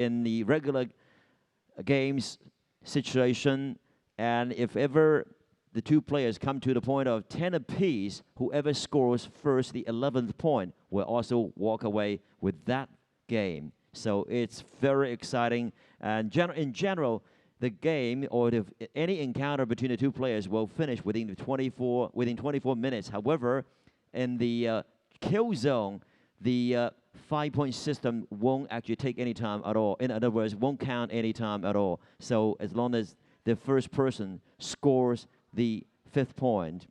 in the regular games situation. And if ever the two players come to the point of 10 apiece, whoever scores first the 11th point will also walk away with that game. So it's very exciting. And in general, the game or any encounter between the two players will finish within 24 minutes. However, in the kill zone, the 5-point system won't actually take any time at all. In other words, won't count any time at all. So as long as the first person scores the 5th point,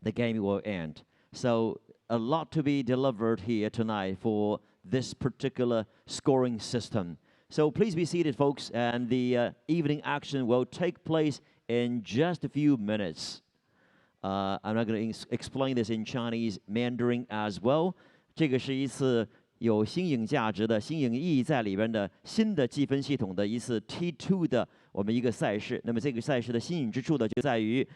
the game will end. So a lot to be delivered here tonight for this particular scoring system. So please be seated, folks, and the evening action will take place in just a few minutes. I'm not going to explain this in Chinese, Mandarin as well. 这个是一次有新颖价值的、新颖意义在里边的新的计分系统的一次 T2 的我们一个赛事。那么这个赛事的新颖之处呢，就在于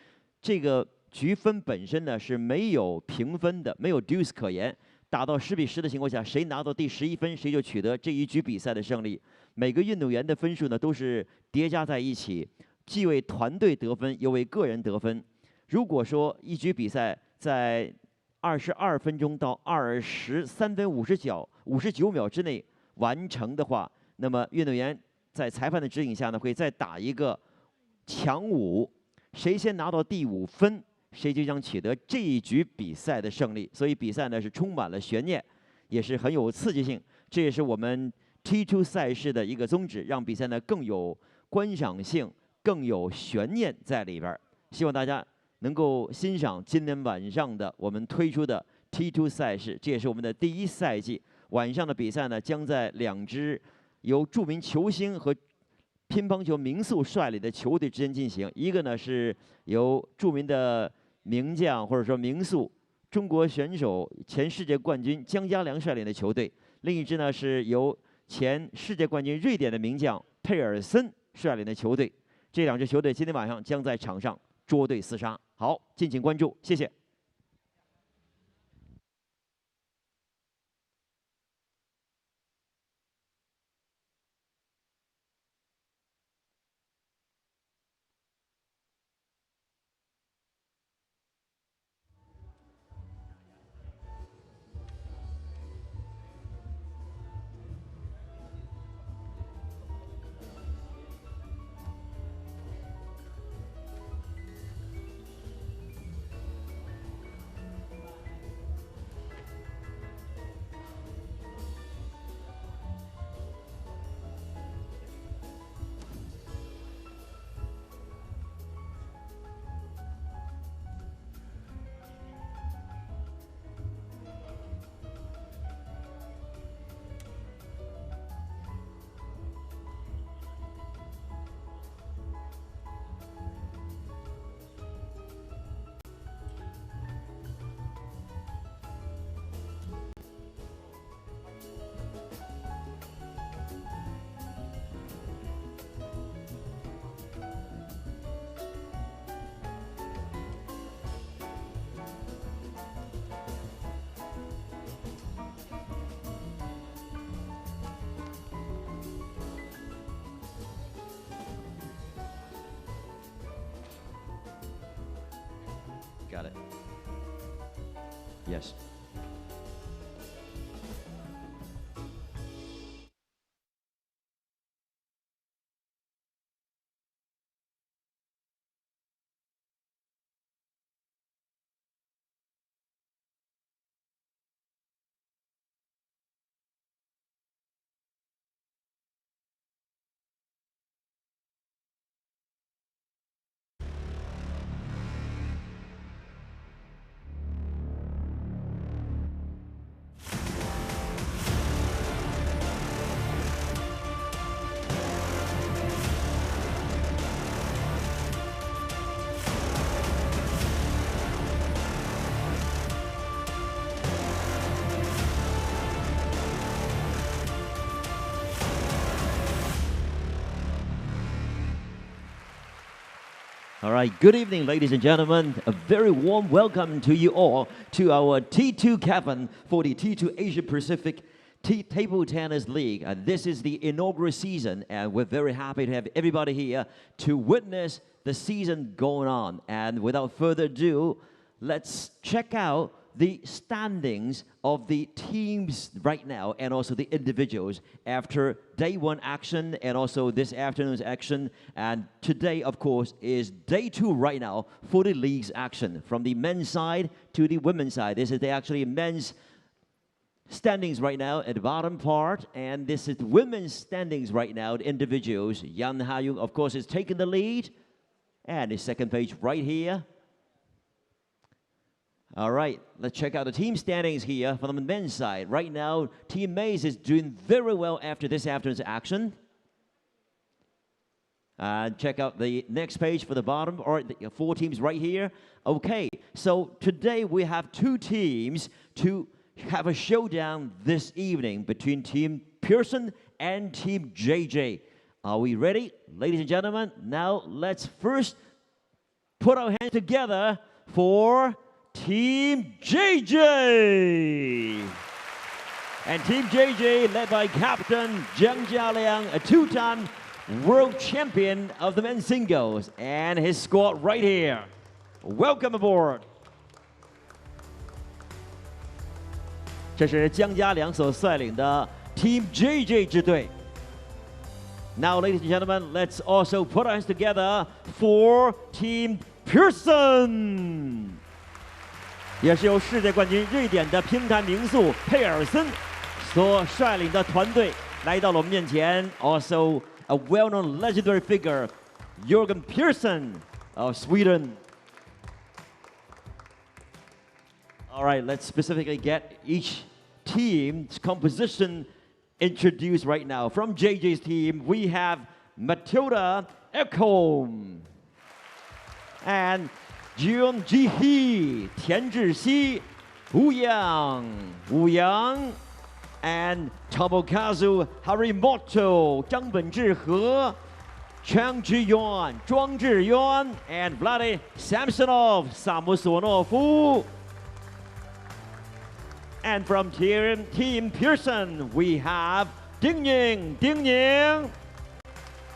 这个局分本身呢是没有评分的，没有 deuce 可言。打到10比10的情况下，谁拿到第11分，谁就取得这一局比赛的胜利。每个运动员的分数呢都是叠加在一起，既为团队得分，又为个人得分。如果说一局比赛在22分钟到23分59秒之内完成的话，那么运动员在裁判的指引下呢，会再打一个强5，谁先拿到第5分，谁就将取得这一局比赛的胜利。所以比赛呢是充满了悬念，也是很有刺激性。这也是我们 T2 赛事的一个宗旨，让比赛呢更有观赏性，更有悬念在里边。希望大家能够欣赏今天晚上的我们推出的 T2 赛事，这也是我们的第1赛季。晚上的比赛呢，将在2支由著名球星和乒乓球名宿率领的球队之间进行。一个呢是由著名的名将或者说名宿中国选手前世界冠军姜家良率领的球队，另一支呢是由前世界冠军瑞典的名将佩尔森率领的球队。这2支球队今天晚上将在场上捉对厮杀。好，敬请关注，谢谢。Got it. Yes. All right, good evening, ladies and gentlemen. A very warm welcome to you all to our T2 cabin for the T2 Asia Pacific Table Tennis League. This is the inaugural season, and we're very happy to have everybody here to witness the season going on. And without further ado, let's check out the standings of the teams right now and also the individuals after day one action and also this afternoon's action. And today, of course, is day 2 right now for the league's action. From the men's side to the women's side. This is the actually men's standings right now at the bottom part, and this is women's standings right now, the individuals. Yan Haiyong, of course, is taking the lead. And the second page right here. All right, let's check out the team standings here from the men's side. Right now, Team Maze is doing very well after this afternoon's action. Check out the next page for the bottom, or the 4 teams right here. Okay, so today we have 2 teams to have a showdown this evening between Team Pearson and Team JJ. Are we ready, ladies and gentlemen? Now let's first put our hands together for Team JJ. And Team JJ, led by Captain Jiang Jialiang, a 2-time world champion of the men's singles, and his squad right here. Welcome aboard. 这是江嘉良所率领的 Team JJ 支队。Now, ladies and gentlemen, let's also put our hands together for Team Pearson. 也是由世界冠军瑞典的乒坛名宿佩尔森所率领的团队来到了我们面前。Also, a well-known legendary figure, Jürgen Pearson of Sweden. All right, let's specifically get each team's composition introduced right now. From JJ's team, we have Matilda Ekholm and Jun Ji-hee, Tian Zhixi, Wu Yang, and Tomokazu Harimoto, Zhang Benzhihe, Chang Zhiyuan, Zhuang Zhiyuan, and Vladi Samsonov, Samusonovu. And from Team Pearson, we have Ding Ying.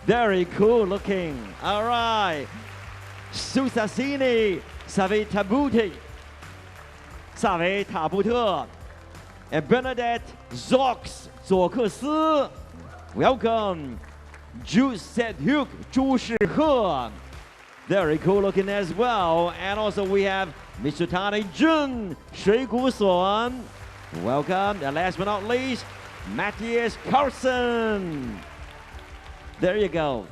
Very cool looking. All right. Susasini, Savitabuti, and Bernadette Zox, Zokesu. Welcome. Ju Sedhuk, Zhu Shihe. Very cool looking as well. And also we have Mitsutani Jun, Shui Gusuan. Welcome. And last but not least, Matthias Carlson. There you go.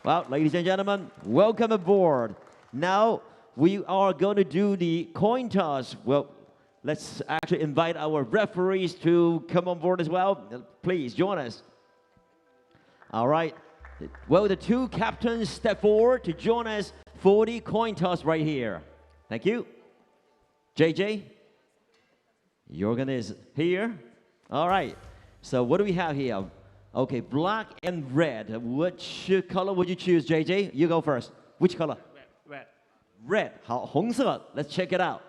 Well, ladies and gentlemen, welcome aboard. Now we are going to do the coin toss. Well, let's actually invite our referees to come on board as well. Please join us. All right. Well, the 2 captains step forward to join us for the coin toss right here. Thank you. JJ, Jürgen is here. All right. So what do we have here? Okay, black and red. Which color would you choose, JJ? You go first. Which color? Red. Red. 好，红色. Let's check it out.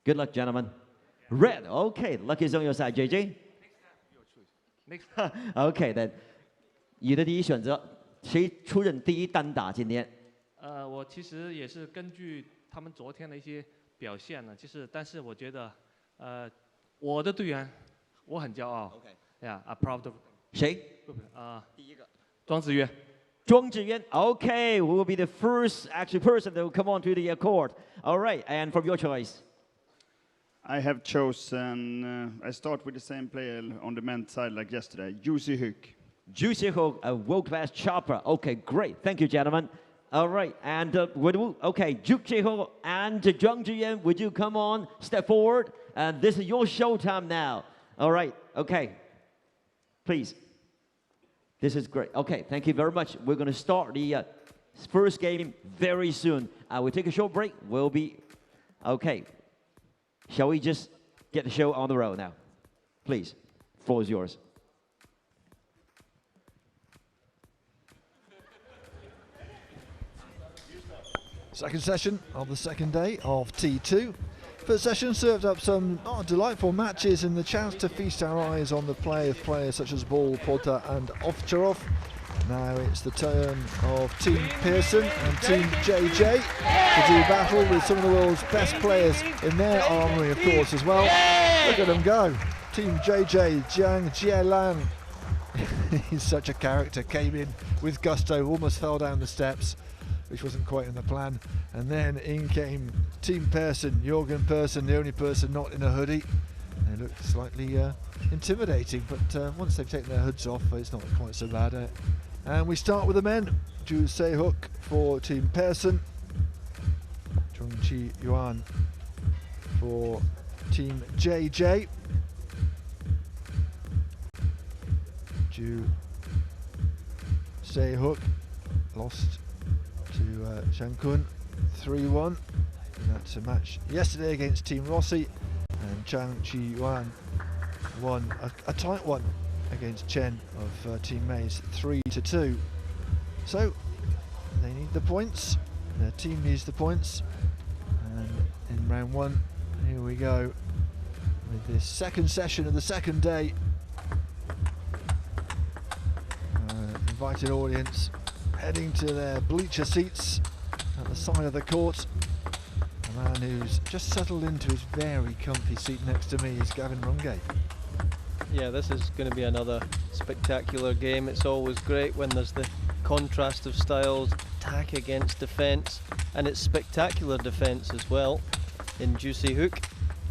Good luck, gentlemen. Red. Okay, luck is on your side, JJ. Next time. Okay, then. 你的第一选择，谁出任第一单打？今天？我其实也是根据他们昨天的一些表现呢，但是我觉得，我的队员，我很骄傲。Okay. Yeah, I'm proud of. 谁？第一个，庄智渊。庄智渊 Okay, who will be the first actual person that will come on to the court? All right, and from your choice. I have chosen, I start with the same player on the men's side like yesterday, Ju Si-hyuk. Ju Si-hyuk, a world-class chopper. Okay, great. Thank you, gentlemen. All right, and okay, Ju Si-hyuk and Zhang Zhiyuan, would you come on, step forward? And this is your showtime now. All right, okay. Please. This is great. Okay, thank you very much. We're going to start the first game very soon. We'll take a short break. We'll be... Okay. Shall we just get the show on the road now? Please. Floor is yours. Second session of the second day of T2. First session served up some delightful matches and the chance to feast our eyes on the play of players such as Ball, Porter and Ovcharov. Now it's the turn of Team Pearson and Team JJ to do battle with some of the world's best players in their armoury, of course, as well. Look at them go. Team JJ, Jiang Jielan. He's such a character, came in with gusto, almost fell down the steps, which wasn't quite in the plan. And then in came Team Pearson, Jorgen Pearson, the only person not in a hoodie. They look slightly intimidating, but once they've taken their hoods off, it's not quite so bad. And we start with the men. Ju Se-hook for Team Pearson. Chung-Chi Yuan for Team JJ. Ju Se-hook lost to Shankun 3-1. That's a match yesterday against Team Rossi, and Chang Chi Yuan won a tight one against Chen of Team Mays 3-2. So they need the points, their team needs the points, and in round one, here we go with this second session of the second day. Invited audience heading to their bleacher seats at the side of the court. A man who's just settled into his very comfy seat next to me is Gavin Rungay. Yeah, this is going to be another spectacular game. It's always great when there's the contrast of styles, attack against defence, and it's spectacular defence as well in Ju Se-hook.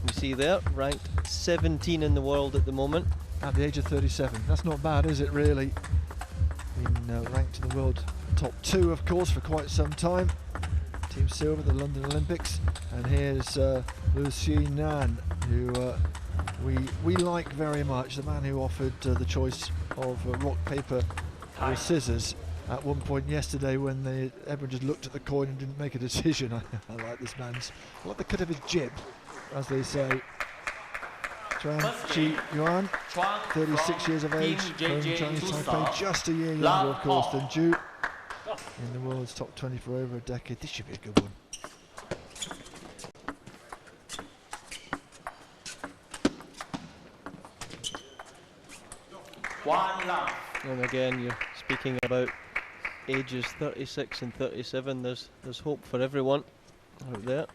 We see there, ranked 17 in the world at the moment. At the age of 37, that's not bad, is it really? Been ranked in the world top 2, of course, for quite some time. Team Silver, the London Olympics. And here's Lu Xi-nan, who we like very much, the man who offered the choice of rock, paper or scissors at one point yesterday when everyone just looked at the coin and didn't make a decision. I like this man's, I like the cut of his jib, as they say. Chuan Chi Yuan, 36 years of age, home Chinese Taipei, just a year younger, of course, than Ju. In the world's top 20 for over a decade. This should be a good one. And again, you're speaking about ages 36 and 37. There's hope for everyone out there.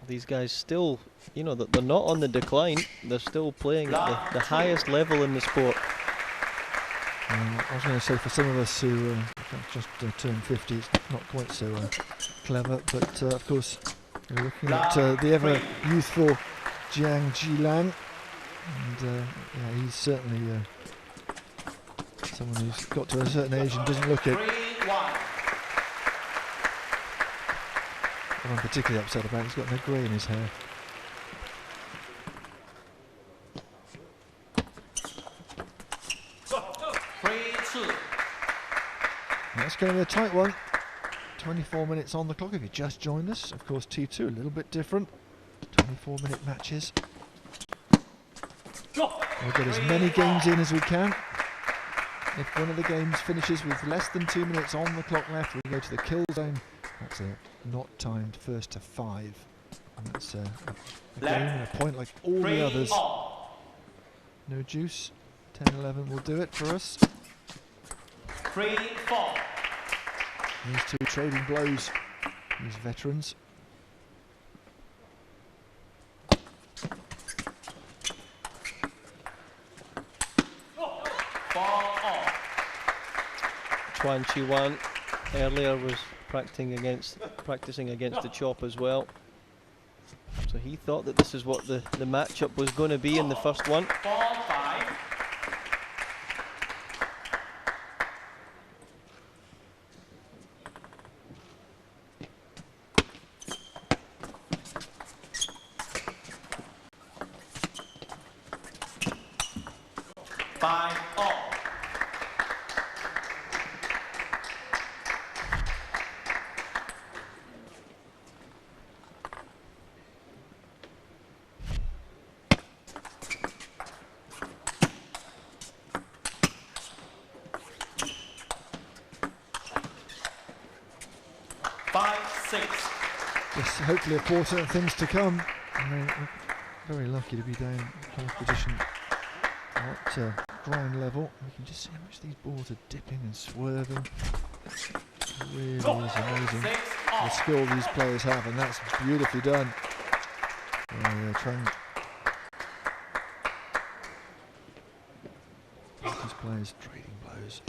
These guys still, you know, they're not on the decline. They're still playing at the highest level in the sport. I was going to say, for some of us who just turned 50, it's not quite so clever, but of course we're looking at the ever youthful Jiang Jilan, and yeah, he's certainly someone who's got to a certain age and doesn't look it. What I'm particularly upset about, he's got no grey in his hair. That's going to be a tight one. 24 minutes on the clock if you just joined us. Of course, T2 a little bit different. 24-minute matches. We'll get as many games in as we can. If one of the games finishes with less than 2 minutes on the clock left, we go to the kill zone. That's a not timed first to 5. And that's a game and a point like all the others. No juice. 10-11 will do it for us. 3-4. These two trading blows, these veterans. Chuan Chi Yuan earlier was practicing against the chop as well. So he thought that this is what the matchup was going to be in the first one. 4-5. Yes, hopefully important things to come And they're very lucky to be down fourth position at ground level. You can just see how much these balls are dipping and swerving. It really is amazing the skill these players have, and that's beautifully done. They're trying these players trading blows.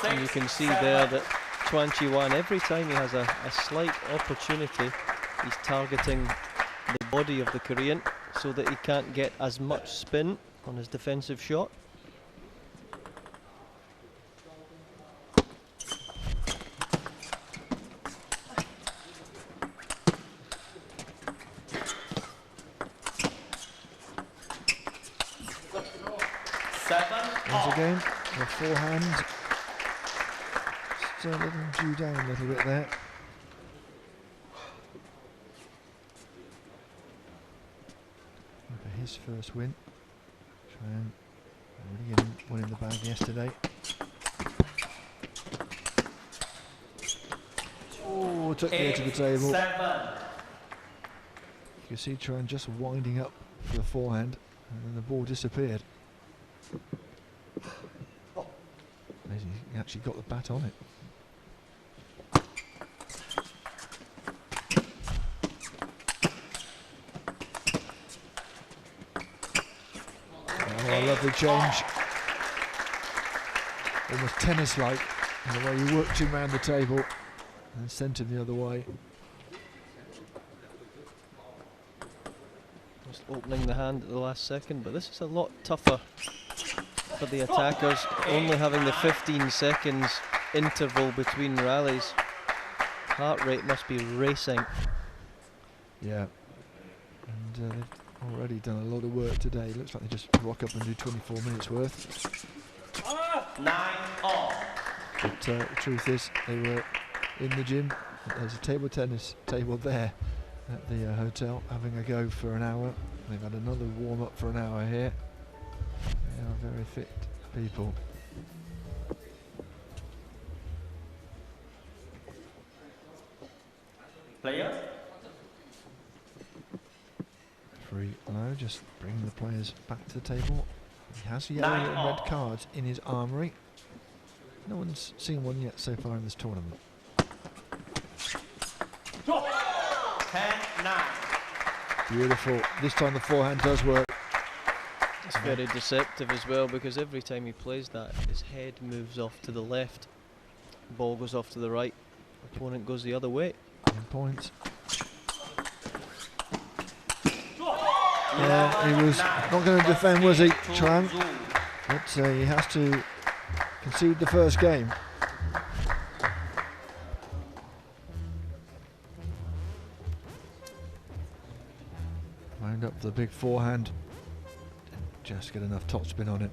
And you can see there that Chuan Chi-wan, every time he has a slight opportunity, he's targeting the body of the Korean so that he can't get as much spin on his defensive shot. Once again, the forehand. Just letting him due down a little bit there. For his first win. Tran already getting one in the bag yesterday. Oh, took the edge of the table. You can see Tran just winding up for the forehand, and then the ball disappeared. Amazing, he actually got the bat on it. Oh, lovely change. Almost tennis-like in the way he worked him around the table and sent him the other way. Just opening the hand at the last second, but this is a lot tougher for the attackers, only having the 15 seconds interval between rallies. Heart rate must be racing. Yeah, and they've already done a lot of work today. Looks like they just rock up and do 24 minutes worth. 9-all. But the truth is, they were in the gym. There's a table tennis table there at the hotel, having a go for an hour. They've had another warm up for an hour here. They are very fit people. Player. Free low, just bringing the players back to the table. He has yellow and red cards in his armoury. No one's seen one yet so far in this tournament. 10-9. Beautiful. This time the forehand does work. It's very deceptive as well, because every time he plays that, his head moves off to the left, ball goes off to the right, opponent goes the other way. 10 points. Yeah, he was not going to defend, was he, Tran? But he has to concede the first game. Wound up the big forehand. Didn't just get enough topspin on it.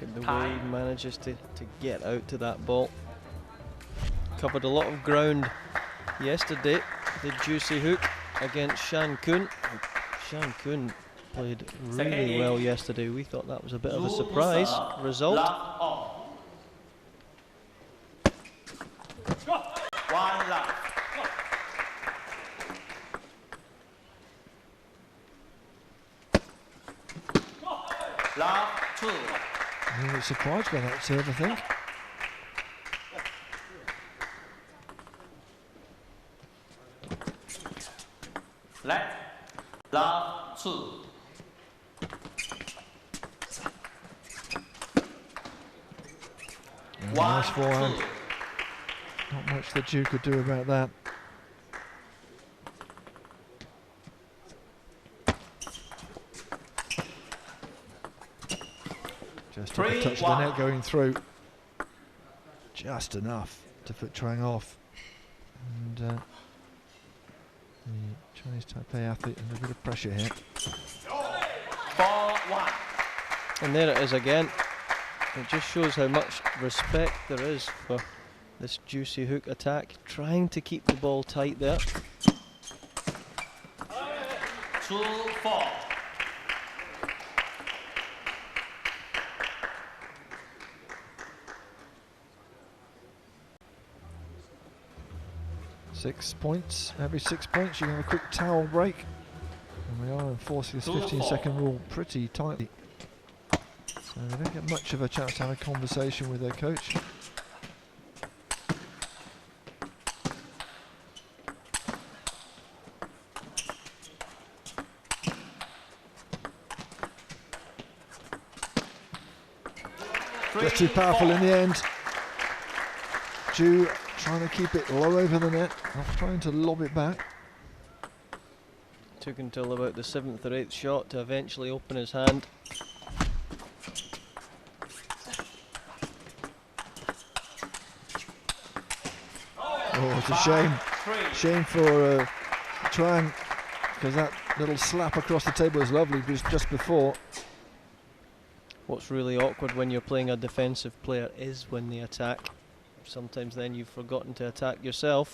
Look at the way he manages to get out to that ball. Covered a lot of ground yesterday, the juicy hook against Shan Kun. Shan Kun played really well yesterday. We thought that was a bit of a surprise result. One love. Love 2. A little bit surprised by that serve, I think. Let love 2. Nice forehand. Not much the Duke could do about that. Just took a touch of the net going through. Just enough to put Trang off. And the Chinese Taipei athlete under a bit of pressure here. 4-1. And there it is again. It just shows how much respect there is for this juicy hook attack, trying to keep the ball tight there. 2-4. Six points. Every 6 points, you can have a quick towel break. And we are enforcing this 15-second rule pretty tightly. So they don't get much of a chance to have a conversation with their coach. Just too powerful in the end. Ju trying to keep it low over the net, not trying to lob it back. Took until about the 7th or 8th shot to eventually open his hand. Oh, it's a shame. Shame for Chuang, because that little slap across the table was lovely just before. What's really awkward when you're playing a defensive player is when they attack. Sometimes then you've forgotten to attack yourself.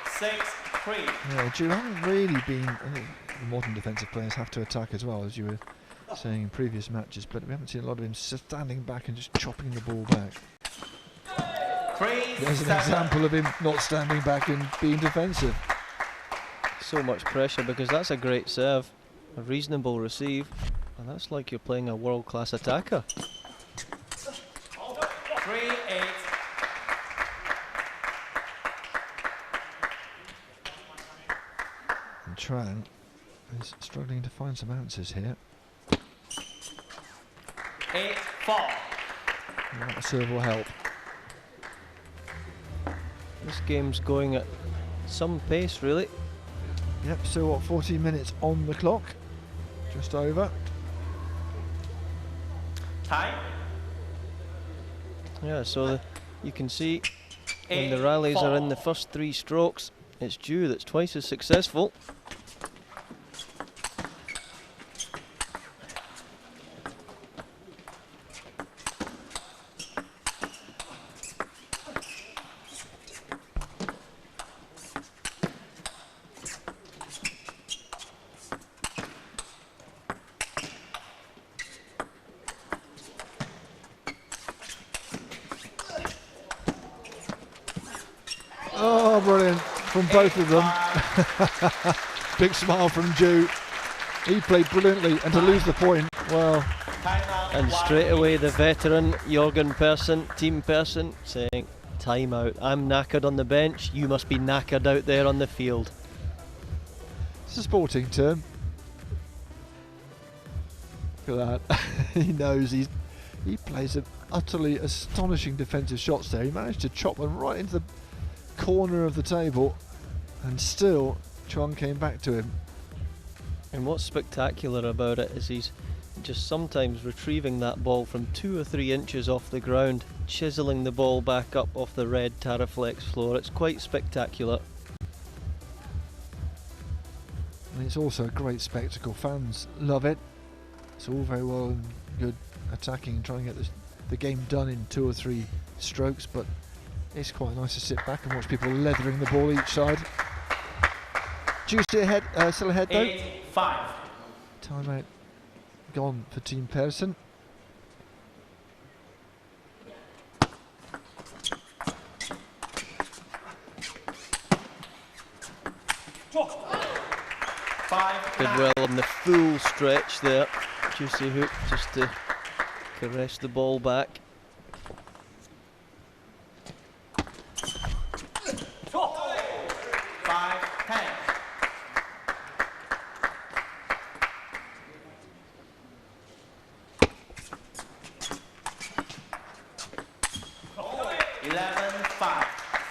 6-3. Yeah, Ju haven't really been. I think the modern defensive players have to attack as well, as you were saying in previous matches, but we haven't seen a lot of him standing back and just chopping the ball back. There's an example of him not standing back and being defensive. So much pressure because that's a great serve, a reasonable receive, and that's like you're playing a world-class attacker. 3-8. And Tran is struggling to find some answers here. 8-4. That serve will help. This game's going at some pace, really. Yep, so what, 14 minutes on the clock? Just over. Time. Yeah, so you can see when the rallies are in the first 3 strokes, it's Ju that's twice as successful. Oh, brilliant from both of them. Big smile from Ju. He played brilliantly, and to lose the point, well. And straight away the veteran Jorgen Persson, team Persson, saying, time out, I'm knackered on the bench, you must be knackered out there on the field. It's a sporting term. Look at that. He knows he plays an utterly astonishing defensive shots there. He managed to chop them right into the corner of the table, and still Chuang came back to him. And what's spectacular about it is he's just sometimes retrieving that ball from 2 or 3 inches off the ground, chiseling the ball back up off the red Taraflex floor. It's quite spectacular. And it's also a great spectacle. Fans love it. It's all very well and good attacking and trying to get the game done in 2 or 3 strokes, but it's quite nice to sit back and watch people leathering the ball each side. Juicy ahead, still ahead though. 8-5. Timeout gone for Team Persson. Did well on the full stretch there. Juicy hook just to caress the ball back. 5-10.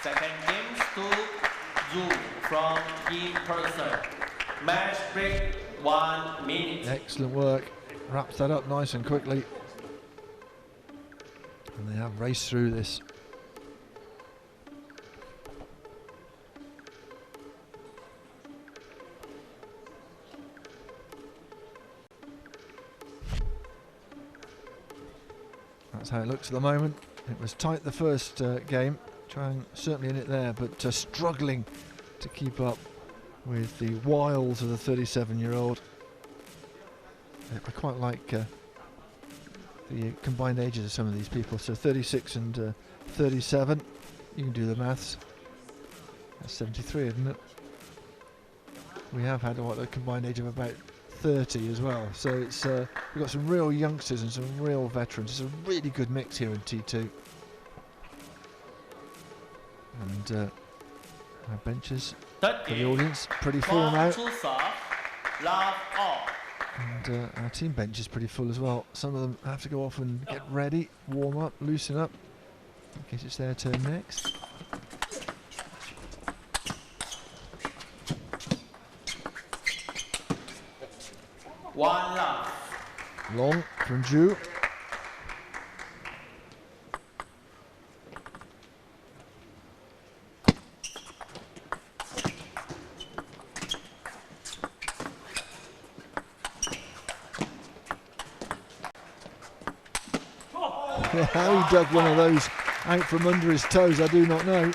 Second game to Zhu from Team Persson. Match break 1 minute. Excellent work. Wraps that up nice and quickly. And they have raced through this. That's how it looks at the moment. It was tight the first game, trying certainly in it there, but struggling to keep up with the wiles of the 37-year-old. I quite like the combined ages of some of these people. So 36 and 37. You can do the maths. That's 73, isn't it? We have had a combined age of about 30 as well. So it's we've got some real youngsters and some real veterans. It's a really good mix here in T2. And our benches for the audience pretty full now. And our team bench is pretty full as well. Some of them have to go off and get ready, warm up, loosen up, in case it's their turn next. One love. Long from Ju. How he dug one of those out from under his toes, I do not know.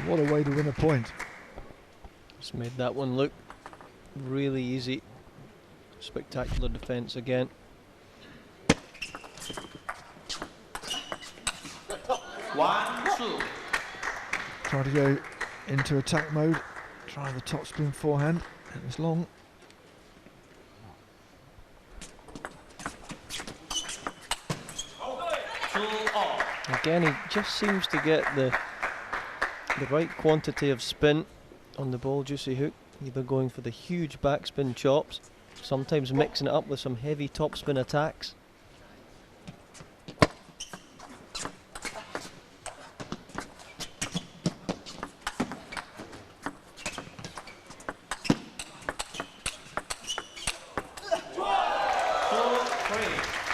What a way to win a point. Just made that one look really easy. Spectacular defence again. One, two. Try to go into attack mode. Try the top spin forehand. It was long. Again, he just seems to get the right quantity of spin on the ball juicy hook, either going for the huge backspin chops, sometimes mixing it up with some heavy topspin attacks.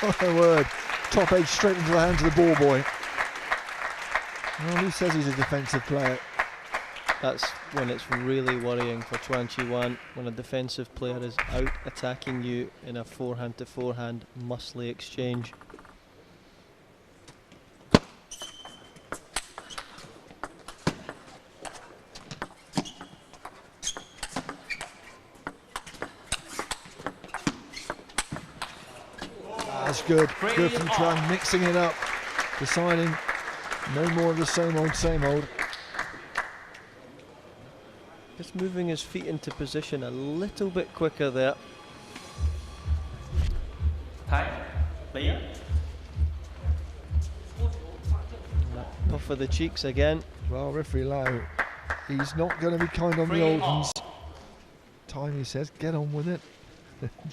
Oh my word, top edge straight into the hands of the ball boy. Well, he says he's a defensive player. That's when it's really worrying for Chuan Chi-wan, when a defensive player is out attacking you in a forehand to forehand muscly exchange. That's good. Good from Chuan, mixing it up, deciding no more of the same old, same old. Just moving his feet into position a little bit quicker there. Time. Player. Puff of the cheeks again. Well, referee Lau, he's not going to be kind on the old ones. Time, he says, get on with it.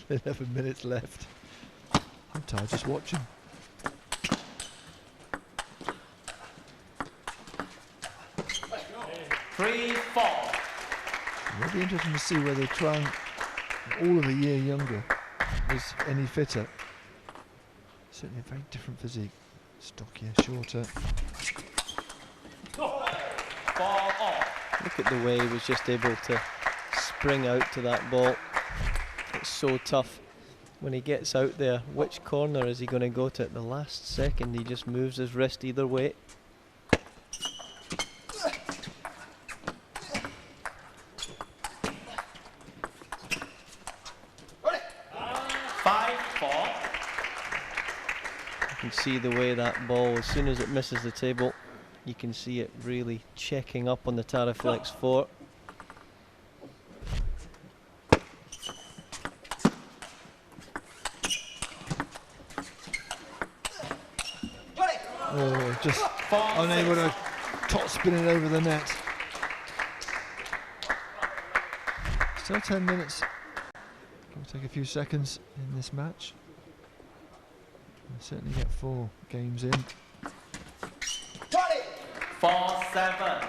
11 minutes left. I'm tired just watching. Three, four. It'll be interesting to see whether Chuan, all of a year younger, is any fitter. Certainly a very different physique. Stockier, shorter. Ball off. Look at the way he was just able to spring out to that ball. It's so tough when he gets out there. Which corner is he going to go to at the last second? He just moves his wrist either way. 5-4. You can see the way that ball, as soon as it misses the table, you can see it really checking up on the Taraflex 4. Oh, just unable to top spin it over the net. Still 10 minutes. We'll take a few seconds in this match. We'll certainly get 4 games in. 4-7.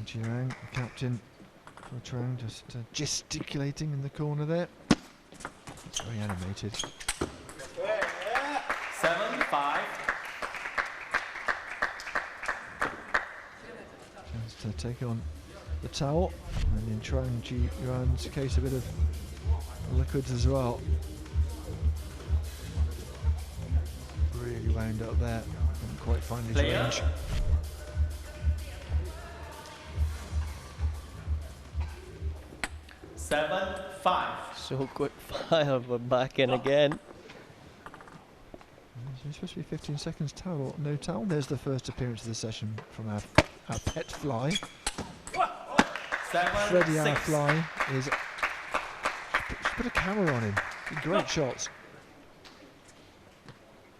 Jiang, the captain for Chuan, just gesticulating in the corner there. Very animated. 7-5. Chance to take on the towel, and in Chuan Chi-yuan's case, a bit of liquids as well. Really wound up there. Couldn't quite find his Player. range. Seven, 5. So quick fire, but back in again. It's supposed to be 15 seconds towel, no towel. There's the first appearance of the session from our pet fly. 7, Freddie, our 6. fly, is. Just put a camera on him. Great shots.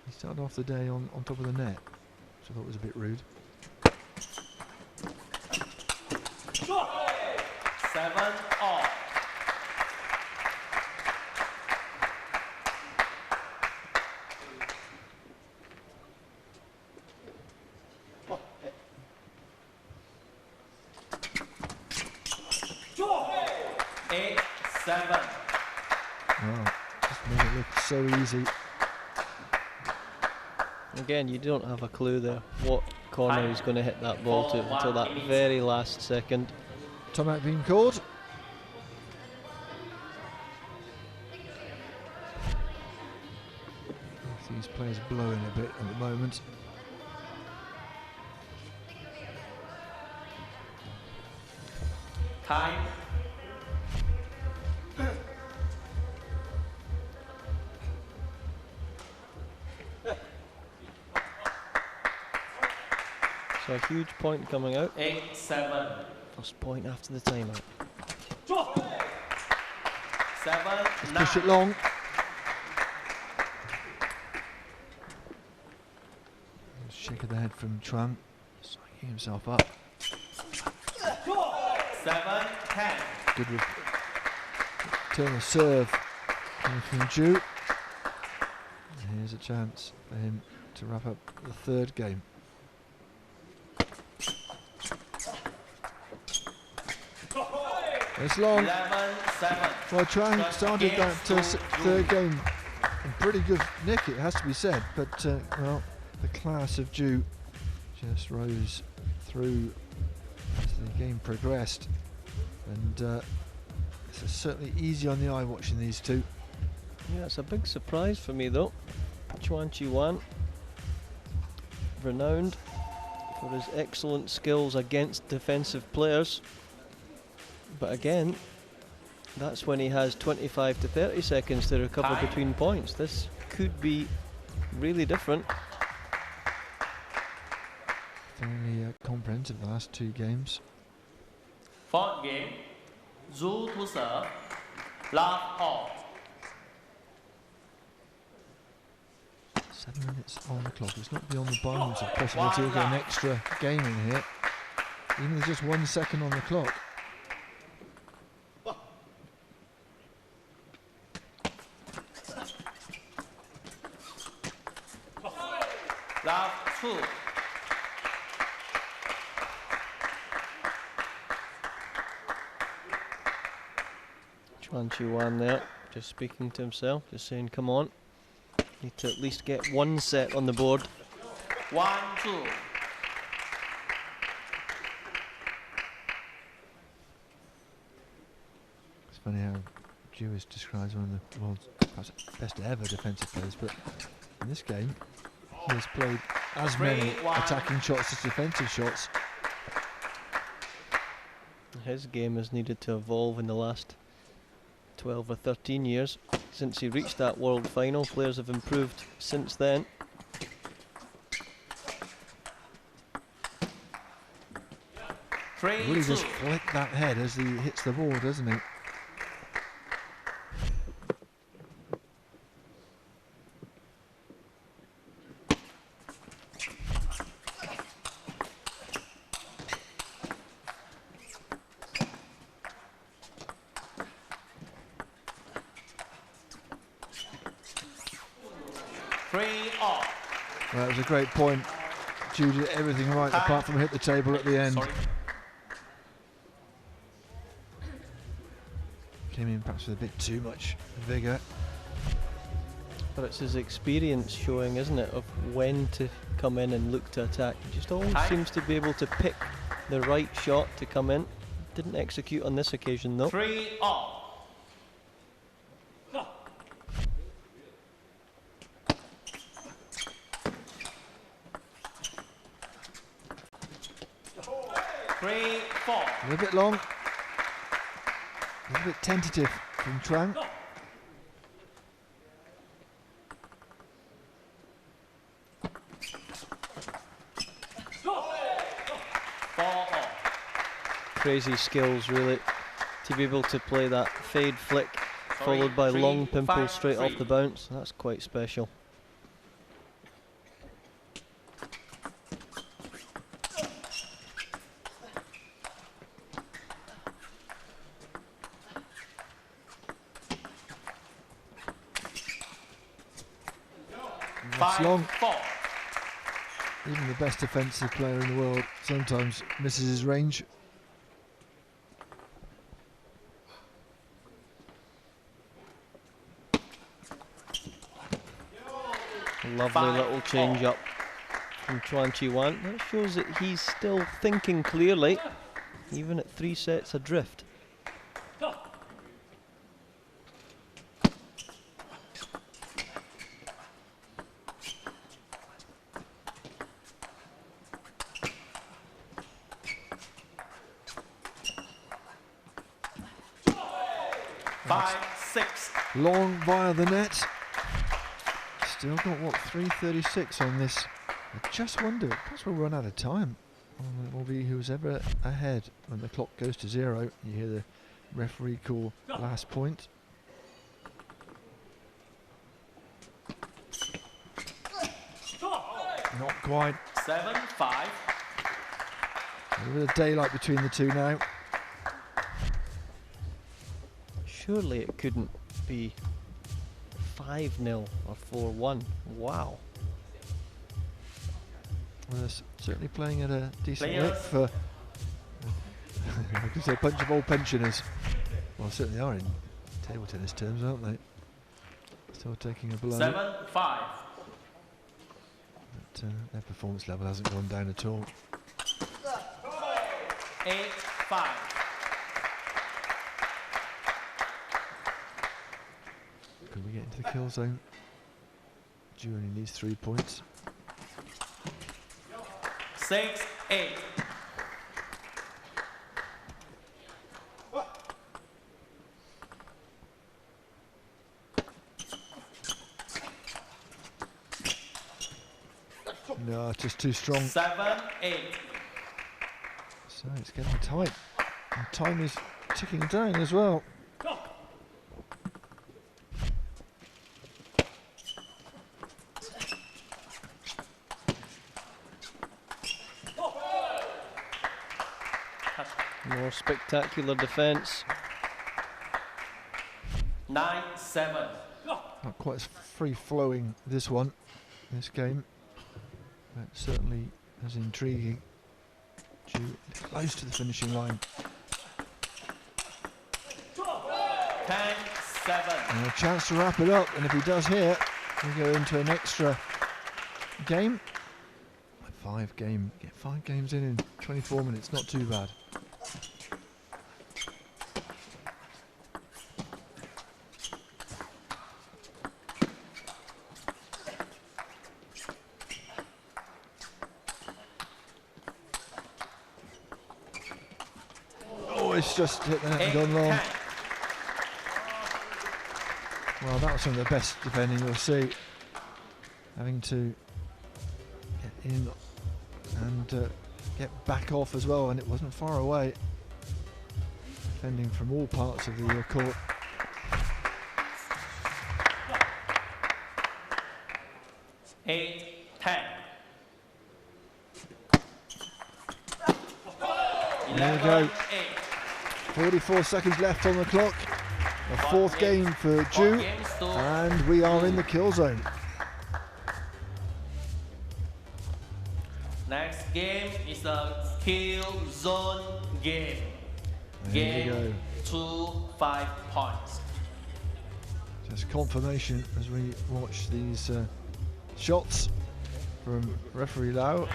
He started off the day on top of the net, which I thought was a bit rude. 7 all. Eight, 7. Wow, just made it look so easy. Again, you don't have a clue there what corner he's going to hit that ball to until that very last second. Timeout being called. These players blowing a bit at the moment. Time. So a huge point coming out. 8, 7. First point after the timeout. 7, Push 9. it long. Shake of the head from Chuang, psyching himself up. 7, 10. Good turn of serve coming from Ju. And here's a chance for him to wrap up the third game. It's long. 11, 7. Well, Chuang started that third game in pretty good nick, it has to be said, but well, the class of Ju just rose through as the game progressed, and it's certainly easy on the eye watching these two. Yeah, it's a big surprise for me though. Chuan Chi-wan, renowned for his excellent skills against defensive players. But again, that's when he has 25 to 30 seconds to recover between points. This could be really different. Fairly comprehensive the last two games. Fourth game. Zhu to serve. Love all. 7 minutes on the clock. It's not beyond the bounds of possibility of an extra game in here. Even with just 1 second on the clock. Love 2. Chuan Chi-wan there, just speaking to himself, just saying, come on. Need to at least get one set on the board. 1, 2. It's funny how Ju is described as one of the world's perhaps best ever defensive players, but in this game he has played as many attacking shots as defensive shots. His game has needed to evolve in the last 12 or 13 years. Since he reached that world final, players have improved since then. Really just flick that head as he hits the ball, doesn't he? Well, that was a great point. Ju did everything right apart from hit the table at the end. Sorry. Came in perhaps with a bit too much vigour. But it's his experience showing, isn't it, of when to come in and look to attack. He just always seems to be able to pick the right shot to come in. Didn't execute on this occasion though. 3 all. 3-4. A little bit long. A little bit tentative from Trang. Crazy skills, really, to be able to play that fade flick followed by long pimple straight off the bounce. That's quite special. That's long. Even the best defensive player in the world sometimes misses his range. Lovely little change up from Chuan Chi-wan. That shows that he's still thinking clearly, even at 3 sets adrift. Long via the net. Still got, what, 3:36 on this. I just wonder, perhaps we'll run out of time. It will be who's ever ahead when the clock goes to 0. You hear the referee call last point. Not quite. 7-5. A bit of daylight between the two now. Surely it couldn't be 5-0 or 4-1. Wow. Well, they're certainly playing at a decent rate for, I could say, a bunch of old pensioners. Well, certainly are in table tennis terms, aren't they? Still taking a blow. 7-5. But their performance level hasn't gone down at all. 8-5. Can we get into the kill zone? Ju only needs 3 points. 6-8. No, just too strong. 7-8. So it's getting tight. And time is ticking down as well. More spectacular defence. 9-7. Not quite as free-flowing this one, this game. But certainly as intriguing. Ju close to the finishing line. 10-7. And a chance to wrap it up, and if he does here, we go into an extra game. Get 5 games in 24 minutes, not too bad. Oh, it's just hit the net and gone long. Well, that was some of the best defending you'll see. Having to get in and get back off as well, and it wasn't far away. Defending from all parts of the court. Eight, 10. There we go. 44 seconds left on the clock. A 4th game for Ju, and we are in the kill zone. Next game is a kill zone game. There we go. Game 2, 5 points. Just confirmation as we watch these shots from referee Lau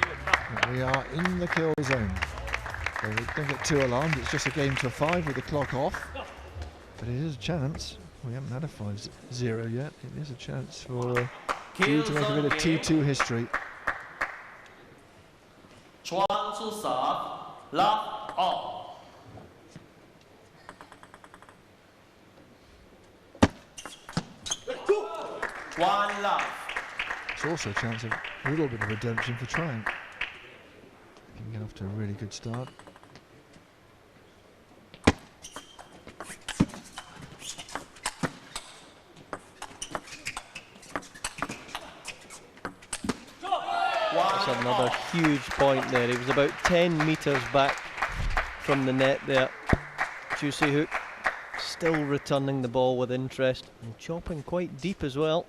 that we are in the kill zone. So don't get too alarmed, it's just a game to 5 with the clock off. But it is a chance. We haven't had a 5-0 yet. It is a chance for Ju to make a bit of T2 history. Chuan to serve, love all. One love. It's also a chance of a little bit of redemption for Tran. He can get off to a really good start. That's another huge point there. He was about 10 metres back from the net there. Juicy hook, still returning the ball with interest and chopping quite deep as well.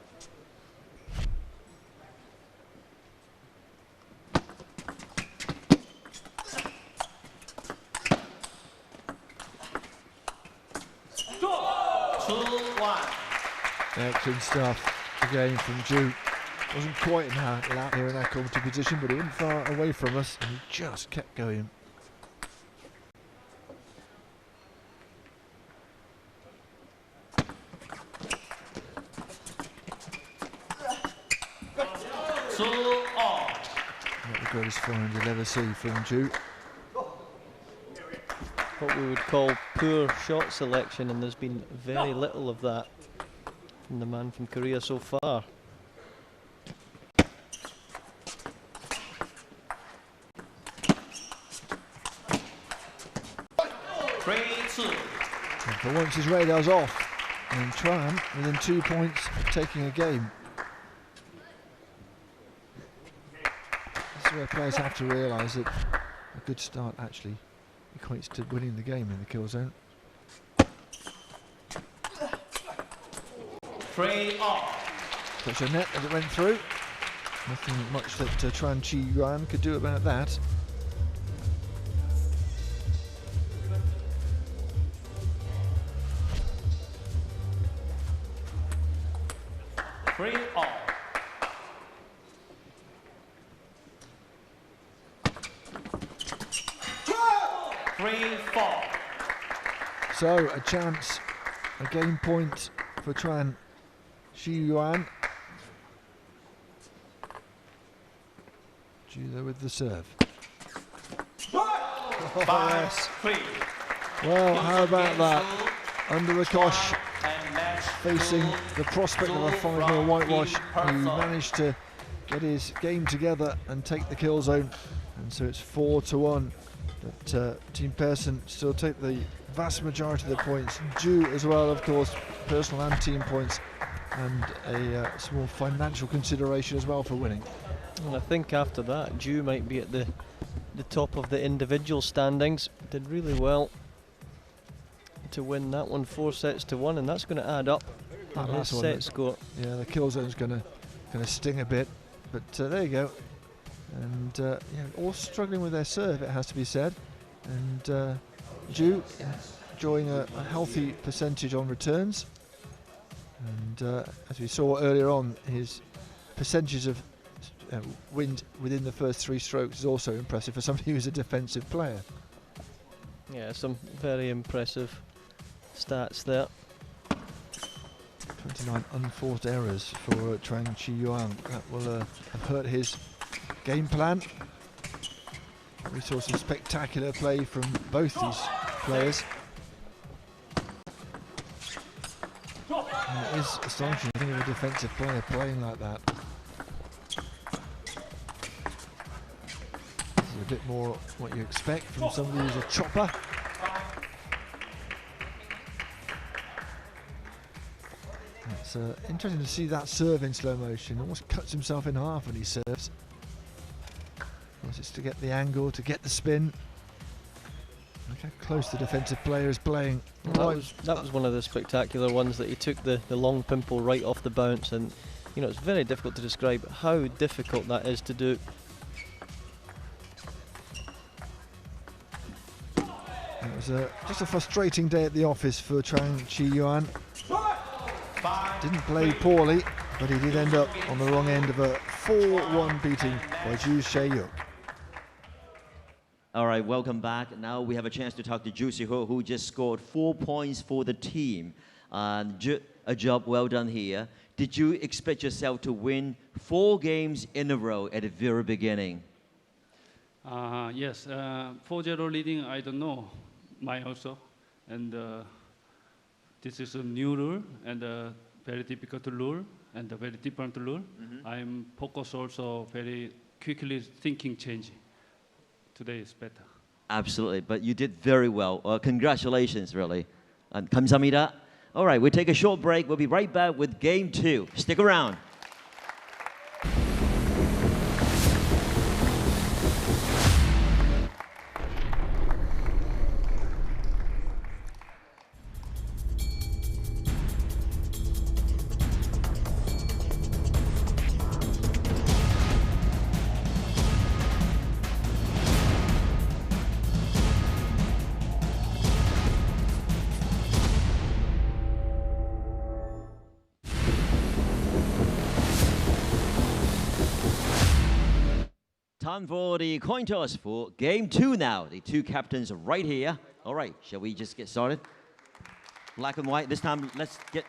Excellent stuff again from Ju. Wasn't quite in our comfortable position, but he wasn't far away from us, and he just kept going. Not the greatest forehand you'll ever see from Ju. What we would call poor shot selection, and there's been very little of that from the man from Korea so far. And for once his radar's off, and Tran within 2 points of taking a game. This is where players have to realise that a good start actually equates to winning the game in the kill zone. Touch a net as it went through. Nothing much that Tran Chi Yuan could do about that. So a chance, a game point for Tran Chi Yuan. Ju there with the serve. Oh, yes. Well, how about that? Under the cosh, facing the prospect of a 5-0 whitewash, he managed to get his game together and take the kill zone, and so it's 4-1. But Team Pearson still take the vast majority of the points. Ju as well, of course, personal and team points, and a small financial consideration as well for winning. And I think after that, Ju might be at the top of the individual standings. Did really well to win that one 4-1, and that's going to add up on his set score. Yeah, the kill zone's going to sting a bit, but there you go. And yeah, all struggling with their serve, it has to be said. And Ju enjoying a healthy percentage on returns. And as we saw earlier on, his percentages of wind within the first 3 strokes is also impressive for somebody who's a defensive player. Yeah, some very impressive stats there. 29 unforced errors for Tran Chi Yuan. That will have hurt his game plan. We saw some spectacular play from both these players. And it is astonishing to think of a defensive player playing like that. This is a bit more what you expect from somebody who's a chopper. It's interesting to see that serve in slow motion. Almost cuts himself in half when he serves. It's to get the angle, to get the spin. Look how close the defensive player is playing. Well, that was one of the spectacular ones, that he took the long pimple right off the bounce, and you know, it's very difficult to describe how difficult that is to do. It was just a frustrating day at the office for Tran Chi Yuan. Didn't play poorly, but he did end up on the wrong end of a 4-1 beating by Ju Se-hyuk. All right, welcome back. Now we have a chance to talk to Ju Se-hyuk, who just scored 4 points for the team. A job well done here. Did you expect yourself to win 4 games in a row at the very beginning? Yes, 4-0 leading, I don't know, mine also. And this is a new rule and a very difficult rule and a very different rule. I'm focused also very quickly thinking changing. Today is better. Absolutely, but you did very well. Congratulations, really. And 감사합니다. All right, we'll take a short break. We'll be right back with game 2. Stick around. Time for the coin toss for game 2 now. The two captains are right here. All right, shall we just get started? Black and white. This time, let's get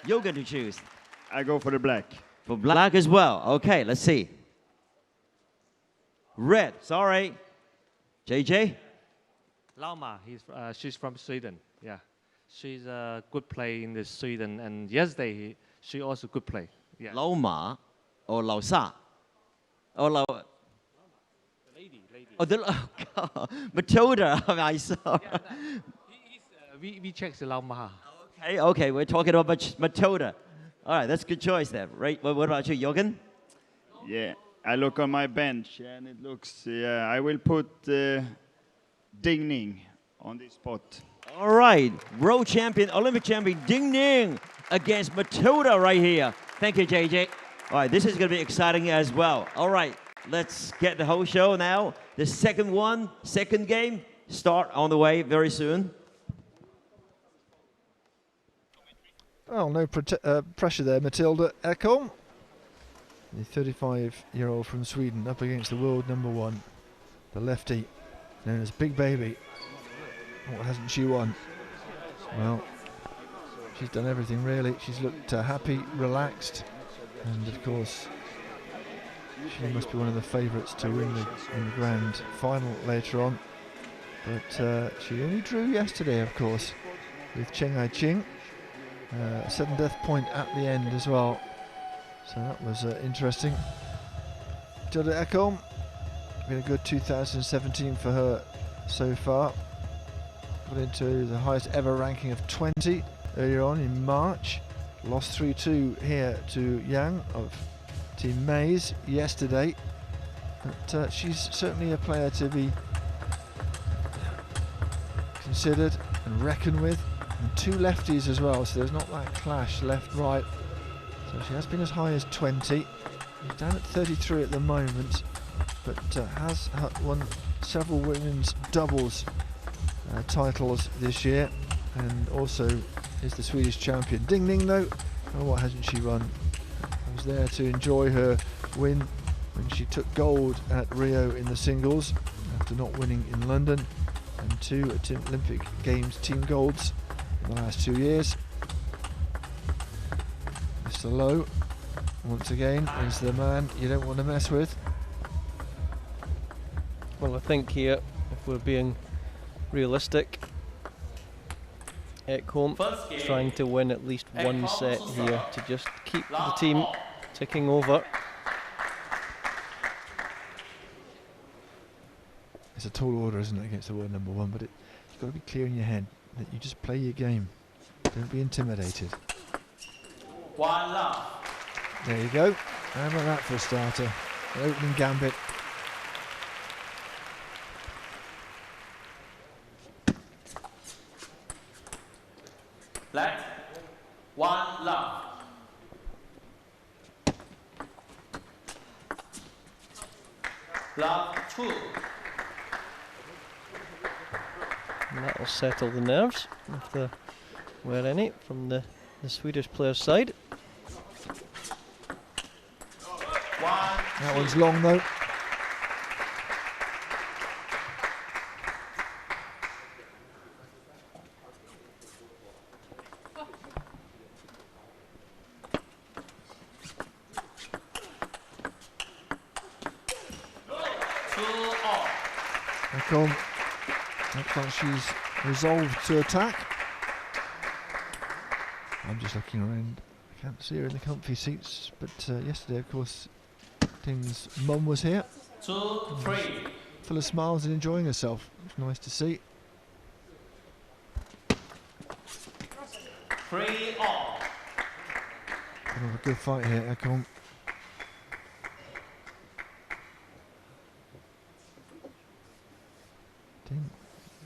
Yoga to choose. I go for the black. For black as well. Okay, let's see. Red, sorry. JJ? Lauma, she's from Sweden. Yeah, she's a good player in the Sweden, and yesterday she also good play. Yeah. Lauma or Lausa? Or Lau... Lady. Oh, God. Matilda, I saw. Yeah, we check the Lauma. Okay, we're talking about Matilda. All right, that's a good choice there, right? What about you, Jürgen? Yeah, I look on my bench and it looks, I will put Ding Ning on this spot. All right, world champion, Olympic champion Ding Ning against Matilda right here. Thank you, JJ. All right, this is going to be exciting as well. All right, let's get the whole show now. The second game, start on the way very soon. Well, no pressure there, Matilda Ekholm, the 35-year-old from Sweden, up against the world #1, the lefty, known as Big Baby. What hasn't she won? Well, she's done everything really. She's looked happy, relaxed, and of course, she must be one of the favourites to win the grand final later on. But she only drew yesterday, of course, with Cheng Ai-ching. Sudden death point at the end as well, so that was interesting. Matilda Ekholm, been a good 2017 for her so far. Got into the highest ever ranking of 20 earlier on in March. Lost 3-2 here to Yang of Team Mays yesterday, but she's certainly a player to be considered and reckoned with. And two lefties as well, so there's not that clash left-right. So she has been as high as 20. She's down at 33 at the moment, but has won several women's doubles titles this year, and also is the Swedish champion. Ding Ning though, oh, what hasn't she won? I was there to enjoy her win when she took gold at Rio in the singles after not winning in London, and 2 at Olympic Games team golds in the last 2 years. Mr. Lowe, once again, is the man you don't want to mess with. Well, I think here, if we're being realistic, Ekholm trying to win at least one set here to just keep the team ticking over. It's a tall order, isn't it, against the world #1, but you've got to be clear in your head that you just play your game. Don't be intimidated. There you go. How about that for a starter? An opening gambit. Black, 1 love. Love 2. And that'll settle the nerves, if there were any, from the Swedish player's side. That one's long though. Ekholm looks like she's resolved to attack. I'm just looking around. I can't see her in the comfy seats, but yesterday, of course, Ding's mum was here. 2-3. Full of smiles and enjoying herself. It's nice to see. 3-all. Kind of a good fight here, Ekholm. Ding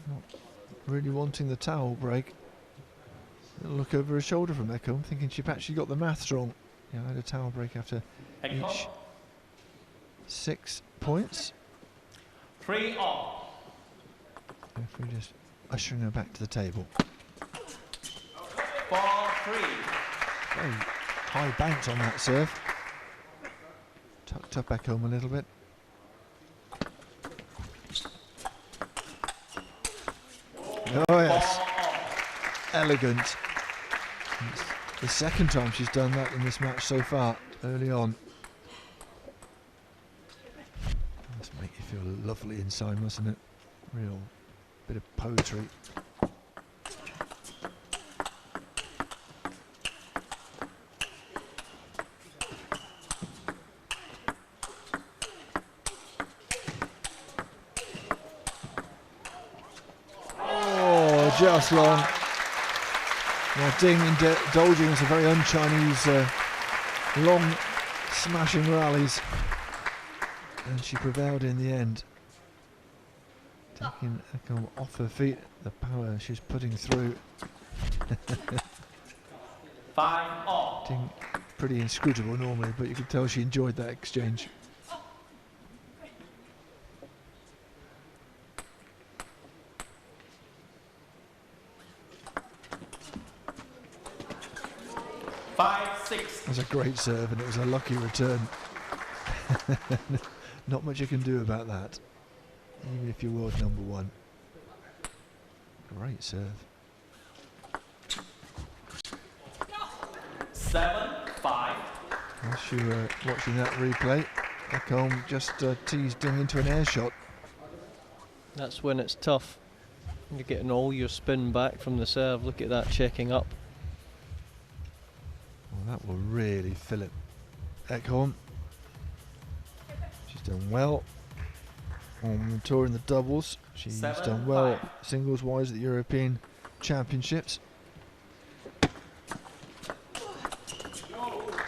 not really wanting the towel break. A look over her shoulder from Ekholm, thinking she'd actually got the maths wrong. Yeah, I had a towel break after each 6 points. 3-all. Referee just ushering her back to the table. 4-3. Very high bounce on that serve. Tucked up Ekholm a little bit. Oh yes, elegant. It's the second time she's done that in this match so far, early on. Must make you feel lovely inside, mustn't it? Real bit of poetry. Oh, just long. Now Ding indulging in some very un-Chinese long smashing rallies, and she prevailed in the end, taking Ekholm off her feet. The power she's putting through. 5-all. Ding pretty inscrutable normally, but you could tell she enjoyed that exchange. It was a great serve and it was a lucky return. Not much you can do about that, even if you're world #1. Great serve. 7-5. As you were watching that replay, Ekholm just teased Ding into an air shot. That's when it's tough. You're getting all your spin back from the serve. Look at that checking up. Well, that will really fill it. Ekholm. She's done well on the tour in the doubles. She's done well singles wise at the European Championships.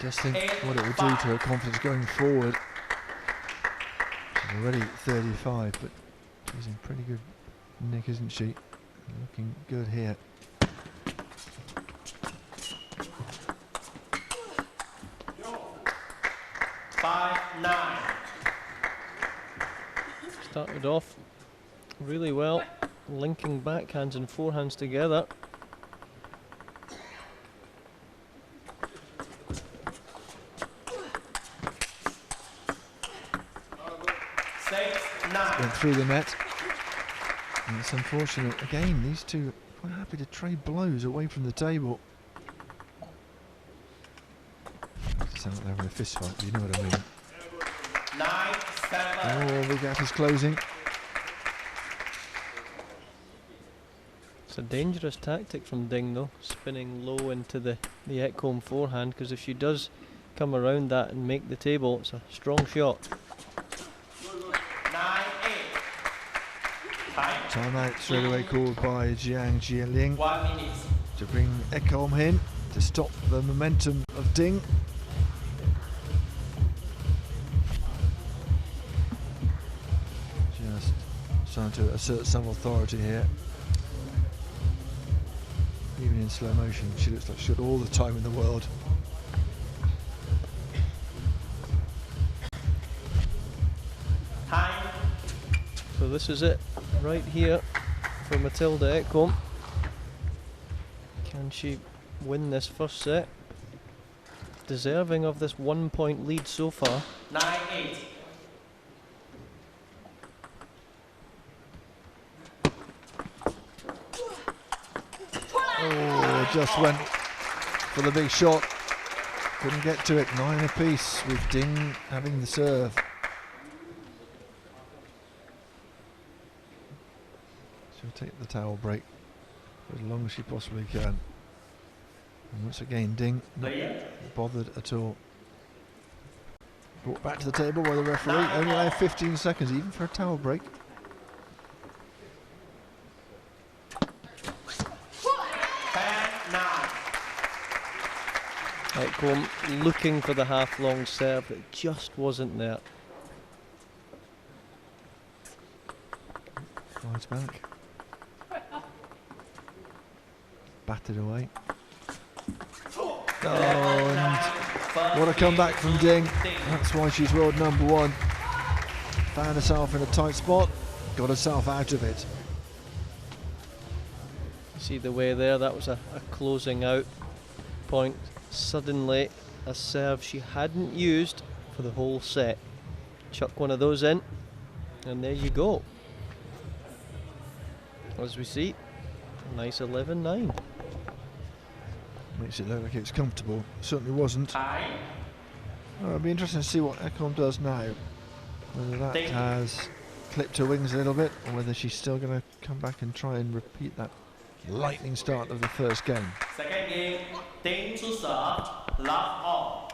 Just think what it would do to her confidence going forward. She's already 35, but she's in pretty good nick, isn't she? Looking good here. Started off really well, linking backhands and forehands together. Went through the net. And it's unfortunate. Again, these two are quite happy to trade blows away from the table. Sound like they're having a fist fight, but you know what I mean. 9-7. Oh, the gap is closing. It's a dangerous tactic from Ding though, spinning low into the Ekholm forehand, because if she does come around that and make the table, it's a strong shot. 9-8. Timeout straight away called by Jiang Jieling 1 minute. to bring Ekholm in to stop the momentum of Ding. Just trying to assert some authority here. Even in slow motion, she looks like she's got all the time in the world. Time. So this is it, right here for Matilda Ekholm. Can she win this first set? Deserving of this 1 point lead so far. 9-8. Oh, just went for the big shot. Couldn't get to it. 9 apiece with Ding having the serve. She'll take the towel break for as long as she possibly can. And once again, Ding not bothered at all. Brought back to the table by the referee. Only allowed 15 seconds even for a towel break. Ekholm looking for the half-long serve, but it just wasn't there. Slides back. Batted away. Oh, and what a comeback from Ding. That's why she's world number 1. Found herself in a tight spot, got herself out of it. See the way there, that was a closing out point. Suddenly a serve she hadn't used for the whole set. Chuck one of those in, and there you go. As we see, a nice 11-9. Makes it look like it's comfortable. Certainly wasn't. It'll be interesting to see what Ekholm does now. Whether that has clipped her wings a little bit, or whether she's still going to come back and try and repeat that lightning start of the first game. Second game, Ding to serve, love all.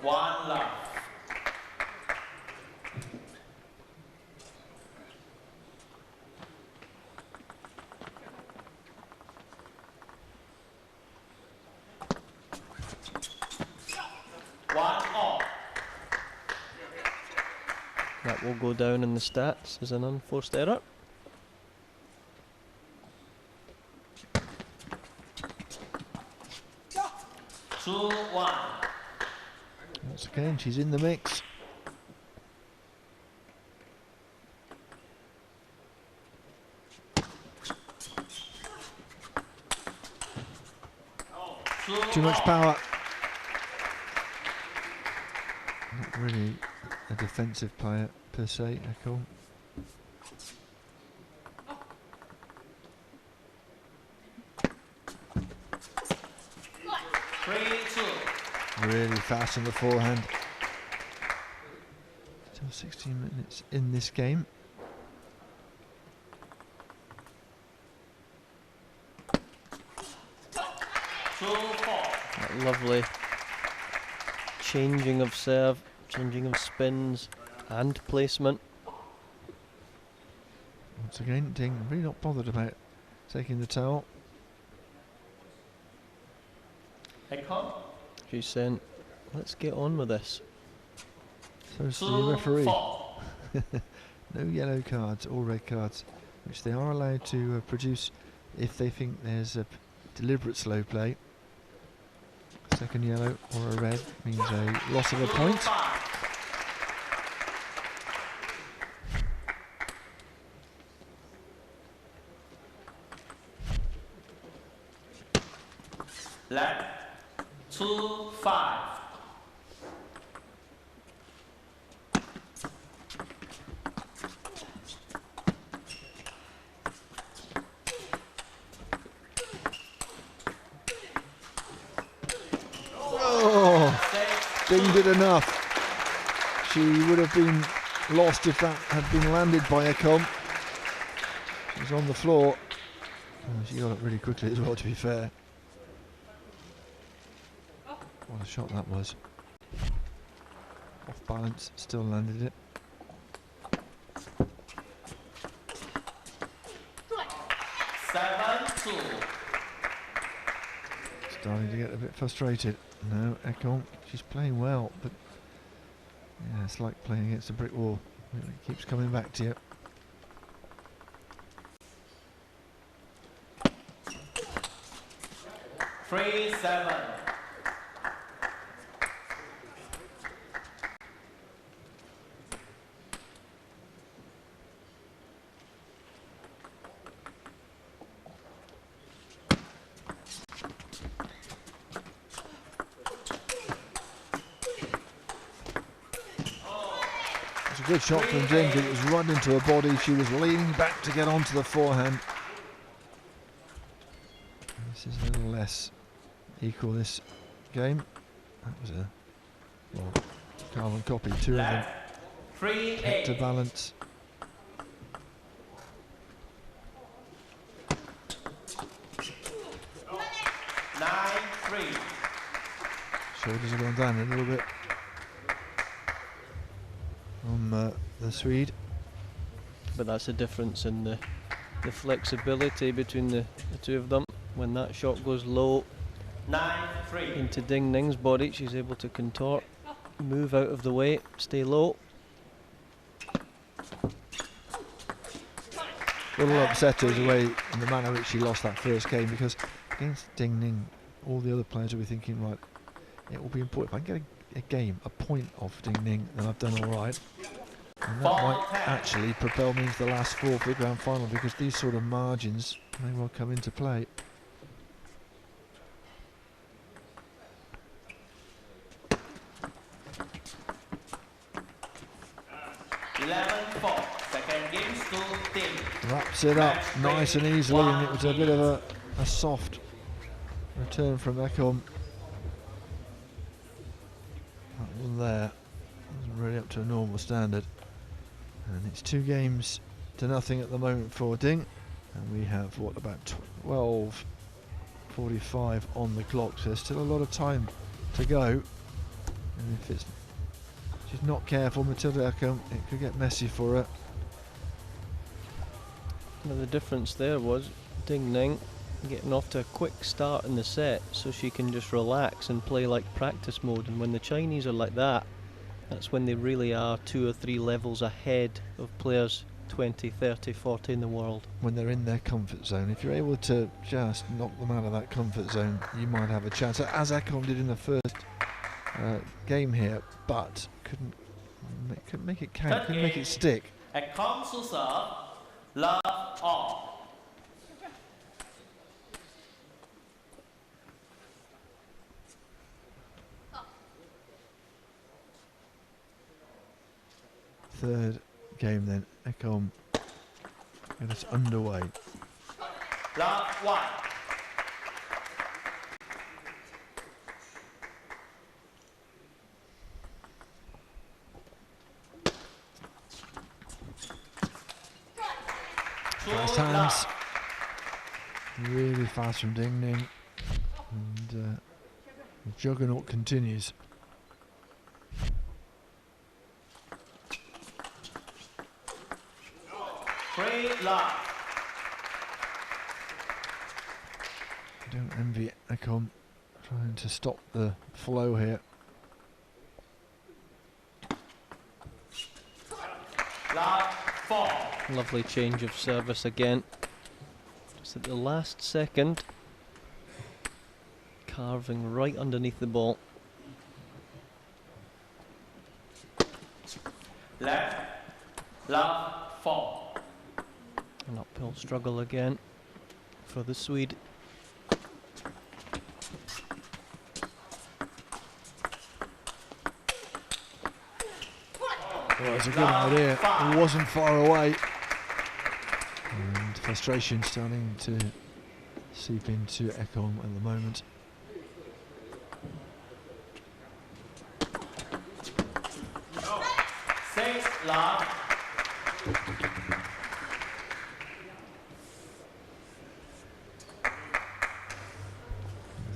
One love. That will go down in the stats as an unforced error. Once again, she's in the mix. Too much power. Not really a defensive player per se, Ekholm. Really fast on the forehand. Still 16 minutes in this game. That lovely changing of serve, changing of spins and placement. Once again, Ding really not bothered about taking the towel. She's saying, let's get on with this. So's the referee. No yellow cards or red cards, which they are allowed to produce if they think there's a deliberate slow play. Second yellow or a red means a loss of a point. Left, 2-5. Ding did enough. She would have been lost if that had been landed by Ekholm. She was on the floor. Oh, she got up really quickly as well, to be fair. What a shot that was. Off balance, still landed it. Starting to get a bit frustrated. No, Ekholm, she's playing well, but yeah, it's like playing against a brick wall. It keeps coming back to you. Three, 7. Good shot from Ding, but it was run into her body. She was leaning back to get onto the forehand. This is a little less equal this game. That was a carbon copy. Two of them hector balance. Shoulders have gone down a little bit from the Swede. But that's the difference in the flexibility between the two of them. When that shot goes low into Ding Ning's body, she's able to contort, move out of the way, stay low. A little upset the way in the manner in which she lost that first game, because against Ding Ning, all the other players will be thinking, right, it will be important. If I can get a game, a point off Ding Ning, then I've done all right. And that might actually propel me into the last four for the grand final, because these sort of margins may well come into play. Wraps it up nice and easily, and it was a bit of a soft return from Ekholm. That wasn't there. Wasn't really up to a normal standard. And it's 2-0 at the moment for Ding. And we have, what, about 12:45 on the clock. So there's still a lot of time to go. And if she's not careful, Matilda Ekholm, it could get messy for her. Now the difference there was Ding Ning getting off to a quick start in the set, so she can just relax and play like practice mode. And when the Chinese are like that, that's when they really are 2 or 3 levels ahead of players 20, 30, 40 in the world. When they're in their comfort zone, if you're able to just knock them out of that comfort zone, you might have a chance, as Ekholm did in the first game here, but couldn't make it count, couldn't make it stick. Ekholm Susa, love all. Third game then, Ekholm get us underway. Love 1. Fast hands, really fast from Ding Ning, and the juggernaut continues. Don't envy Ekholm trying to stop the flow here. Lovely change of service again. Just at the last second, carving right underneath the ball. Left, love 4. An uphill struggle again for the Swede. Well, it's a good idea. It wasn't far away. And frustration starting to seep into Ekholm at the moment.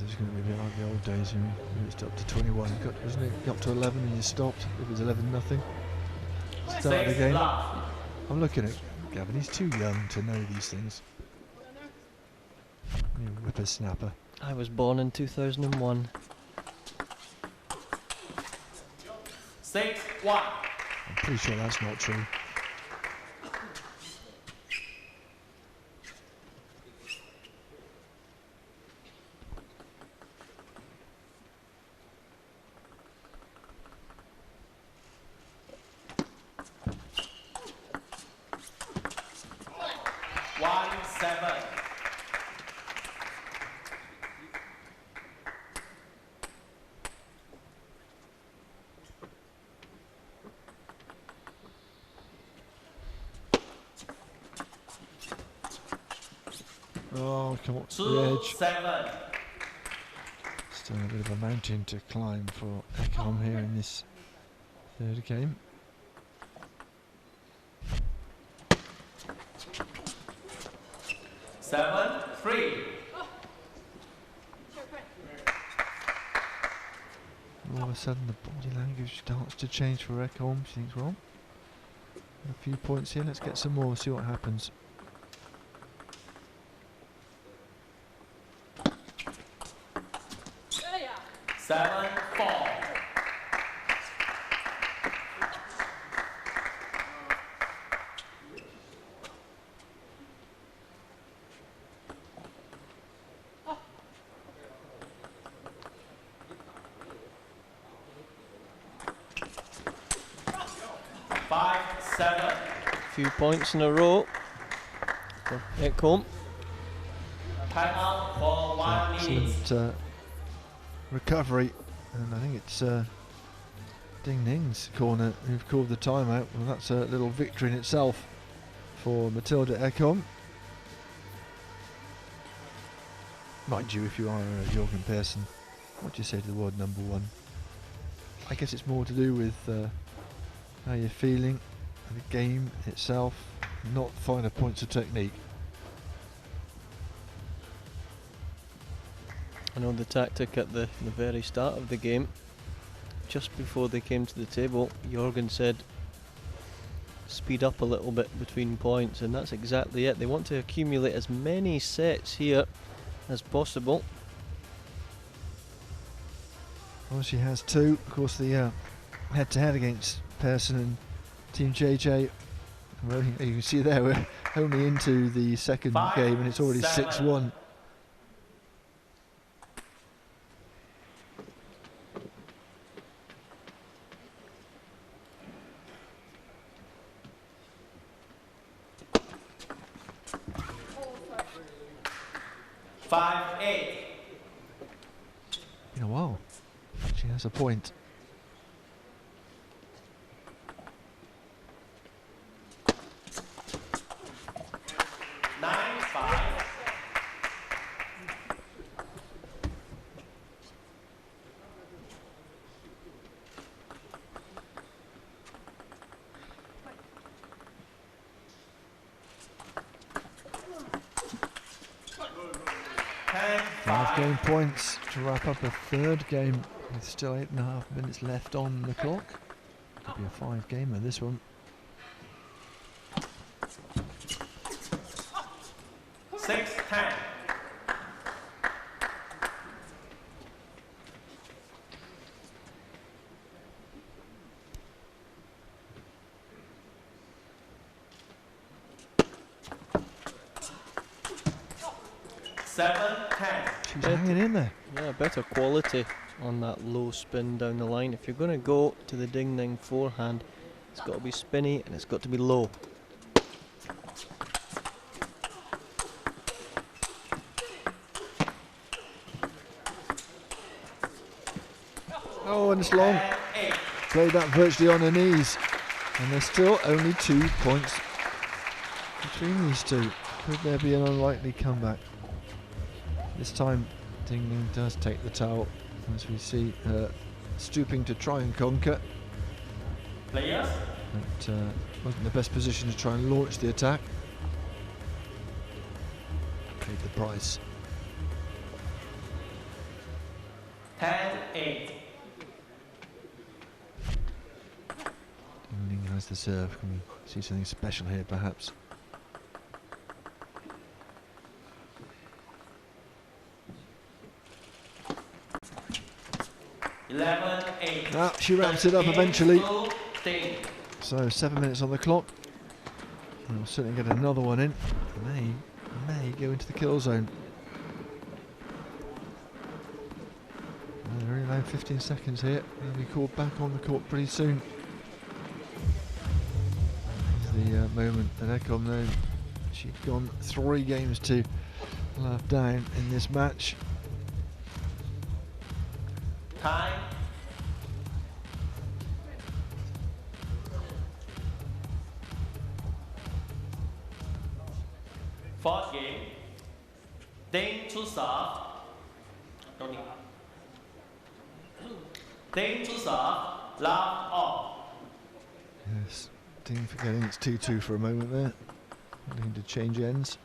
It's going to be a bit like the old days. You reached up to 21, wasn't it? Got up to 11 and you stopped. It was 11-0. Start the game. I'm looking at Gavin. He's too young to know these things. You whippersnapper. I was born in 2001. 6-1. I'm pretty sure that's not true. Oh, come on, to the edge. 2-7. So a bit of a mountain to climb for Ekholm here in this third game. Seven, 3. All of a sudden the body language starts to change for Ekholm. She thinks, well, a few points here, let's get some more, see what happens. Seven, 4. Few points in a row for Ekholm. Time out for 1 minute. Excellent recovery, and I think it's Ding Ning's corner who've called the timeout. Well, that's a little victory in itself for Matilda Ekholm. Mind you, if you are Jorgen Persson, what do you say to the word number one? I guess it's more to do with how you're feeling, the game itself, not finer points of technique. I know the tactic at the very start of the game, just before they came to the table, Jorgen said speed up a little bit between points, and that's exactly it. They want to accumulate as many sets here as possible. Well, she has two. Of course, the head-to-head against Persson and Team JJ. Well, you can see there we're only into the second game and it's already 6-1. In a while, she has a point. Game points to wrap up a third game with still 8.5 minutes left on the clock. Could be a 5-gamer this one. 6-10. She's hanging in there. Yeah, better quality on that low spin down the line. If you're going to go to the Ding Ning forehand, it's got to be spinny and it's got to be low. Oh, and it's long. Played that virtually on her knees. And there's still only 2 points between these two. Could there be an unlikely comeback? This time, Ding Ning does take the towel, as we see her stooping to try and conquer. Players. But wasn't the best position to try and launch the attack. Paid the price. 10-8. Ding Ning has the serve. Can we see something special here, perhaps? 11-8. Now she wraps it up eventually. So 7 minutes on the clock. And we'll certainly get another one in. May go into the kill zone. They're only allowed 15 seconds here. They'll be called back on the court pretty soon. The moment that Ekholm knows she'd gone 3 games to love down in this match. Time. Fourth game. Ding to serve. Don't need. Ding to serve, love all. Yes, Ding forgetting it's 2-2 for a moment there. Looking to change ends.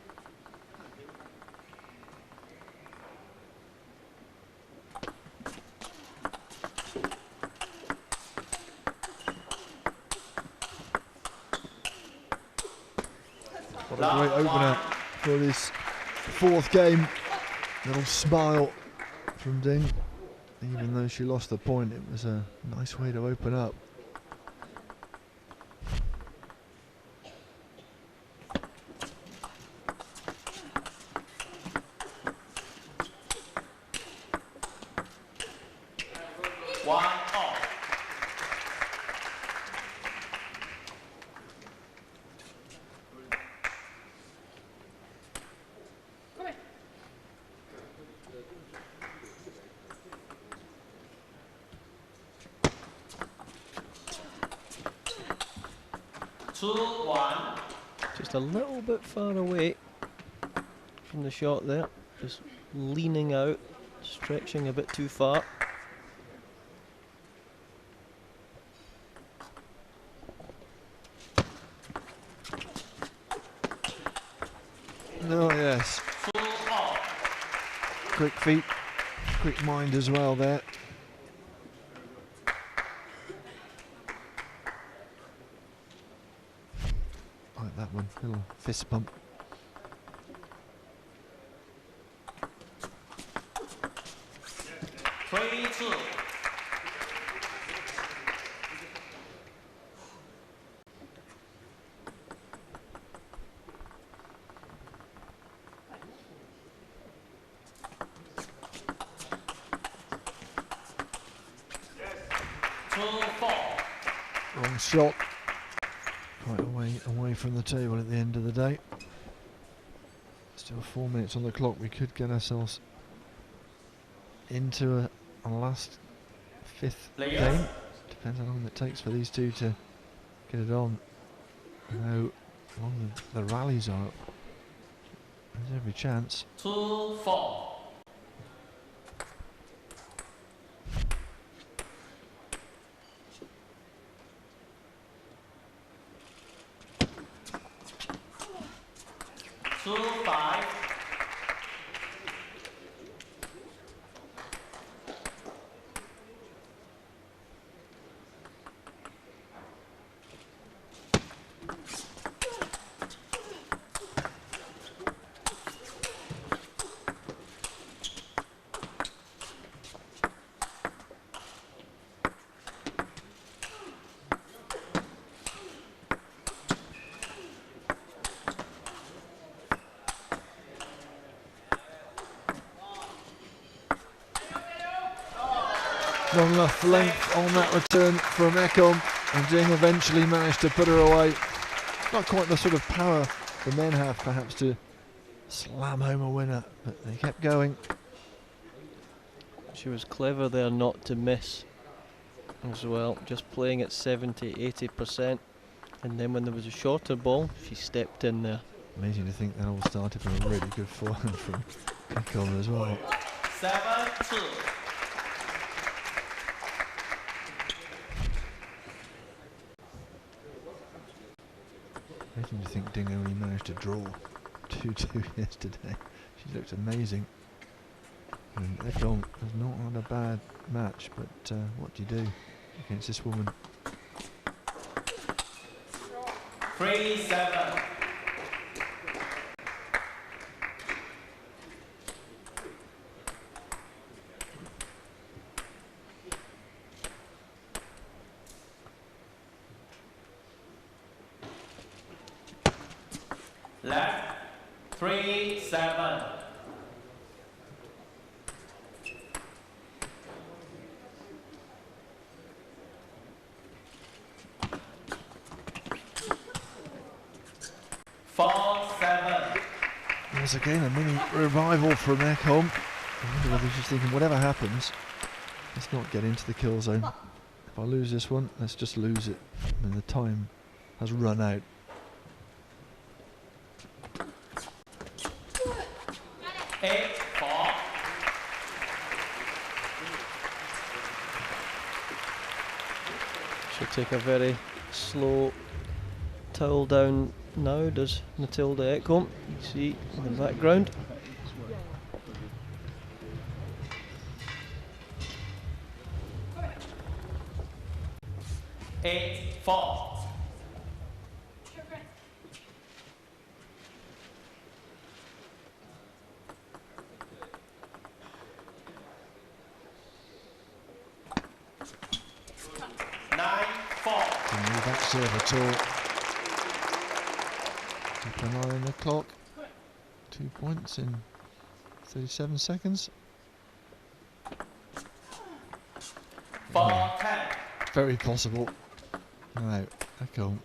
What a great opener for this fourth game. Little smile from Ding. Even though she lost the point, it was a nice way to open up. One all. Two, one. Just a little bit far away from the shot there. Just leaning out, stretching a bit too far. Oh yes. Quick feet, quick mind as well there. Like that one, little fist pump. Three, two. Wrong shot. Quite away from the table at the end of the day. Still 4 minutes on the clock. We could get ourselves into a last fifth game. Depends how long it takes for these two to get it on. How long the rallies are. There's every chance. 2-4. Not enough length on that return from Ekholm, and Ding eventually managed to put her away. Not quite the sort of power the men have perhaps to slam home a winner, but they kept going. She was clever there not to miss as well, just playing at 70-80%, and then when there was a shorter ball she stepped in there. Amazing to think that all started from a really good forehand from Ekholm as well. 7-2. Amazing to think Ding only managed to draw 2-2 yesterday. She looked amazing. And Ekholm has not had a bad match, but what do you do against this woman? 3-7. Left, 3-7. Once again, a mini revival from Ekholm. I wonder whether she's thinking, whatever happens, let's not get into the kill zone. If I lose this one, let's just lose it. And the time has run out. She'll take a very slow towel down now, does Matilda Ekholm. You see in the background. Eight, 4. Didn't move that serve at all. Keep an eye on the clock. 2 points in 37 seconds. 4-10. Very possible. No, I can't.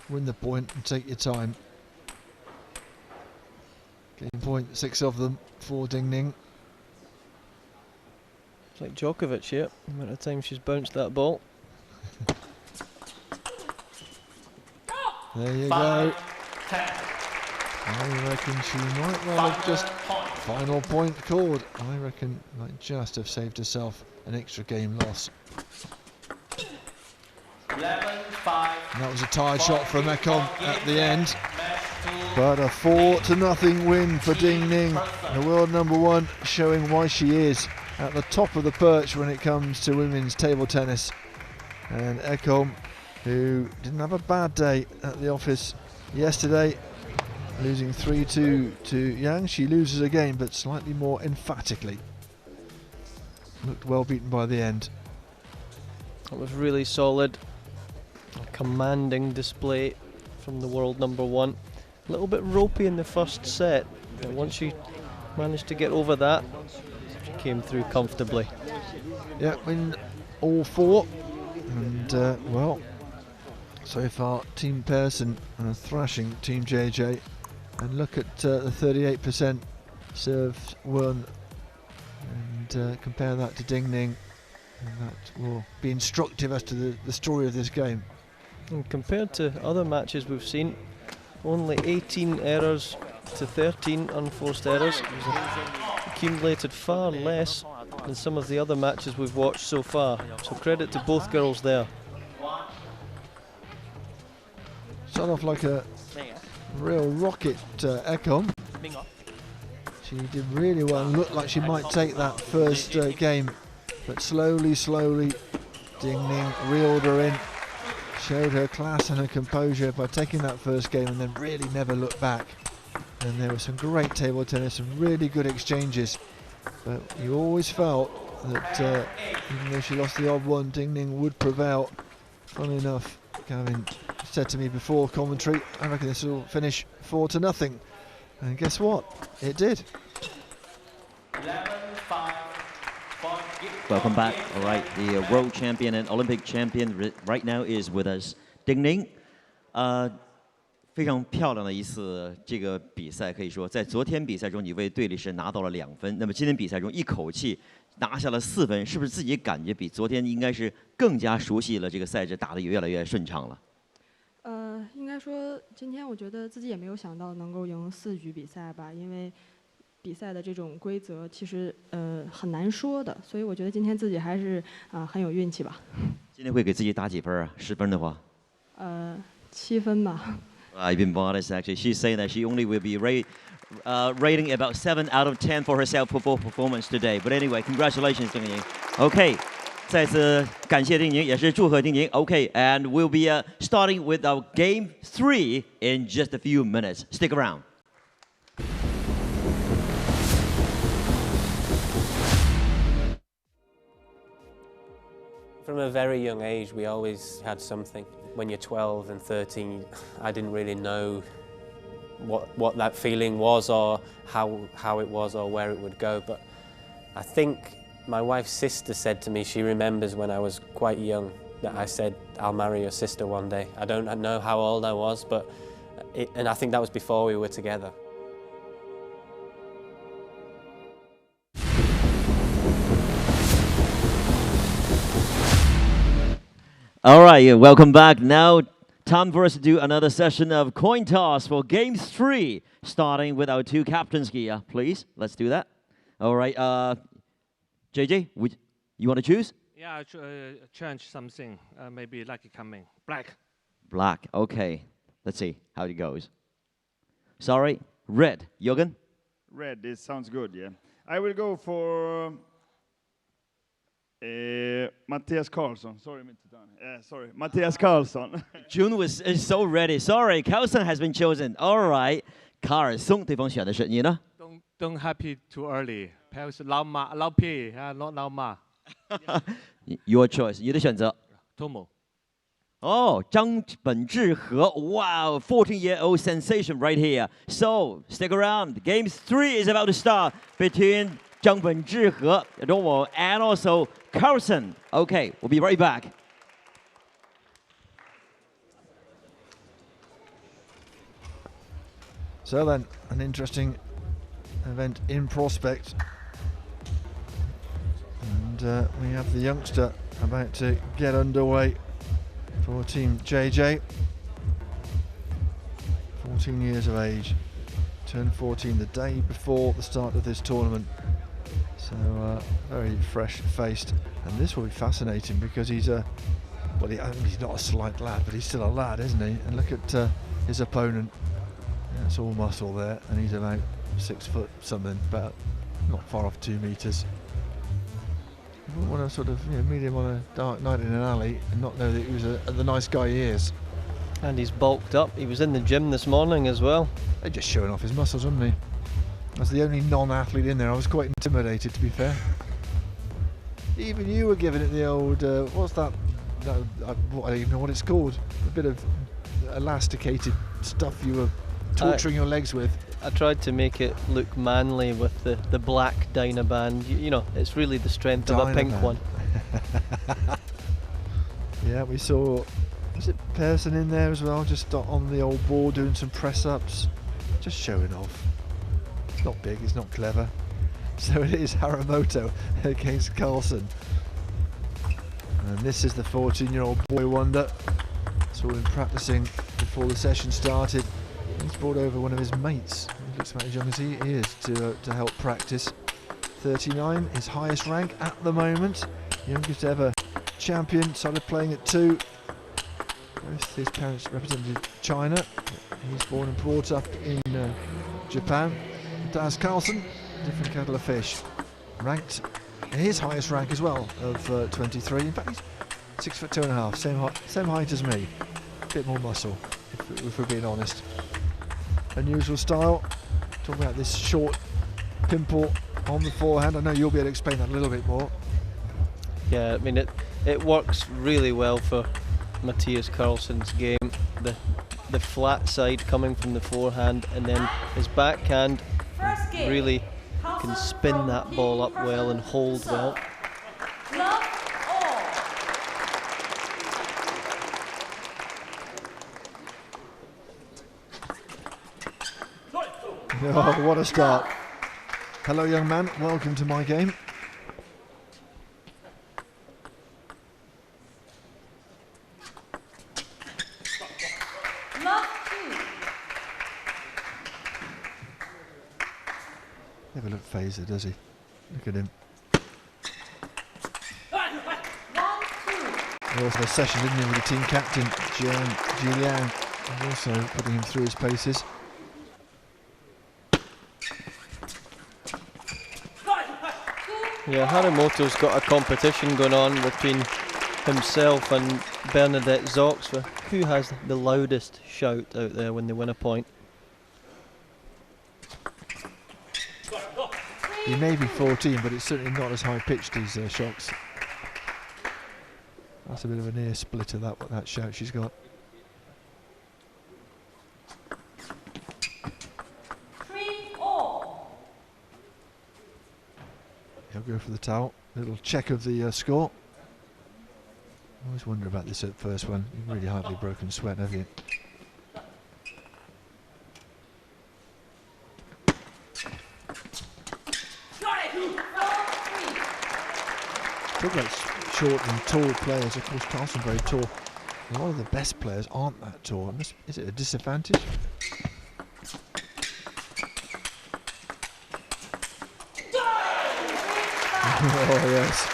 Win the point and take your time. Game point, 6 of them for Ding Ning. It's like Djokovic here, the amount of time she's bounced that ball. There you 5, go. 10. I reckon she might well have just final point called. I reckon might just have saved herself an extra game loss. 11, 5. And that was a tired shot from Ekholm at the end. But a 4-0 win for Ding Ning, the world #1, showing why she is at the top of the perch when it comes to women's table tennis. And Ekholm, who didn't have a bad day at the office yesterday, losing 3-2 to Yang. She loses again, but slightly more emphatically. Looked well beaten by the end. That was really solid. A commanding display from the world #1. A little bit ropey in the first set, but once she managed to get over that, she came through comfortably. Yeah, win all 4. And, well, so far Team Pearson thrashing Team JJ. And look at the 38% serves won. And compare that to Ding Ning. And that will be instructive as to the story of this game. And compared to other matches we've seen, only 18 errors to 13 unforced errors. It was accumulated far less than some of the other matches we've watched so far. So credit to both girls there. Shot off like a real rocket, Ekholm. She did really well and looked like she might take that first game. But slowly, Ding Ning reeled her in. Showed her class and her composure by taking that first game and then really never looked back. And there was some great table tennis, some really good exchanges. But you always felt that even though she lost the odd one, Ding Ning would prevail. Funny enough, Gavin said to me before commentary, I reckon this will finish 4-0. And guess what? It did. 11-5. Welcome back. All right, the world champion and Olympic champion right now is with us, Ding Ning. 非常漂亮的一次这个比赛，可以说在昨天比赛中你为队里是拿到了2分，那么今天比赛中一口气拿下了4分，是不是自己感觉比昨天应该是更加熟悉了这个赛制，打得也越来越顺畅了？应该说今天我觉得自己也没有想到能够赢4局比赛吧，因为比赛的这种规则其实很难说的，所以我觉得今天自己还是很有运气吧。今天会给自己打几分啊？10分的话？7分吧。I've been modest actually. She's saying that she only will be rating about 7 out of 10 for herself football performance today. But anyway, congratulations, Ding Ning. Okay, 再次感谢丁宁，也是祝贺丁宁。Okay, and we'll be starting with our game 3 in just a few minutes. Stick around. From a very young age, we always had something. When you're 12 and 13, I didn't really know what that feeling was or how it was or where it would go. But I think my wife's sister said to me, she remembers when I was quite young, that I said, I'll marry your sister one day. I don't know how old I was, but and I think that was before we were together. All right, welcome back. Now, time for us to do another session of coin toss for game 3, starting with our 2 captains here. Please, let's do that. All right, JJ, you want to choose? Yeah, change something. Maybe lucky coming. Black. Black. Okay. Let's see how it goes. Sorry. Red. Jürgen? Red, this sounds good, yeah. I will go for Mattias Karlsson. Sorry, sorry, Mattias Karlsson. June is so ready. Sorry, Carlson has been chosen. All right. 卡尔松对方选的是你呢 Don't happy too early. Perhaps 老马老皮not 老马。Your choice. 你的选择。Tomo. Oh, 张本智和. Wow, 14-year-old sensation right here. So, stick around. Game 3 is about to start between 张本智和 and also Carlson. Okay, we'll be right back. So then, an interesting event in prospect. And we have the youngster about to get underway for Team JJ. 14 years of age, turned 14 the day before the start of this tournament. So very fresh-faced, and this will be fascinating because he's well, he's not a slight lad, but he's still a lad, isn't he? And look at his opponent. Yeah, it's all muscle there, and he's about 6 foot something, about not far off 2 meters. You wouldn't want to sort of meet him on a dark night in an alley and not know that he was the nice guy he is. And he's bulked up. He was in the gym this morning as well. They're just showing off his muscles, wasn't he? As the only non-athlete in there, I was quite intimidated, to be fair. Even you were giving it the old, what's that? No, I don't even know what it's called. A bit of elasticated stuff you were torturing your legs with. I tried to make it look manly with the black Dynaband. You know, it's really the strength of a pink one. Yeah, we saw, was it Pearson in there as well, just on the old board doing some press-ups, just showing off. It's not big, it's not clever. So it is Haramoto against Carlson. And this is the 14-year-old boy wonder. Saw him practicing before the session started. He's brought over one of his mates, he looks about as young as he is, to help practice. 39, his highest rank at the moment. Youngest ever champion, started playing at 2. Both his parents represented China. He's born and brought up in Japan. Daz Carlson, different kettle of fish. Ranked, his highest rank as well, of 23. In fact, he's 6'2.5", same height as me. A bit more muscle, if we're being honest. Unusual style. Talking about this short pimple on the forehand. I know you'll be able to explain that a little bit more. Yeah, I mean it works really well for Mattias Carlson's game. The flat side coming from the forehand, and then his backhand really can spin that ball up well and hold well. Oh, what a start. Hello, young man. Welcome to my game. Never look phaser, does he? Look at him. Also a session, didn't he, with the team captain, Jiang Liang, and also putting him through his paces. Yeah, Haramoto's got a competition going on between himself and Bernadette Zox for who has the loudest shout out there when they win a point. He may be 14, but it's certainly not as high pitched as Shocks. That's a bit of an ear splitter, that shout she's got. He'll go for the towel. Little check of the score. I always wonder about this at first one. You've really hardly broken sweat, have you? Talk about short and tall players. Of course, Carlson's very tall. A lot of the best players aren't that tall. Is it a disadvantage? Oh yes.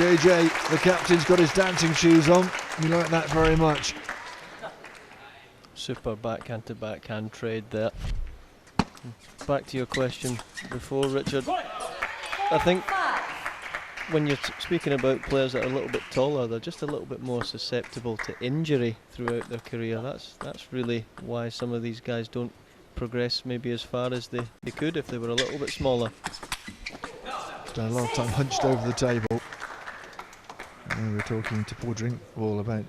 JJ, the captain's got his dancing shoes on. You like that very much. Super backhand to backhand trade there. Back to your question before, Richard. I think when you're speaking about players that are a little bit taller, they're just a little bit more susceptible to injury throughout their career. That's really why some of these guys don't progress maybe as far as they could if they were a little bit smaller. Spent a lot of time hunched over the table. And we were talking to Paul Drinkball about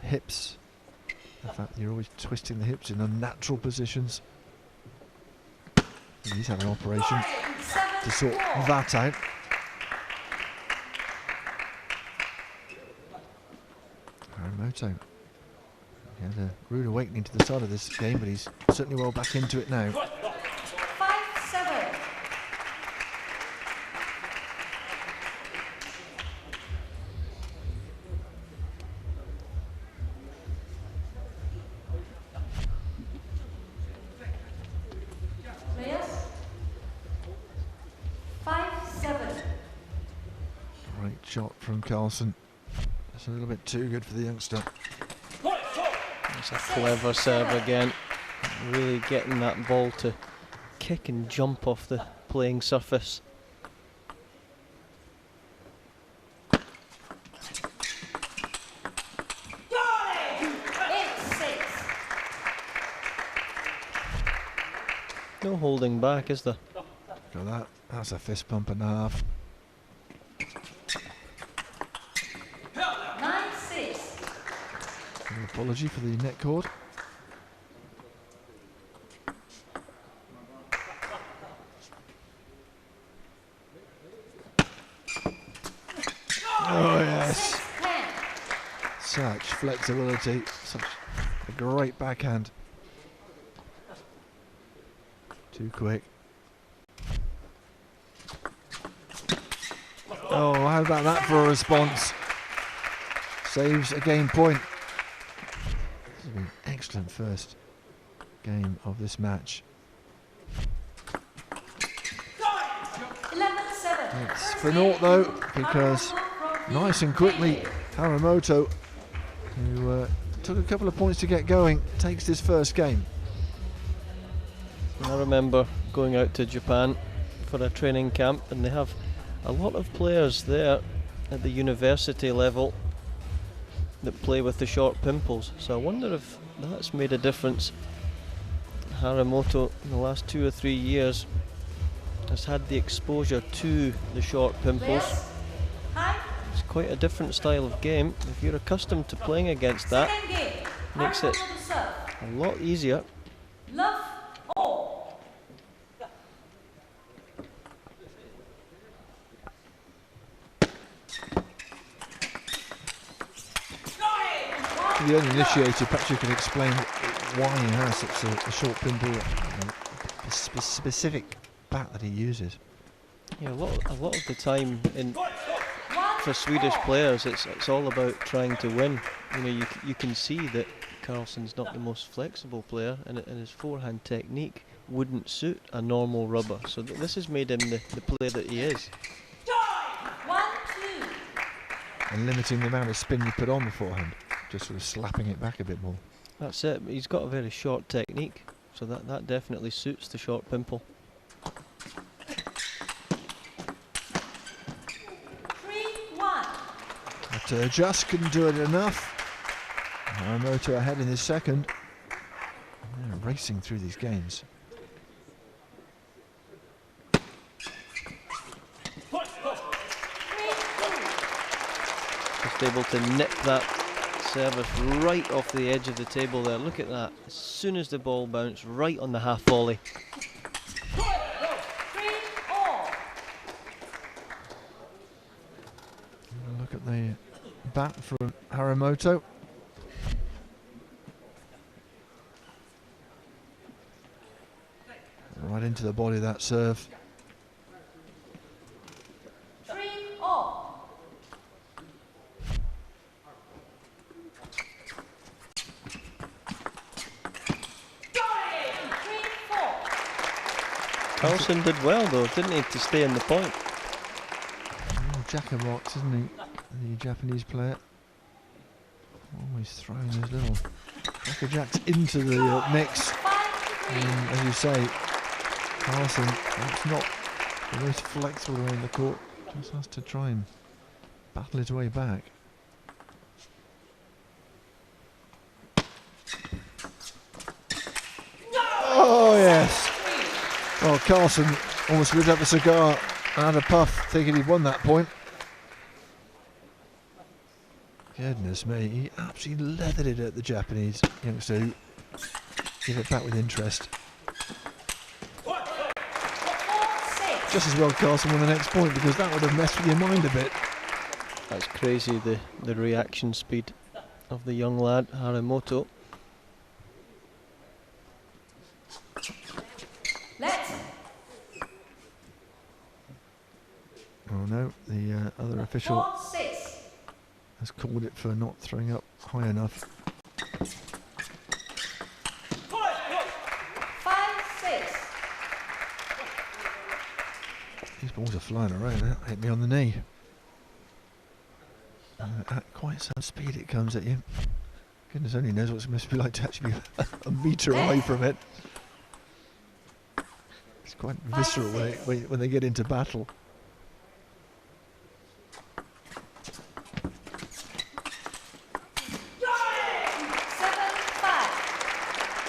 hips. The fact that you're always twisting the hips in unnatural positions. He's had an operation to sort that out. Haramoto. He had a rude awakening to the start of this game, but he's certainly well back into it now. 5-7. Players, 5-7. Great shot from Carlson. That's a little bit too good for the youngster. It's a clever serve again. Really getting that ball to kick and jump off the playing surface. No holding back, is there? Look at that. That's a fist pump and a half. 9-6. An apology for the net cord. Oh yes. Such flexibility, such a great backhand. Too quick. Oh, how about that for a response? Saves a game point. This has been an excellent first game of this match. 11-7. It's for naught though, because nice and quickly Haramoto, who took a couple of points to get going, takes this first game. I remember going out to Japan for a training camp, and they have a lot of players there at the university level that play with the short pimples, so I wonder if that's made a difference. Haramoto in the last 2 or 3 years has had the exposure to the short pimples. It's quite a different style of game. If you're accustomed to playing against that, makes it a lot easier. Love all. For the uninitiated, perhaps you can explain why he has such a short pimple, a specific bat that he uses. Yeah, a lot of the time for Swedish players, it's all about trying to win. You know, you can see that Carlson's not the most flexible player, and his forehand technique wouldn't suit a normal rubber. So this has made him the player that he is. 1-2. And limiting the amount of spin you put on the forehand, just sort of slapping it back a bit more. That's it. He's got a very short technique, so that definitely suits the short pimple. 3-1. But just couldn't do it enough. Haramoto ahead in his second. They're racing through these games. Just able to nip that service right off the edge of the table there. Look at that. As soon as the ball bounced, right on the half volley. 3-all. Look at the bat from Haramoto. Right into the body of that serve. 3-all. Carlson did well though, didn't he, to stay in the point? jack-a-box, isn't he? The Japanese player. Always throwing those little cracker-jacks into the mix. And as you say, Carlsen, that's not the most flexible around the court. Just has to try and battle his way back. Oh yes! Well, Carlsen almost lit up a cigar and had a puff, thinking he'd won that point. Goodness me, he absolutely leathered it at the Japanese youngster who gave it back with interest. Just as well Carlsen won the next point, because that would have messed with your mind a bit. That's crazy, the reaction speed of the young lad, Harimoto. Oh no, the other official has called it for not throwing up high enough. 5-6. These balls are flying around. That hit me on the knee. At quite some speed it comes at you. Goodness only knows what it's supposed to be like to actually be a metre away from it. It's quite visceral when they get into battle.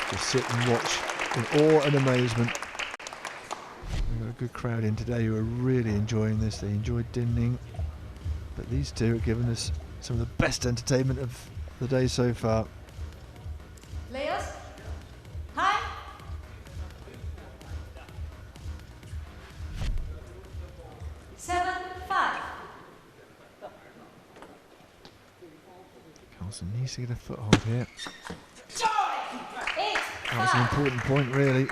Just sit and watch in awe and amazement. We've got a good crowd in today who are really enjoying this. They enjoyed Din Ning, but these two have given us some of the best entertainment of the day so far. Players, time. Carlsen needs to get a foothold here. That was an important point, really.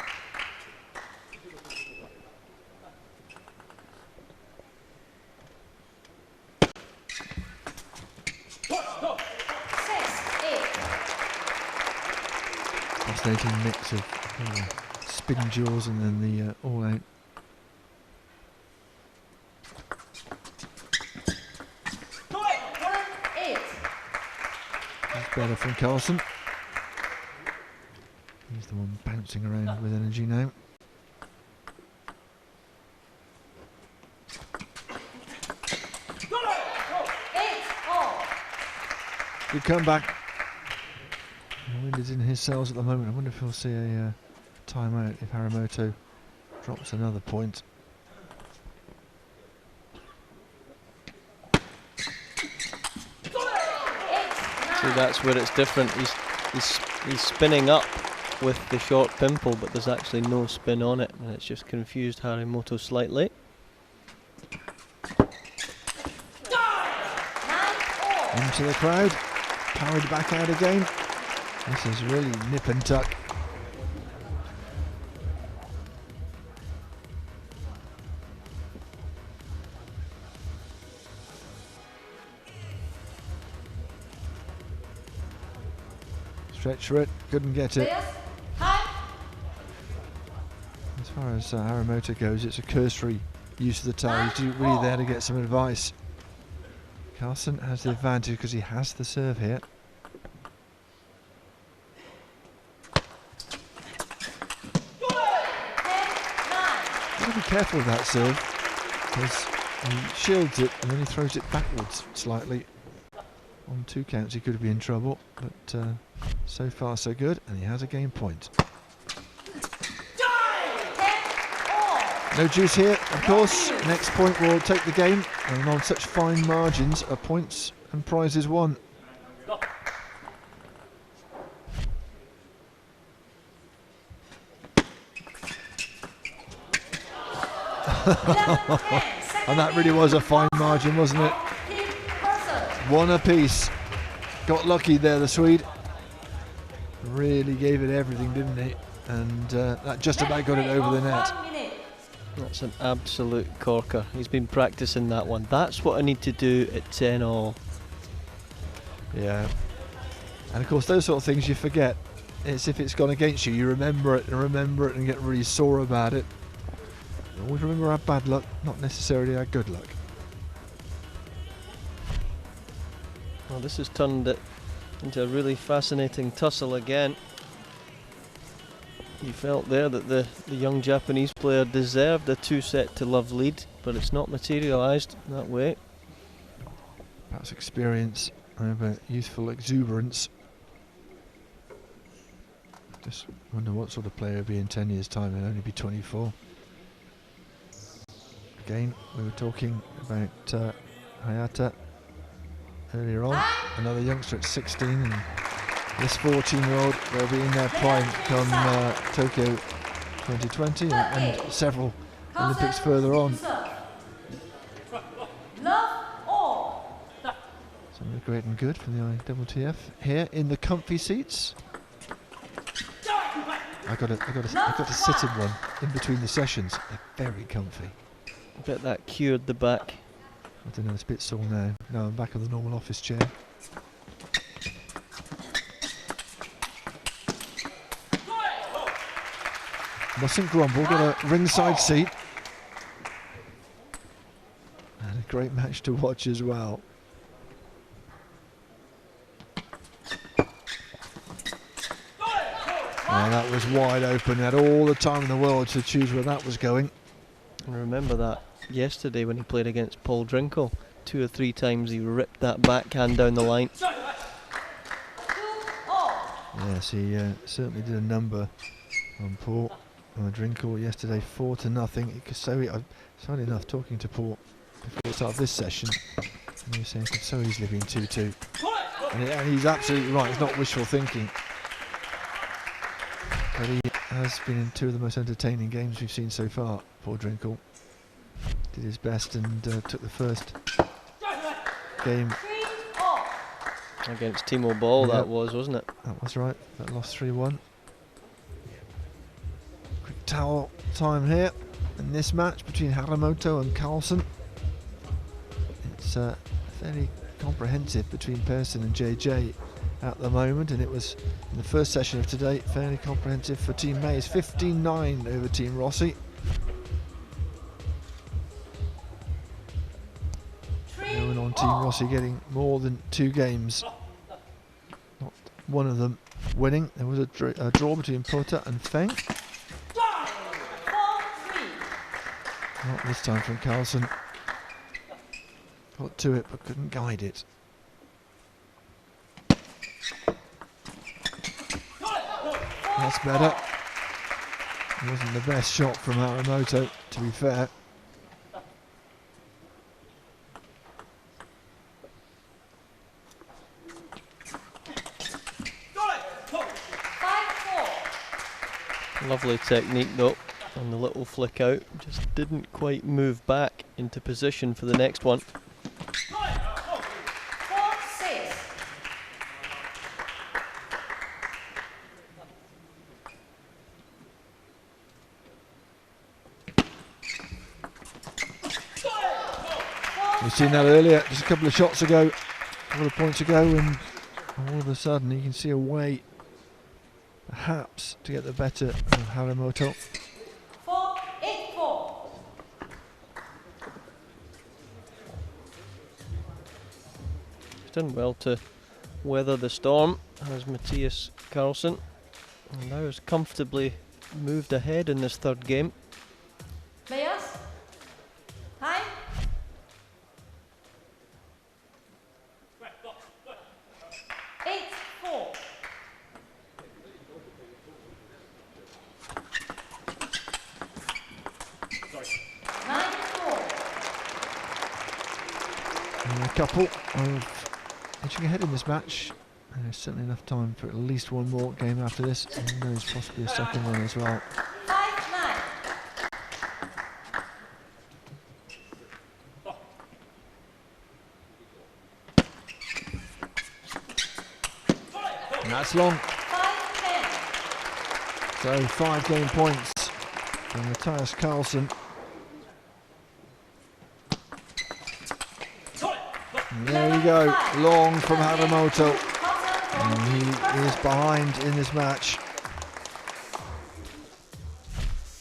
Fascinating mix of spin jaws and then the all out. That's better from Carlsen. He's the one bouncing around with energy now. Good comeback. The wind is in his sails at the moment. I wonder if he'll see a timeout if Harimoto drops another point. See, that's where it's different. He's spinning up with the short pimple, but there's actually no spin on it, and it's just confused Harimoto slightly. Into the crowd, carried back out again. This is really nip and tuck. Stretch for it, couldn't get it. As far as Harimoto goes, it's a cursory use of the towel. He's really there to get some advice. Carlsen has the advantage because he has the serve here. Gotta be careful with that serve, because he shields it and then he throws it backwards slightly. On 2 counts he could be in trouble, but so far so good, and he has a game point. No juice here, of course. Next point will take the game, and on such fine margins are points and prizes won. And that really was a fine margin, wasn't it? 1 apiece. Got lucky there, the Swede. Really gave it everything, didn't he? And that just about got it over the net. That's an absolute corker. He's been practicing that one. That's what I need to do at 10-all. Yeah. And of course, those sort of things you forget. It's if it's gone against you, you remember it and get really sore about it. Always remember our bad luck, not necessarily our good luck. Well, this has turned it into a really fascinating tussle again. You felt there that the young Japanese player deserved a 2-set-to-love lead, but it's not materialised that way. Perhaps experience over youthful exuberance. Just wonder what sort of player he'll be in 10 years' time. He'll only be 24. Again, we were talking about Hayata earlier on. Another youngster at 16, and this 14-year-old, they'll be in their prime come Tokyo 2020 and several Olympics further on. Something great and good from the IWTF here in the comfy seats. I got to sit in one in between the sessions. They're very comfy. I bet that cured the back. I don't know, it's a bit sore now. No, I'm back on the normal office chair. Mustn't grumble, got a ringside seat. And a great match to watch as well. And that was wide open, had all the time in the world to choose where that was going. I remember that yesterday when he played against Paul Drinkle. 2 or 3 times he ripped that backhand down the line. Yes, he certainly did a number on Paul Drinkle yesterday, 4-0. Funny enough, talking to Paul before the start of this session, and he was saying it could so easily been 2-2. And he's absolutely right, it's not wishful thinking. But he has been in 2 of the most entertaining games we've seen so far, Paul Drinkle. Did his best and took the first game. Against Timo Boll, that was, wasn't it? That was right, that lost 3-1. Quick towel time here in this match between Haramoto and Carlsen. It's fairly comprehensive between Pearson and JJ at the moment, and it was in the first session of today fairly comprehensive for Team Mays, 15-9 over Team Rossi. Going on Team Rossi getting more than 2 games, not one of them winning. There was a draw between Pota and Feng. Not this time from Carlsen. Got to it but couldn't guide it. That's better. It wasn't the best shot from Haramoto, to be fair. Lovely technique though, and the little flick out just didn't quite move back into position for the next one. We've seen that earlier, just a couple of shots ago, a couple of points ago, and all of a sudden you can see a way perhaps to get the better of Haramoto. 4-8-4. He's done well to weather the storm, has Matthias Carlsen, and now has comfortably moved ahead in this 3rd game. Players, time. Couple of edging ahead in this match, and there's certainly enough time for at least one more game after this, and there's possibly a second one as well. 5-9. And that's long. 5-10. So 5 game points from Matthias Carlsen. And there we go, long from Haramoto, and he is behind in this match.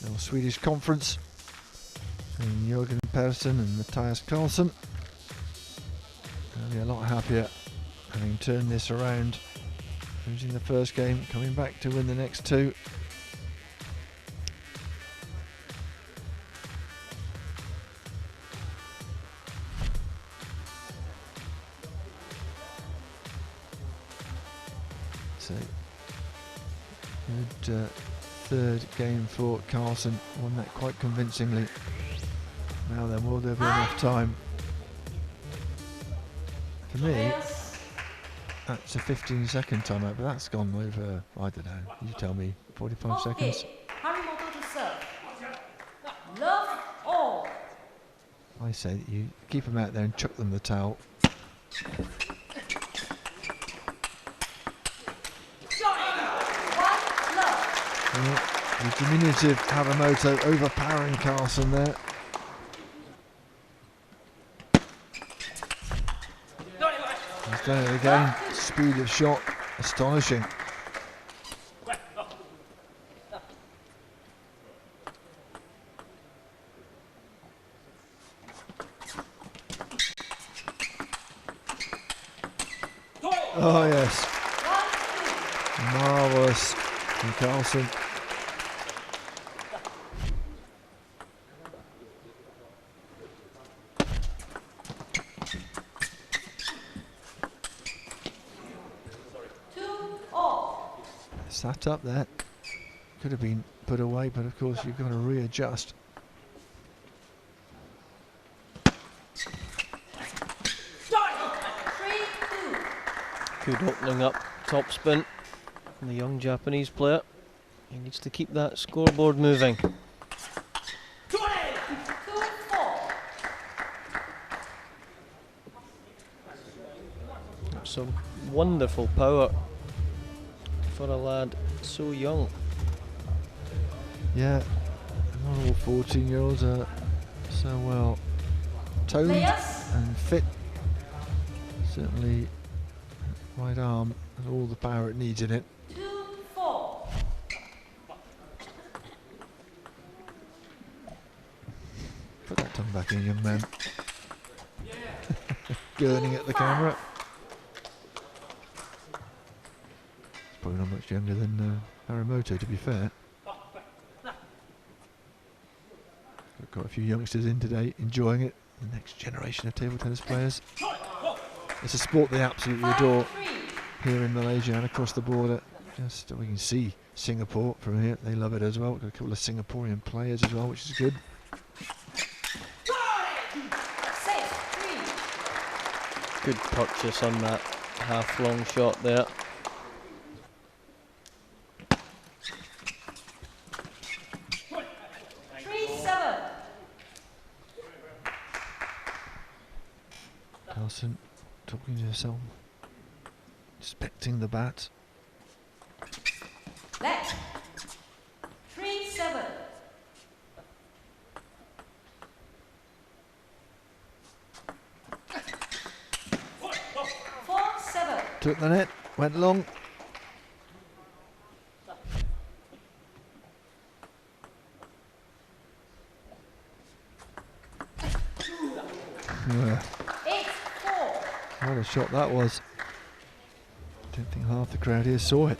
Little Swedish conference between Jörgen Persson and Matthias Carlsen. They'll be a lot happier having turned this around, losing the first game, coming back to win the next two. So, good third game for Carlsen, won that quite convincingly. Now then, will there be enough time? For me, that's a 15-second timeout, but that's gone over, I don't know, you tell me, 45 seconds? Harimoto to serve. Love all. I say that you keep them out there and chuck them the towel. The diminutive Haramoto overpowering Carlsen there. He's done it again. Speed of shot, astonishing. Oh yes, marvellous from Carlsen. Sat up there, could have been put away, but of course you've got to readjust. Good opening up topspin from the young Japanese player. He needs to keep that scoreboard moving. Some wonderful power for a lad so young. Yeah, not all 14-year-olds are so well toned and fit. Certainly, right arm has all the power it needs in it. 2-4. Put that tongue back in, young man. Gurning at the camera. Probably not much younger than Haramoto, to be fair. Got quite a few youngsters in today enjoying it. The next generation of table tennis players. It's a sport they absolutely adore here in Malaysia and across the border. Just we can see Singapore from here. They love it as well. Got a couple of Singaporean players as well, which is good. Good purchase on that half-long shot there. Carlsen talking to herself, inspecting the bat. Left. 3-7. Took the net, went long. Yeah. What a shot that was. Don't think half the crowd here saw it.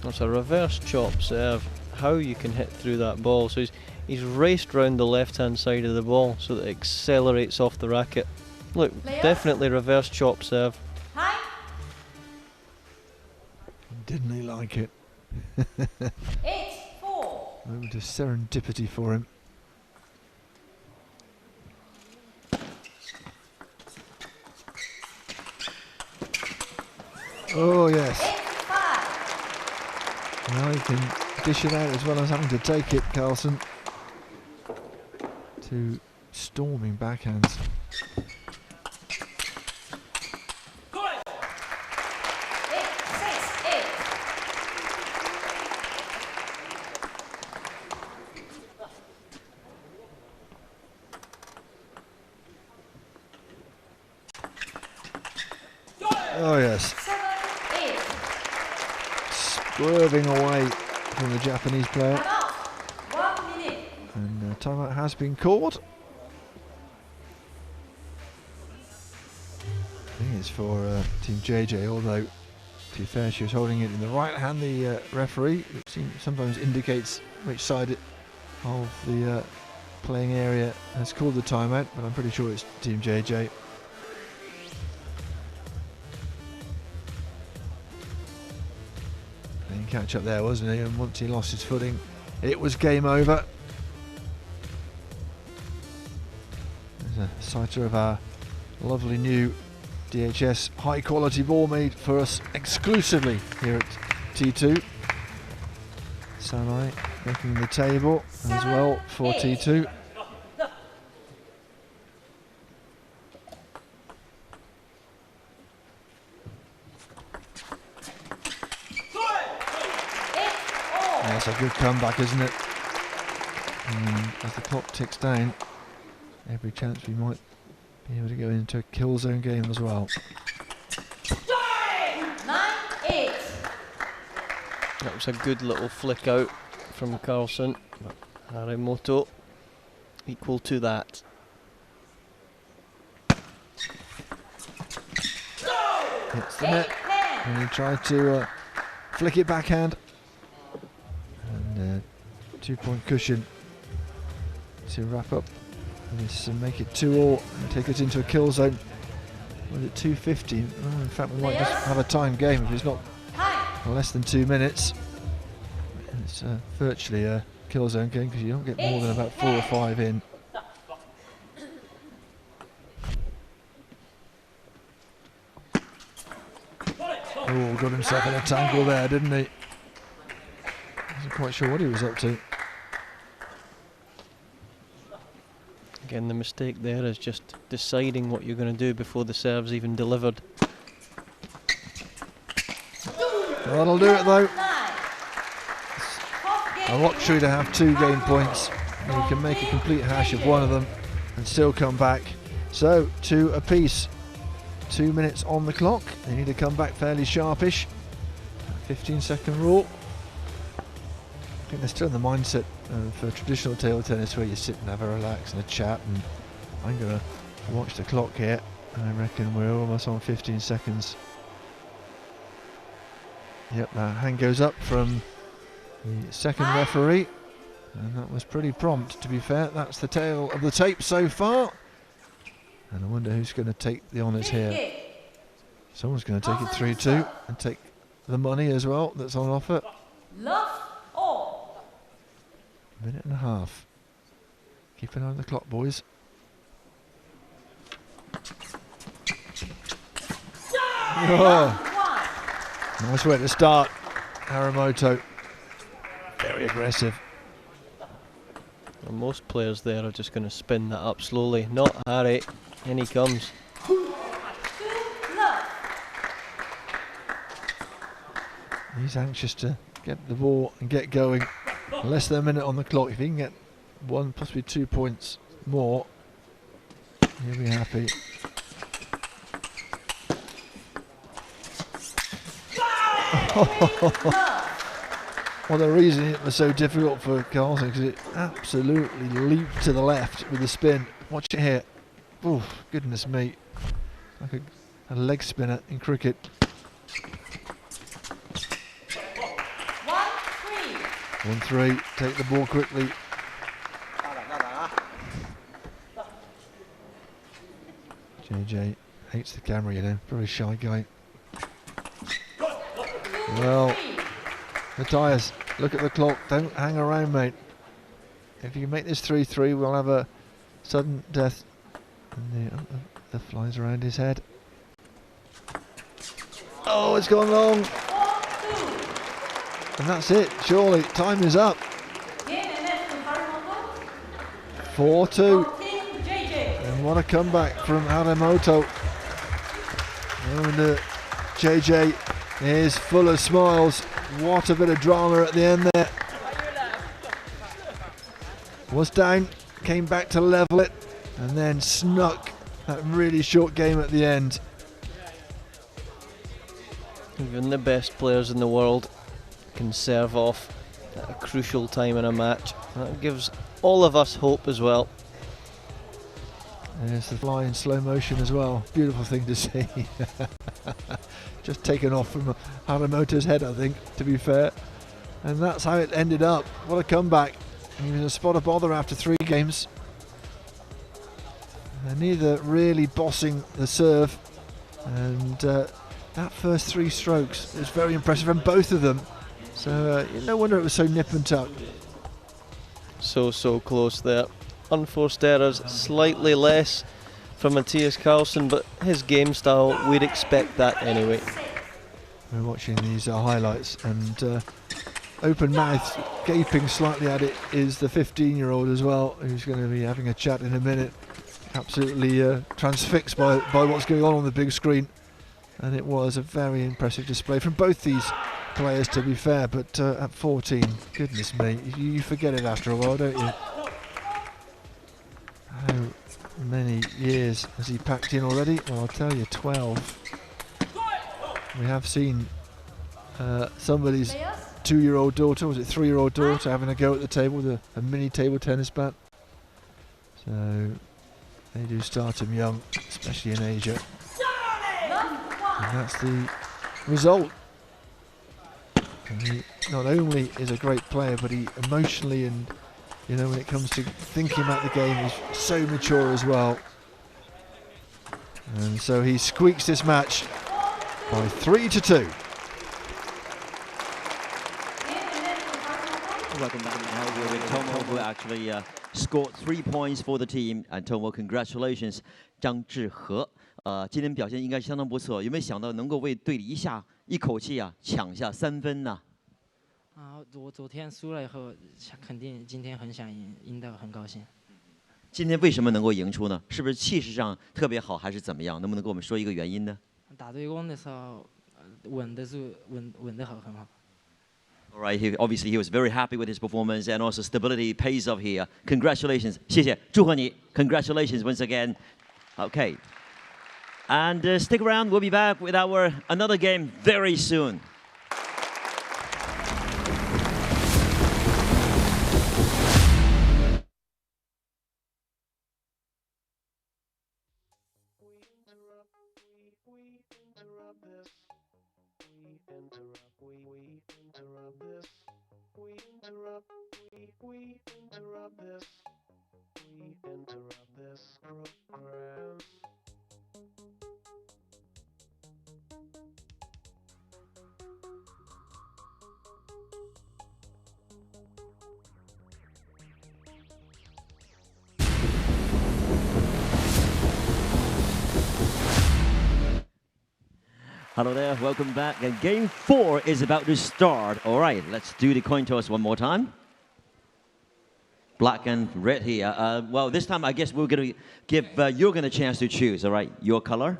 That's a reverse chop serve. How you can hit through that ball. So he's raced round the left-hand side of the ball so that it accelerates off the racket. Look, definitely reverse chop serve. Didn't he like it? 8-4. Moment of serendipity for him. Oh yes. 8-5. Now he can dish it out as well as having to take it, Carlsen. Two storming backhands. Oh yes. 7-8. Swerving away from the Japanese player. Timeout. 1 minute. And timeout has been called. I think it's for Team JJ, although to be fair, she was holding it in the right hand, the referee, which sometimes indicates which side of the playing area has called the timeout, but I'm pretty sure it's Team JJ. Playing catch up there, wasn't he? And once he lost his footing, it was game over. There's a sighter of our lovely new DHS high quality ball made for us exclusively here at T2. Sanai making the table as well for T2. That's a good comeback, isn't it? And as the clock ticks down, every chance we might be able to go into a kill zone game as well. 9-8. That was a good little flick out from Carlson, but Haramoto equal to that. Hits the net, and he tried to flick it backhand. And 2-point cushion to wrap up this and make it 2-all and take us into a kill zone. Was it 2:50? Oh, in fact, we might just have a timed game if it's not less than 2 minutes. It's virtually a kill zone game because you don't get more than about 4 or 5 in. Oh, got himself in a tangle there, didn't he? Wasn't quite sure what he was up to. Again, the mistake there is just deciding what you're going to do before the serve's even delivered. That'll do it though. A luxury to have 2 game points. You can make a complete hash of one of them and still come back. So 2 apiece. 2 minutes on the clock. They need to come back fairly sharpish. 15-second rule. I think they're still in the mindset for traditional table tennis where you sit and have a relax and a chat, and I'm going to watch the clock here, and I reckon we're almost on 15 seconds. Yep, that hand goes up from the second referee, and that was pretty prompt, to be fair. That's the tail of the tape so far, and I wonder who's going to take the honours here. Someone's going to take it 3-2 and take the money as well that's on offer. Minute and a half. Keep an eye on the clock, boys. Oh. Nice way to start, Haramoto. Very aggressive. Well, most players there are just going to spin that up slowly. Not Harry. In he comes. He's anxious to get the ball and get going. Less than a minute on the clock. If he can get 1, possibly 2 points more, he'll be happy. Well, the reason it was so difficult for Carlson because it absolutely leaped to the left with the spin. Watch it here. Oh, goodness me. Like a leg spinner in cricket. 1-3, take the ball quickly. JJ hates the camera, you know, very shy guy. Well, Matthias, look at the clock, don't hang around, mate. If you can make this 3-3, we'll have a sudden death. And the flies around his head. Oh, it's gone long. And that's it, surely. Time is up. 4-2. And what a comeback from Haramoto. And JJ is full of smiles. What a bit of drama at the end there. Was down, came back to level it, and then snuck that really short game at the end. Even the best players in the world can serve off at a crucial time in a match. That gives all of us hope as well. There's the fly in slow motion as well. Beautiful thing to see. Just taken off from Haramoto's head, I think, to be fair. And that's how it ended up. What a comeback. He was a spot of bother after 3 games. Neither really bossing the serve. And that first 3 strokes is very impressive from both of them. So no wonder it was so nip and tuck. So close there. Unforced errors slightly less from Matthias Carlsen, but his game style, we'd expect that anyway. We're watching these highlights, and open mouth, gaping slightly at it, is the 15-year-old as well, who's going to be having a chat in a minute. Absolutely transfixed by what's going on the big screen. And it was a very impressive display from both these players, to be fair, but at 14, goodness me, you forget it after a while, don't you? How many years has he packed in already? Well, I'll tell you, 12. We have seen somebody's 2-year-old daughter, was it 3-year-old daughter, having a go at the table with a mini table tennis bat. So they do start him young, especially in Asia. And that's the result. And he not only is a great player, but he emotionally and, you know, when it comes to thinking about the game, he's so mature as well. And so he squeaks this match by 3-2. Welcome back. Now we're with Tomo, who actually scored 3 points for the team. And Tomo, congratulations, 张志和。今天表现应该相当不错，有没有想到能够为队里一口气抢下3分呢？我昨天输了以后，肯定今天很想赢得很高兴。今天为什么能够赢出呢？是不是气势上特别好，还是怎么样？能不能给我们说一个原因呢？打对攻的时候，稳得很好。All right, obviously he was very happy with his performance, and also stability pays off here. Congratulations, 谢谢，祝贺你 Congratulations once again. Okay. And stick around, we'll be back with our another game very soon. Hello there, welcome back. And game 4 is about to start. All right, let's do the coin toss one more time. Black and red here. Well, this time I guess we're going to give Jürgen a chance to choose, all right? Your color?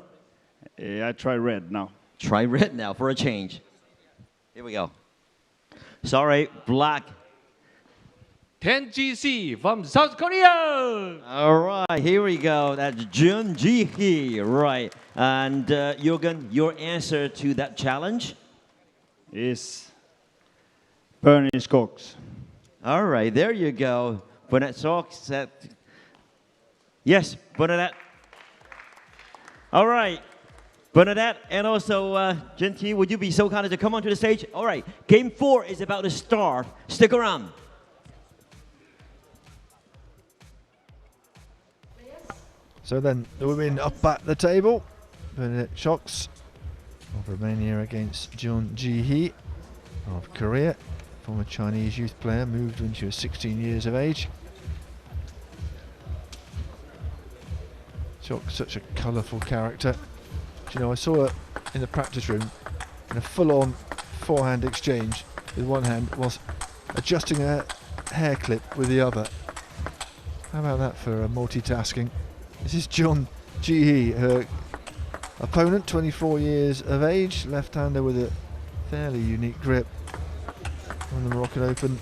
I try red now. Try red now for a change. Here we go. Sorry, black. TNGC from South Korea. All right, here we go. That's Jun Ji-hee, right. And Jürgen, your answer to that challenge? Is Bernie Cox. All right, there you go. Bernadette Socks. Yes, Bernadette. All right. Bernadette and also Gentil, would you be so kind as to come onto the stage? All right, game 4 is about to start. Stick around. So then the women up at the table. Bernadette Socks of Romania against Jun Ji-hee of Korea. Former Chinese youth player, moved when she was 16 years of age. Socks, such a colourful character. You know, I saw her in the practice room in a full-on forehand exchange with one hand whilst adjusting her hair clip with the other. How about that for multitasking? This is Jun Ji-hee, her opponent, 24 years of age, left-hander with a fairly unique grip. Won the Moroccan Open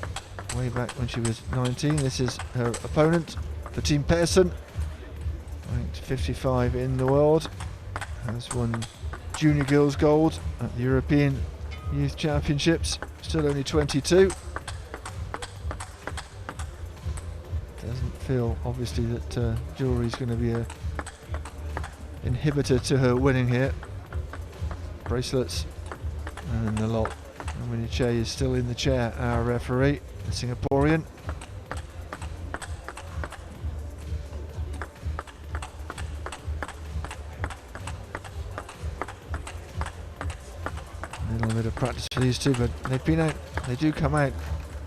way back when she was 19. This is her opponent, the Team Pearson, ranked 55 in the world. Has won Junior Girls Gold at the European Youth Championships, still only 22. Doesn't feel, obviously, that jewellery is going to be a inhibitor to her winning here. Bracelets and a lot. And Winnie Che is still in the chair, our referee, the Singaporean. A little bit of practice for these two, but they've been out. They do come out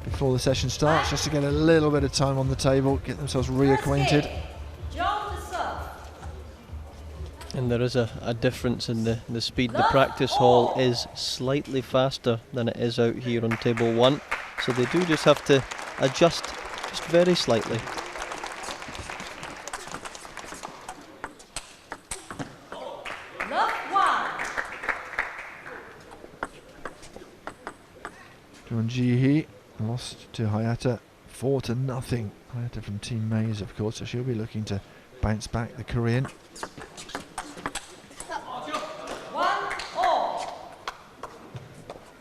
before the session starts, just to get a little bit of time on the table, get themselves reacquainted. And there is a difference in the speed. The practice hall is slightly faster than it is out here on table 1, so they do just have to adjust just very slightly. Jeon Ji-hee lost to Hayata 4-0. Hayata from Team Maze, of course, so she'll be looking to bounce back, the Korean.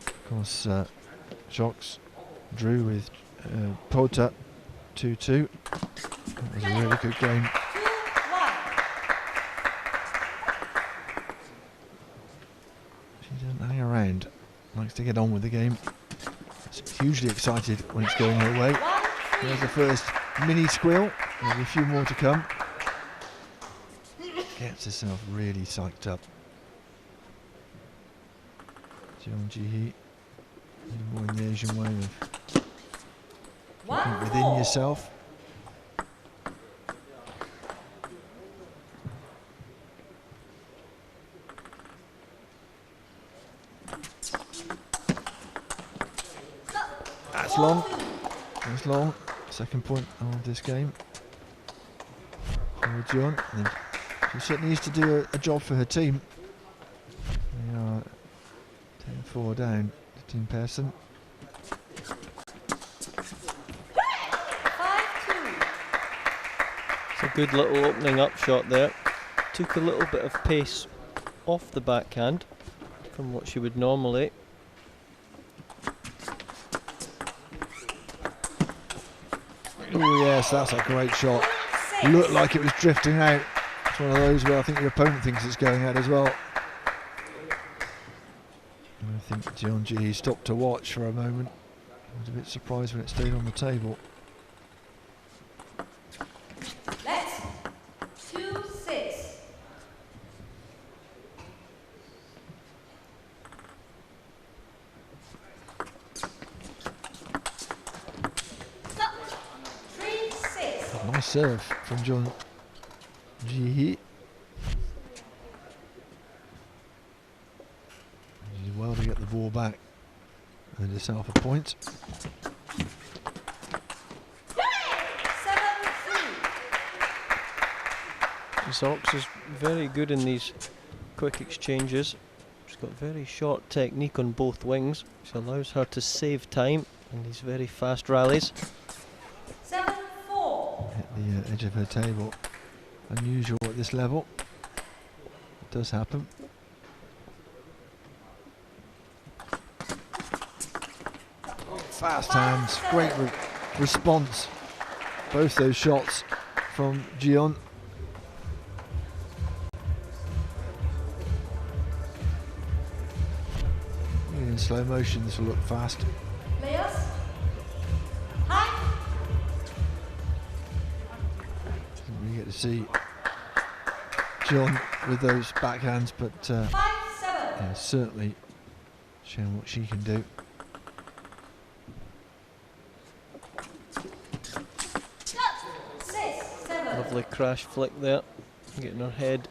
Of course, Shox drew with Pota 2-2. That was a really good game. She doesn't hang around, likes to get on with the game. She's hugely excited when it's going her way. There's the first mini squill, there'll be a few more to come. Gets herself really psyched up. Jeon Ji-hee, more in the Asian way of looking within yourself. That's long. That's long. Second point of this game. Jeon. She certainly needs to do a job for her team. They are 10-4 down to Team Pearson. It's a good little opening up shot there. Took a little bit of pace off the backhand from what she would normally. Oh yes, that's a great shot. Looked like it was drifting out. It's one of those where I think your opponent thinks it's going out as well. And I think Jeon Ji stopped to watch for a moment. I was a bit surprised when it stayed on the table. Let's 2-6. Nice serve from Jeon Ji-hee. She did well to get the ball back. Earned herself a point. 7-3. Shox is very good in these quick exchanges. She's got very short technique on both wings, which allows her to save time in these very fast rallies. 7-4. Hit the edge of her table. Unusual at this level. It does happen. Fast hands, great response. Both those shots from Jeon. In slow motion, this will look fast. Players. High. Didn't really get to see Jeon with those backhands, but 5-7. yeah, certainly showing what she can do. Lovely crash flick there, getting her head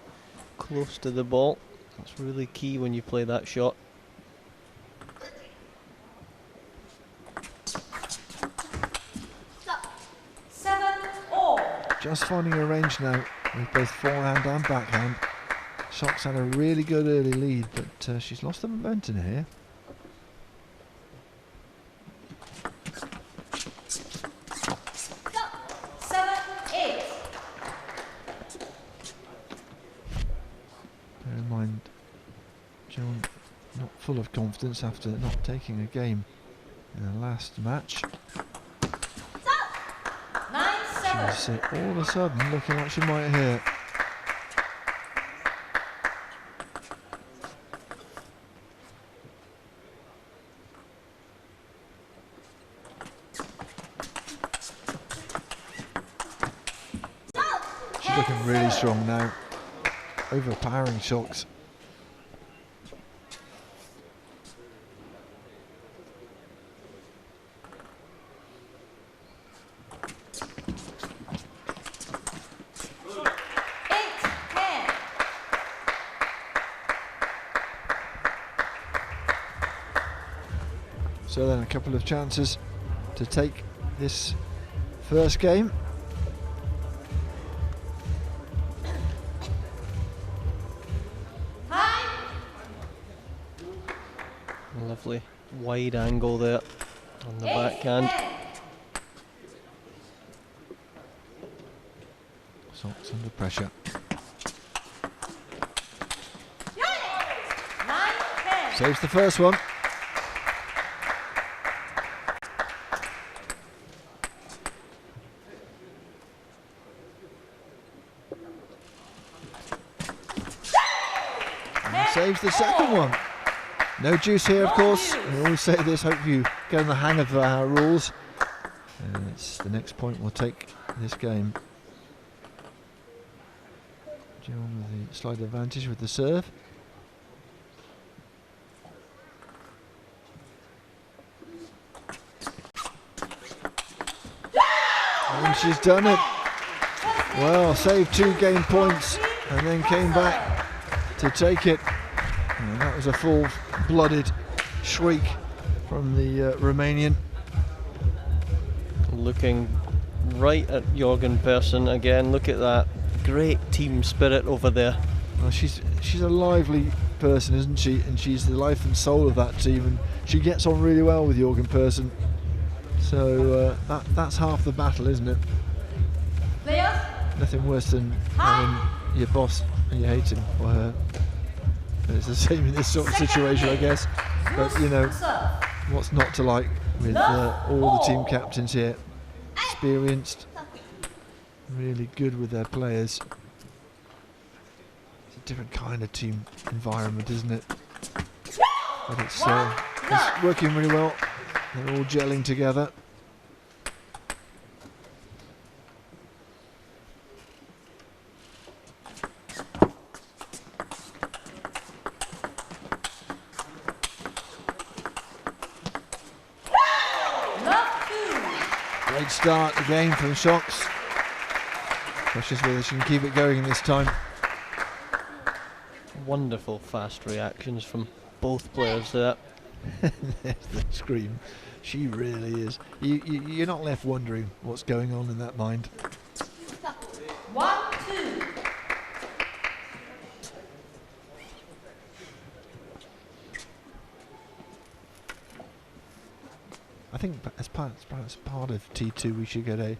close to the ball. That's really key when you play that shot. Just finding her range now with both forehand and backhand. Shox had a really good early lead, but she's lost the momentum here. Bear in mind, Jeon not full of confidence after not taking a game in the last match. She's all of a sudden looking like she might hit. looking really strong now. Overpowering shocks. So then a couple of chances to take this first game. Lovely wide angle there on the backhand. Socks under pressure. Saves the first one. And saves the second one. No juice here, of course. We always say this, hope you get in the hang of our rules. And it's the next point we'll take this game. John with the slight advantage with the serve. And she's done it. Well, saved 2 game points and then came back to take it. And that was a full-blooded shriek from the Romanian. Looking right at Jorgen Persson again. Look at that great team spirit over there. Well, she's a lively person, isn't she? And she's the life and soul of that team, and she gets on really well with Jorgen Persson. So that's half the battle, isn't it? Nothing worse than having your boss and you hate him or her. And it's the same in this sort of situation, I guess. But you know, what's not to like with all the team captains here? Experienced, really good with their players. It's a different kind of team environment, isn't it? But it's working really well. They're all gelling together. Great start again from Shocks. Precious whether she can keep it going this time. Wonderful fast reactions from both players there. There's the scream. She really is. You're not left wondering what's going on in that mind. 1-2. I think as part of T2 we should get a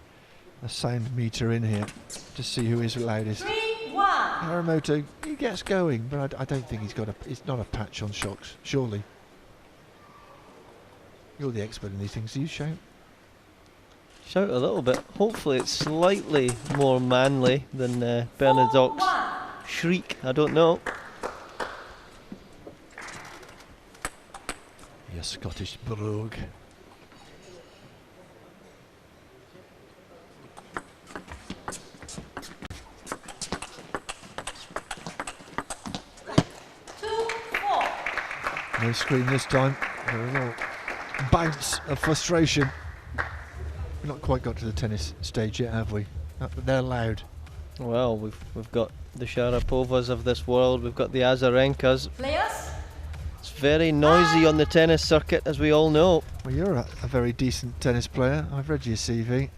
sound meter in here to see who is loudest. 3-1. Haramoto, he gets going, but I don't think it's not a patch on Shocks, surely. You're the expert in these things, do you shout? Shout a little bit. Hopefully it's slightly more manly than Bernadotte's shriek, I don't know. Your Scottish brogue. No screen this time. A little bounce of frustration. We've not quite got to the tennis stage yet, have we? They're loud. Well, we've got the Sharapovas of this world. We've got the Azarenkas. Players. It's very noisy on the tennis circuit, as we all know. Well, you're a very decent tennis player. I've read your CV.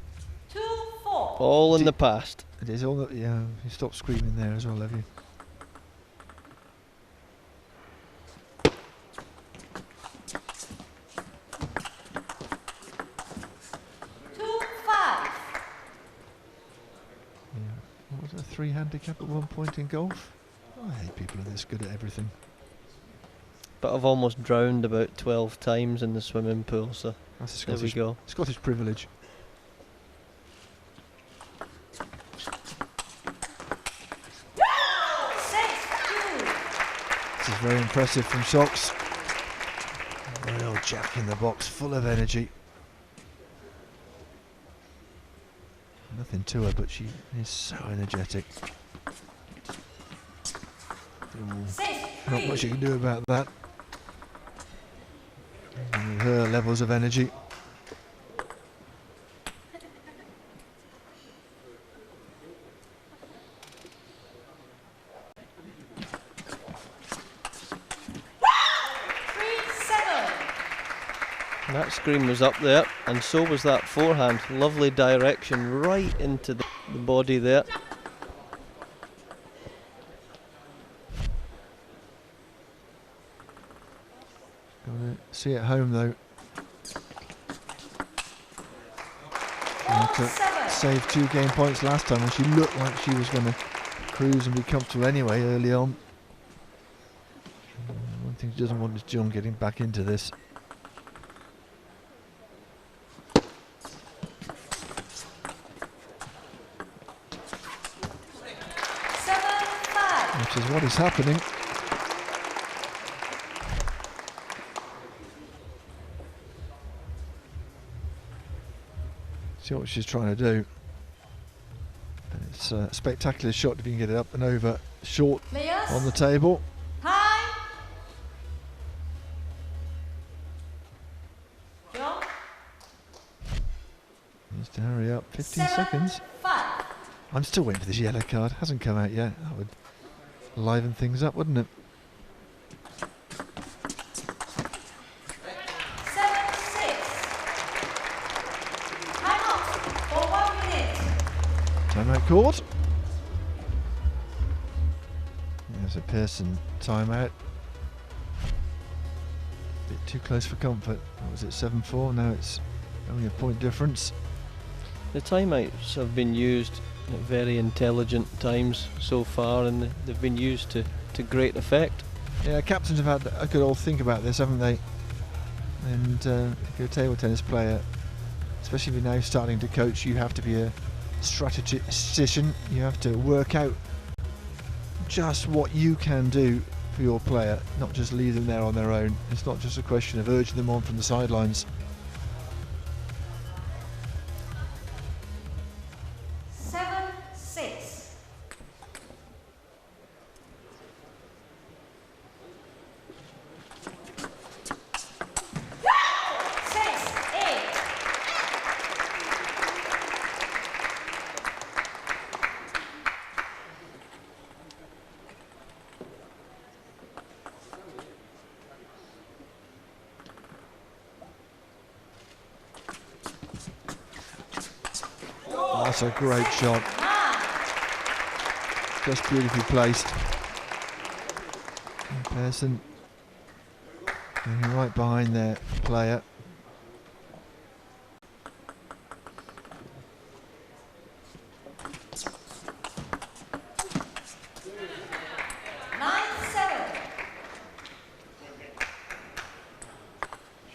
2-4. All in the past. It is all. Yeah, you stopped screaming there as well, have you? What was a 3 handicap at one point in golf? I hate people who are this good at everything. But I've almost drowned about 12 times in the swimming pool, so That's a there we Scottish, go. Scottish privilege. This is very impressive from Shocks. Real jack in the box, full of energy. Nothing to her, but she is so energetic. Not much you can do about that. With her levels of energy. That screen was up there, and so was that forehand. Lovely direction right into the body there. Gonna see at home though. Had to save 2 game points last time, and she looked like she was going to cruise and be comfortable anyway early on. One thing she doesn't want is John getting back into this. Which is what is happening. See what she's trying to do. And it's a spectacular shot if you can get it up and over short on the table. Needs to hurry up. 15 seconds. I'm still waiting for this yellow card. Hasn't come out yet. That would liven things up, wouldn't it? 7-6. Time out for 1 minute. Timeout called. There's a Pearson timeout. Bit too close for comfort. What was it, 7-4? Now it's only a point difference. The timeouts have been used at very intelligent times so far, and they've been used to great effect. Yeah, captains have had a good old think about this, haven't they? And if you're a table tennis player, especially if you're now starting to coach, you have to be a strategician. You have to work out just what you can do for your player, not just leave them there on their own. It's not just a question of urging them on from the sidelines. That's a great shot. Just beautifully placed. And Pearson going right behind their player.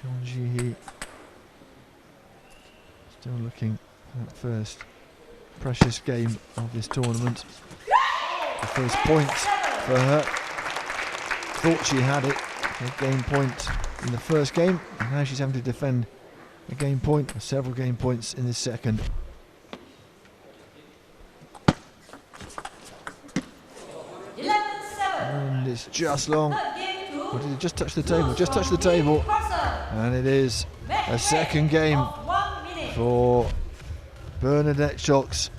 John Ji still looking at first precious game of this tournament. The first point for her. Thought she had it, a game point in the first game, and now she's having to defend a game point, or several game points in this second. And it's just long. Or did it just touch the table? Just touch the table. And it is a second game for Bernadette Shocks.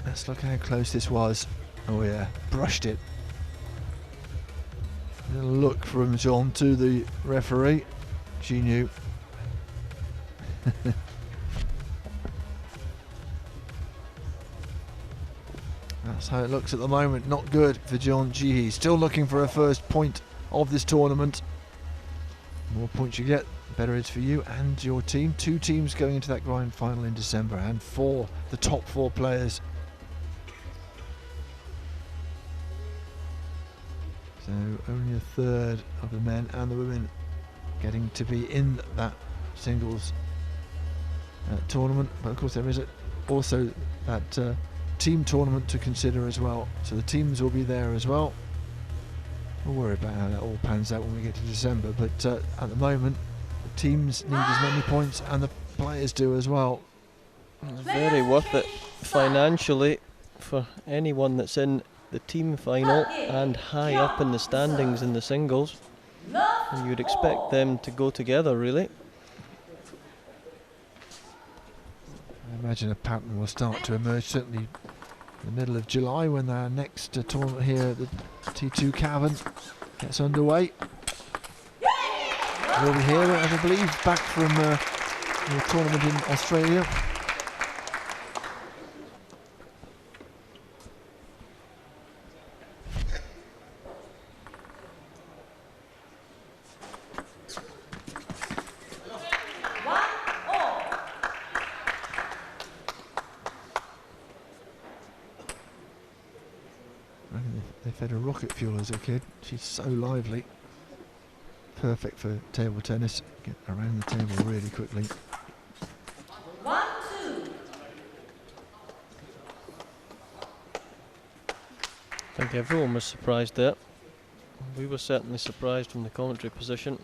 Let's look how close this was. Oh yeah, brushed it. A little look from John to the referee. She knew. That's how it looks at the moment. Not good for John Ji. Still looking for a first point of this tournament. The more points you get, the better it is for you and your team. 2 teams going into that grand final in December, and the top 4 players. So only a third of the men and the women getting to be in that singles tournament. But of course there is also that team tournament to consider as well. So the teams will be there as well. We'll worry about how that all pans out when we get to December. But at the moment, the teams need as many points and the players do as well. It's very worth it financially for anyone that's in the team final and high up in the standings in the singles. And you'd expect them to go together, really. I imagine a pattern will start to emerge, certainly in the middle of July when our next tournament here at the T2 Cavern gets underway. We'll be here, I believe, back from the tournament in Australia. They fed her rocket fuel as a kid. She's so lively. Perfect for table tennis. Get around the table really quickly. 1-2. I think everyone was surprised there. We were certainly surprised from the commentary position.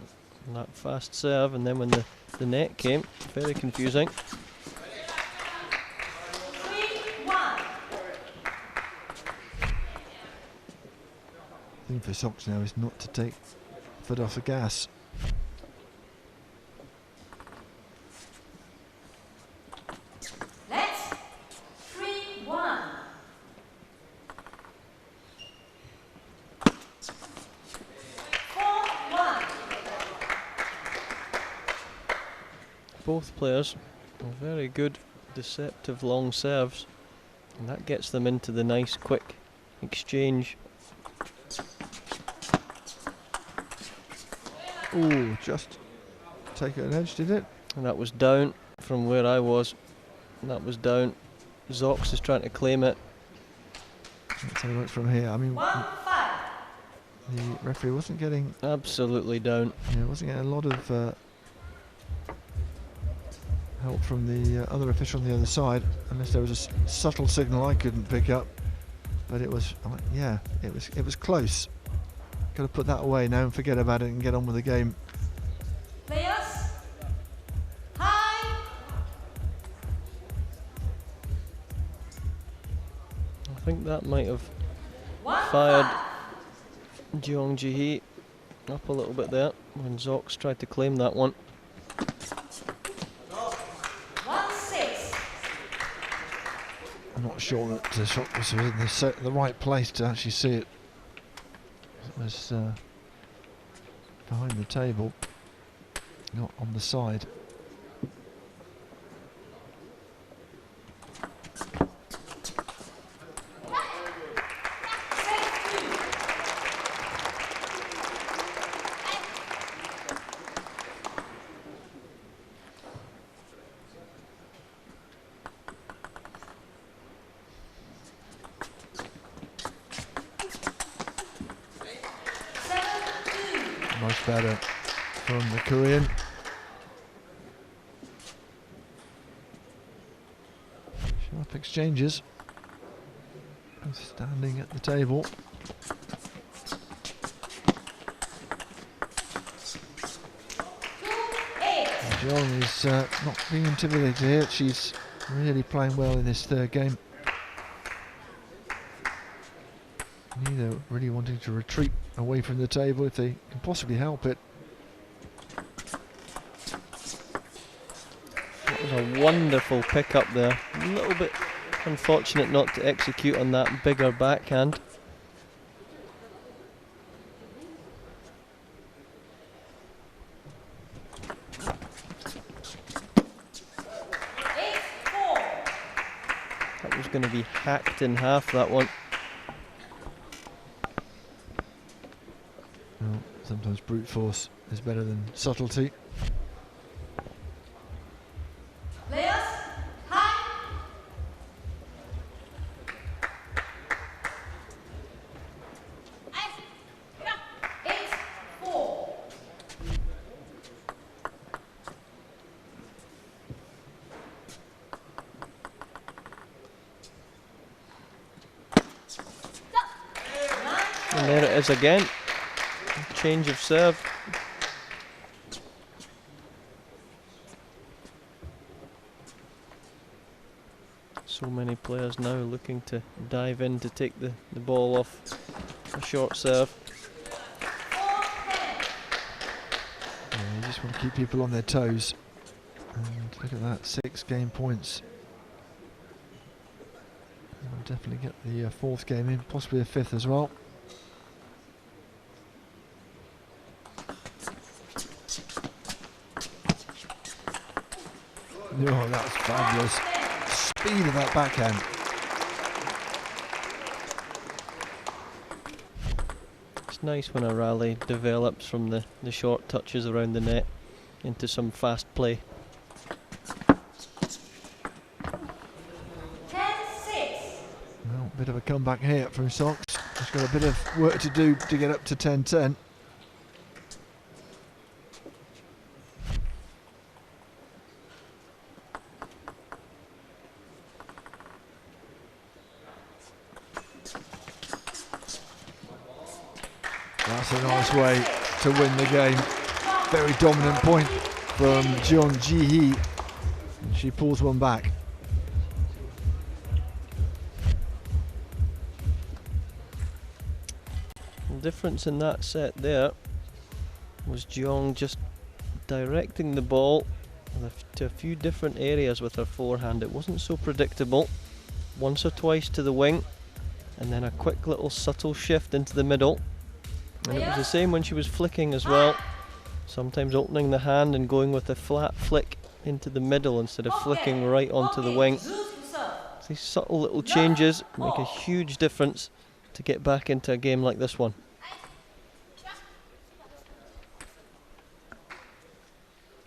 And that fast serve, and then when the net came, very confusing. 3-1. The thing for Sox now is not to take foot off the gas. Let's 3-1. Both players are very good, deceptive long serves, and that gets them into the nice quick exchange. Ooh, just take an edge, did it? And that was down from where I was. And that was down. Zox is trying to claim it. Let's have a look from here. I mean, the referee wasn't getting... Absolutely down. Yeah, wasn't getting a lot of help from the other official on the other side, unless there was a subtle signal I couldn't pick up. But it was, yeah, it was close. Got to put that away now and forget about it and get on with the game. Players, high. I think that might have fired Jeong Ji-hee up a little bit there when Zox tried to claim that one. 1-6. I'm not sure that the shot was in the right place to actually see it. It was behind the table, not on the side. Much better from the Korean. Sharp exchanges. Both standing at the table. Jeong is not being intimidated here. She's really playing well in this third game. Neither really wanting to retreat away from the table if they can possibly help it. That was a wonderful pick up there. A little bit unfortunate not to execute on that bigger backhand. That was going to be hacked in half, that one. Well, sometimes brute force is better than subtlety. Players, high. It's 4. And there it is again. Change of serve. So many players now looking to dive in to take the ball off a short serve. Yeah, you just want to keep people on their toes. And look at that, 6 game points. And we'll definitely get the 4th game in, possibly a 5th as well. Oh, that was fabulous. Speed of that backhand. It's nice when a rally develops from the short touches around the net into some fast play. 10-6. Well, bit of a comeback here from Sox. He's got a bit of work to do to get up to 10-10. That's a nice way to win the game. Very dominant point from Jeong Ji-hee. She pulls one back. The difference in that set there was Jeong just directing the ball to a few different areas with her forehand. It wasn't so predictable. Once or twice to the wing, and then a quick little subtle shift into the middle. And it was the same when she was flicking as well. Sometimes opening the hand and going with a flat flick into the middle instead of flicking right onto the wing. These subtle little changes make a huge difference to get back into a game like this one.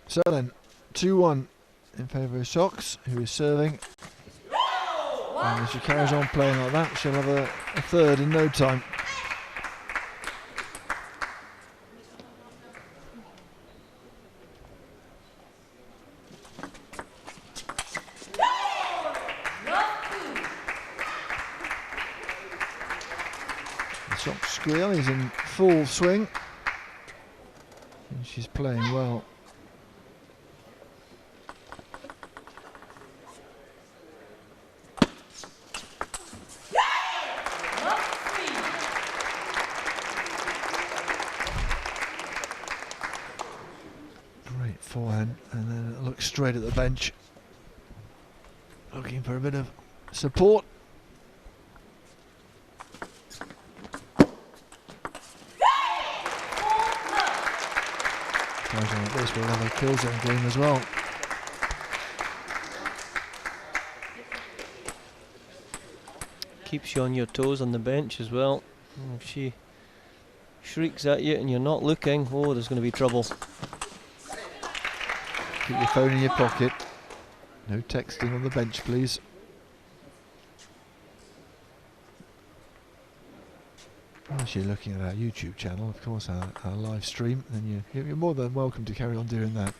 So then, 2-1 in favour of Sox, who is serving. And if she carries on playing like that, she'll have a third in no time. The Sox squeal is in full swing. And she's playing well. Great forehand, and then it looks straight at the bench. Looking for a bit of support. Guys like this will have a kill zone game as well. Keeps you on your toes on the bench as well. If she shrieks at you and you're not looking, oh, there's going to be trouble. Keep your phone in your pocket. No texting on the bench, please. Unless you're looking at our YouTube channel, of course, our live stream, then you're more than welcome to carry on doing that.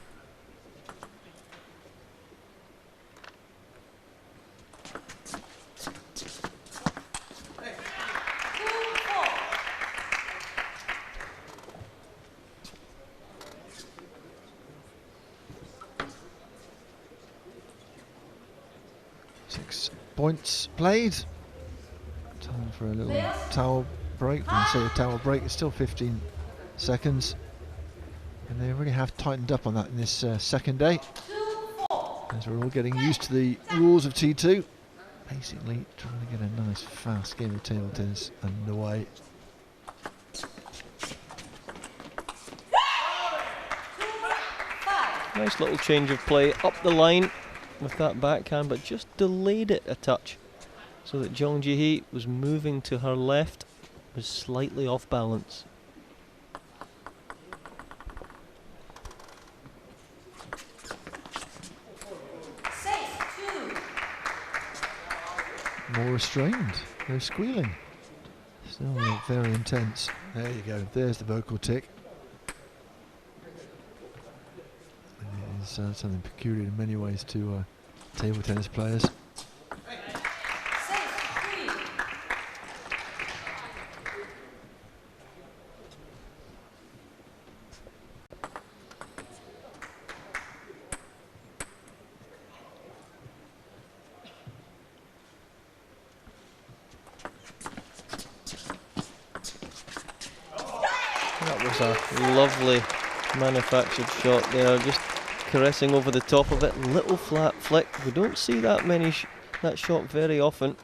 Points played. Time for a little towel break. When I say a towel break, it's still 15 seconds. And they really have tightened up on that in this second day. As we're all getting used to the rules of T2. Basically trying to get a nice fast game of table tennis underway. Nice little change of play up the line with that backhand, but just delayed it a touch so that Jeong Ji-hee was moving to her left, was slightly off balance. More restrained, no squealing. Still very intense. There you go, there's the vocal tick. It is something peculiar in many ways to table tennis players. That was a lovely manufactured shot there, just caressing over the top of it. Little flat flick. We don't see that that shot very often.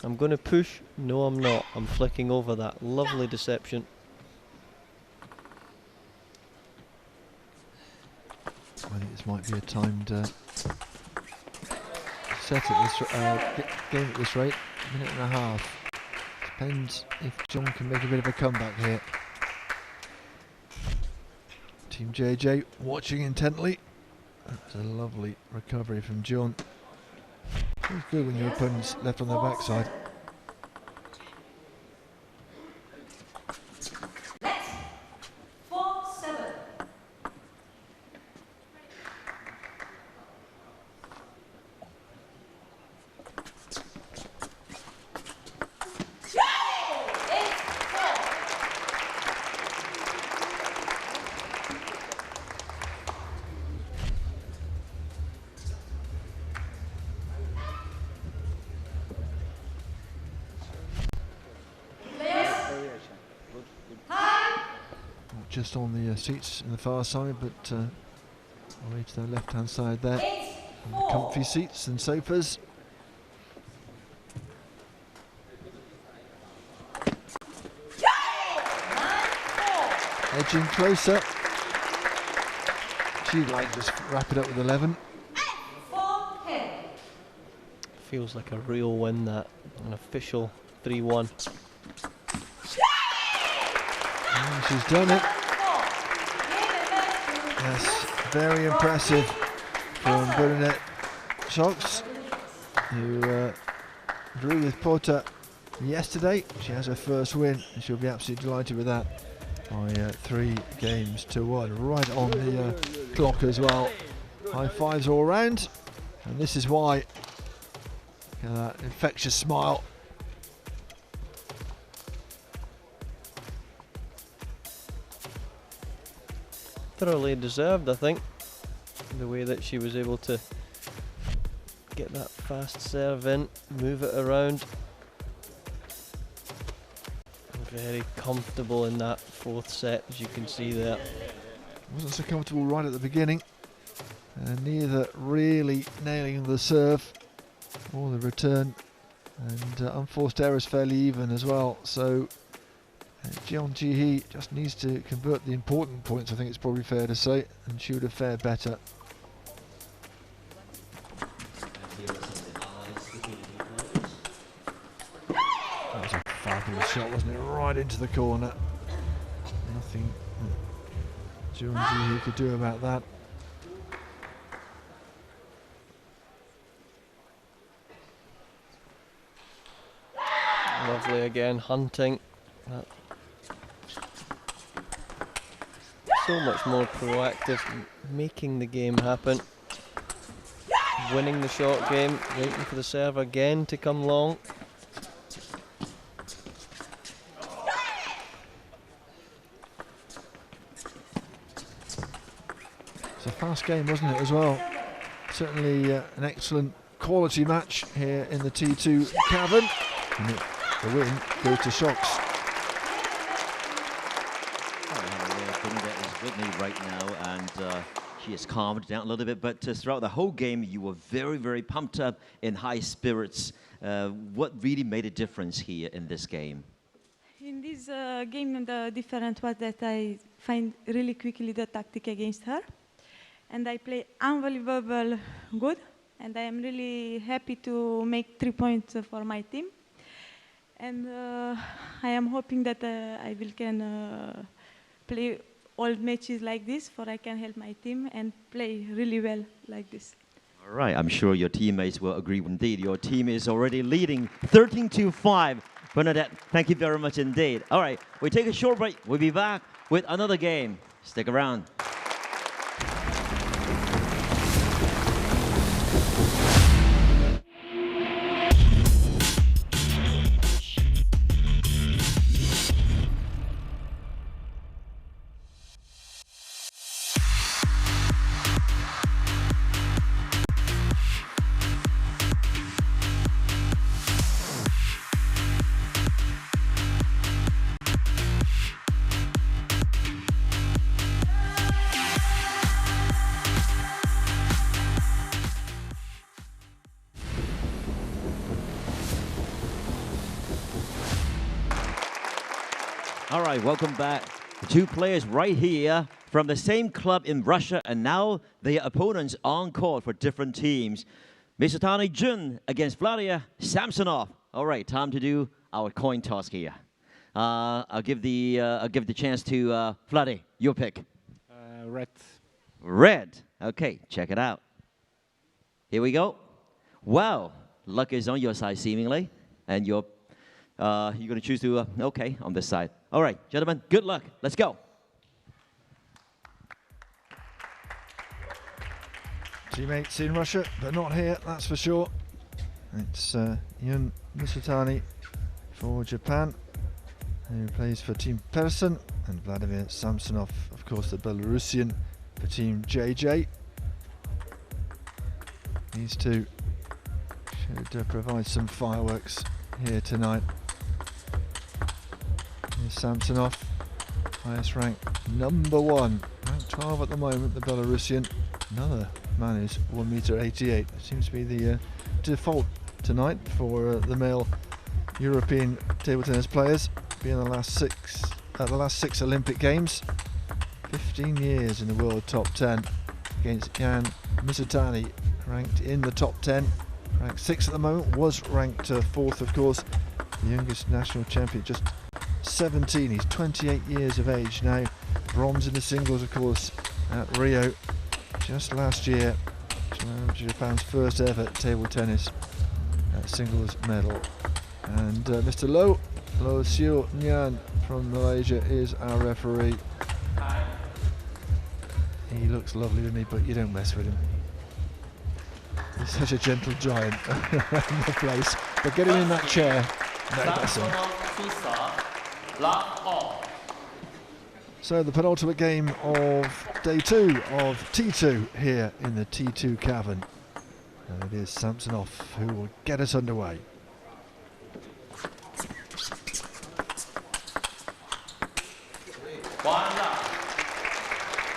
I'm going to push. No, I'm not. I'm flicking over that. Lovely deception. I think this might be a timed set at this game at this rate. A minute and a half. Depends if John can make a bit of a comeback here. Team JJ watching intently. That's a lovely recovery from John. It's good when your opponent's left on their backside. Just on the seats in the far side, but away to their left-hand side there. Comfy seats and sofas. Edging closer. She'd like to just wrap it up with 11. Feels like a real win, that. An official 3-1. And she's done it. Yes, very impressive from Bernadette Shocks, who drew with Porter yesterday. She has her first win, and she'll be absolutely delighted with that by 3 games to 1. Right on the clock as well. High fives all round, and this is why. Look at that infectious smile. Thoroughly deserved, I think, the way that she was able to get that fast serve in, move it around. Very comfortable in that 4th set, as you can see there. Wasn't so comfortable right at the beginning, and neither really nailing the serve or the return, and unforced errors fairly even as well. So Jeon Ji-hee just needs to convert the important points, I think it's probably fair to say, and she would have fared better. That was a fabulous shot, wasn't it? Right into the corner. Nothing that Jeon Ji-hee could do about that. Lovely again, hunting. So much more proactive, making the game happen. Winning the short game, waiting for the serve again to come long. It's a fast game, wasn't it, as well? Certainly an excellent quality match here in the T2 cabin. And the win goes to Shocks. Bernadette is with me right now, and she has calmed down a little bit, but throughout the whole game you were very, very pumped up, in high spirits. What really made a difference here in this game? In this game, the difference was that I find really quickly the tactic against her, and I play unbelievable good, and I am really happy to make 3 points for my team. And I am hoping that I can play all matches like this, for I can help my team and play really well like this. All right, I'm sure your teammates will agree indeed. Your team is already leading 13-5. Bernadette, thank you very much indeed. All right, we take a short break. We'll be back with another game. Stick around. right, welcome back. The two players right here from the same club in Russia, and now their opponents on court for different teams. Mizutani Jun against Vladimir Samsonov. All right, time to do our coin toss here. I'll give the chance to Vladdy. Your pick. Red. Red. Okay, check it out. Here we go. Wow, luck is on your side seemingly, and you're going to choose to okay on this side. All right, gentlemen, good luck. Let's go. Teammates in Russia, but not here, that's for sure. It's Yun Mizutani for Japan, who plays for Team Person, and Vladimir Samsonov, of course, the Belarusian, for Team JJ. These two should provide some fireworks here tonight. Here's Samsonov, highest rank, number 1, rank 12 at the moment, the Belarusian. Another man who's 1.88 m. Seems to be the default tonight for the male European table tennis players. Being the last six Olympic Games, 15 years in the world top 10 against Yan Mizutani, ranked in the top 10, ranked 6 at the moment, was ranked 4th, of course, the youngest national champion, just 17. He's 28 years of age now. Bronze in the singles, of course, at Rio just last year. Japan's first ever table tennis singles medal. And Mr. Lo Siu Nyan from Malaysia is our referee. He looks lovely, doesn't he? But you don't mess with him. He's such a gentle giant around the place. But get him in that chair. No messing. So the penultimate game of day 2 of T2 here in the T2 Cavern. And it is Samsonov who will get us underway.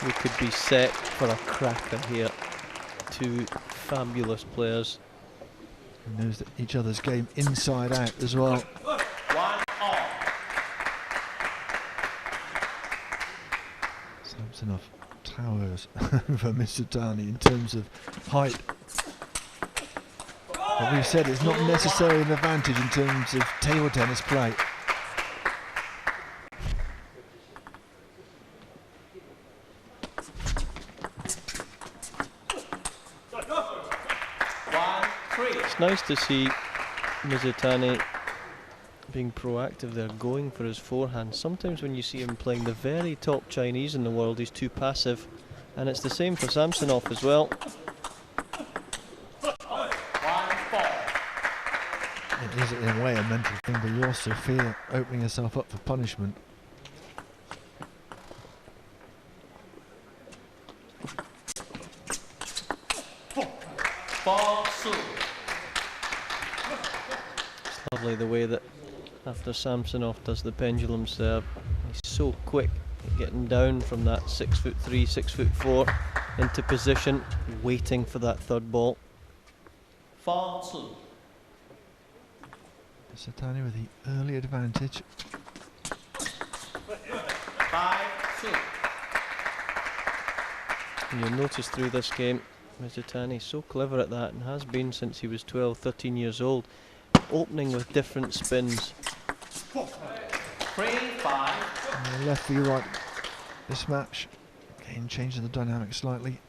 We could be set for a cracker here. Two fabulous players. Who knows that each other's game inside out as well. Samsonov towers over Mizutani in terms of height. But we've said it's not necessarily an advantage in terms of table tennis play. It's nice to see Mizutani being proactive there, going for his forehand. Sometimes when you see him playing the very top Chinese in the world, he's too passive, and it's the same for Samsonov as well. It is in a way a mental thing, but you also fear opening yourself up for punishment. It's lovely the way that after Samsonov does the pendulum serve, he's so quick at getting down from that 6'3", 6'4" into position, waiting for that third ball. 4-2. Mizutani with the early advantage. 5-2. And you'll notice through this game, Mizutani so clever at that and has been since he was 12, 13 years old, opening with different spins. 3-5. Left v right this match. Again, changing the dynamic slightly.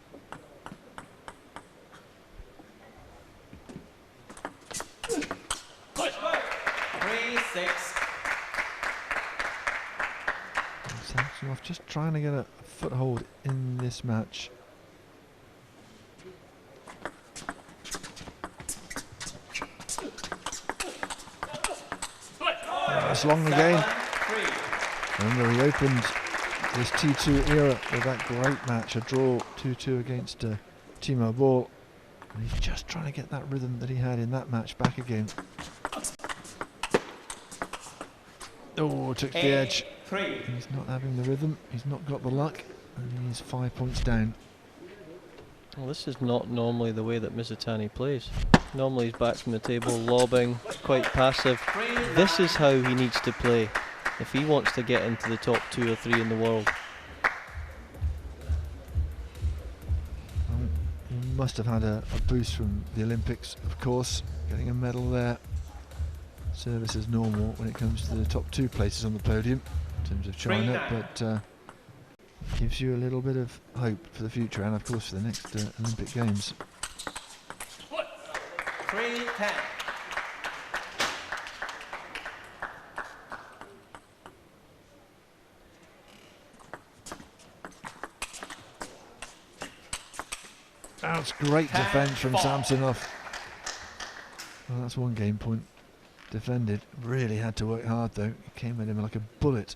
Samsonov just trying to get a foothold in this match. That's long again. Remember, he opened this T2 era with that great match, a draw 2-2 against Timo Boll. And he's just trying to get that rhythm that he had in that match back again. Oh, took the edge. He's not having the rhythm, he's not got the luck, and he's 5 points down. Well, this is not normally the way that Mizutani plays. Normally he's back from the table, lobbing, quite passive. This is how he needs to play. if he wants to get into the top 2 or 3 in the world. He must have had a boost from the Olympics, of course, getting a medal there. Service as normal when it comes to the top 2 places on the podium in terms of China, but gives you a little bit of hope for the future and of course for the next Olympic Games. 3-10. That's great defence from Samsonov. Well, that's one game point defended. Really had to work hard though. It came at him like a bullet.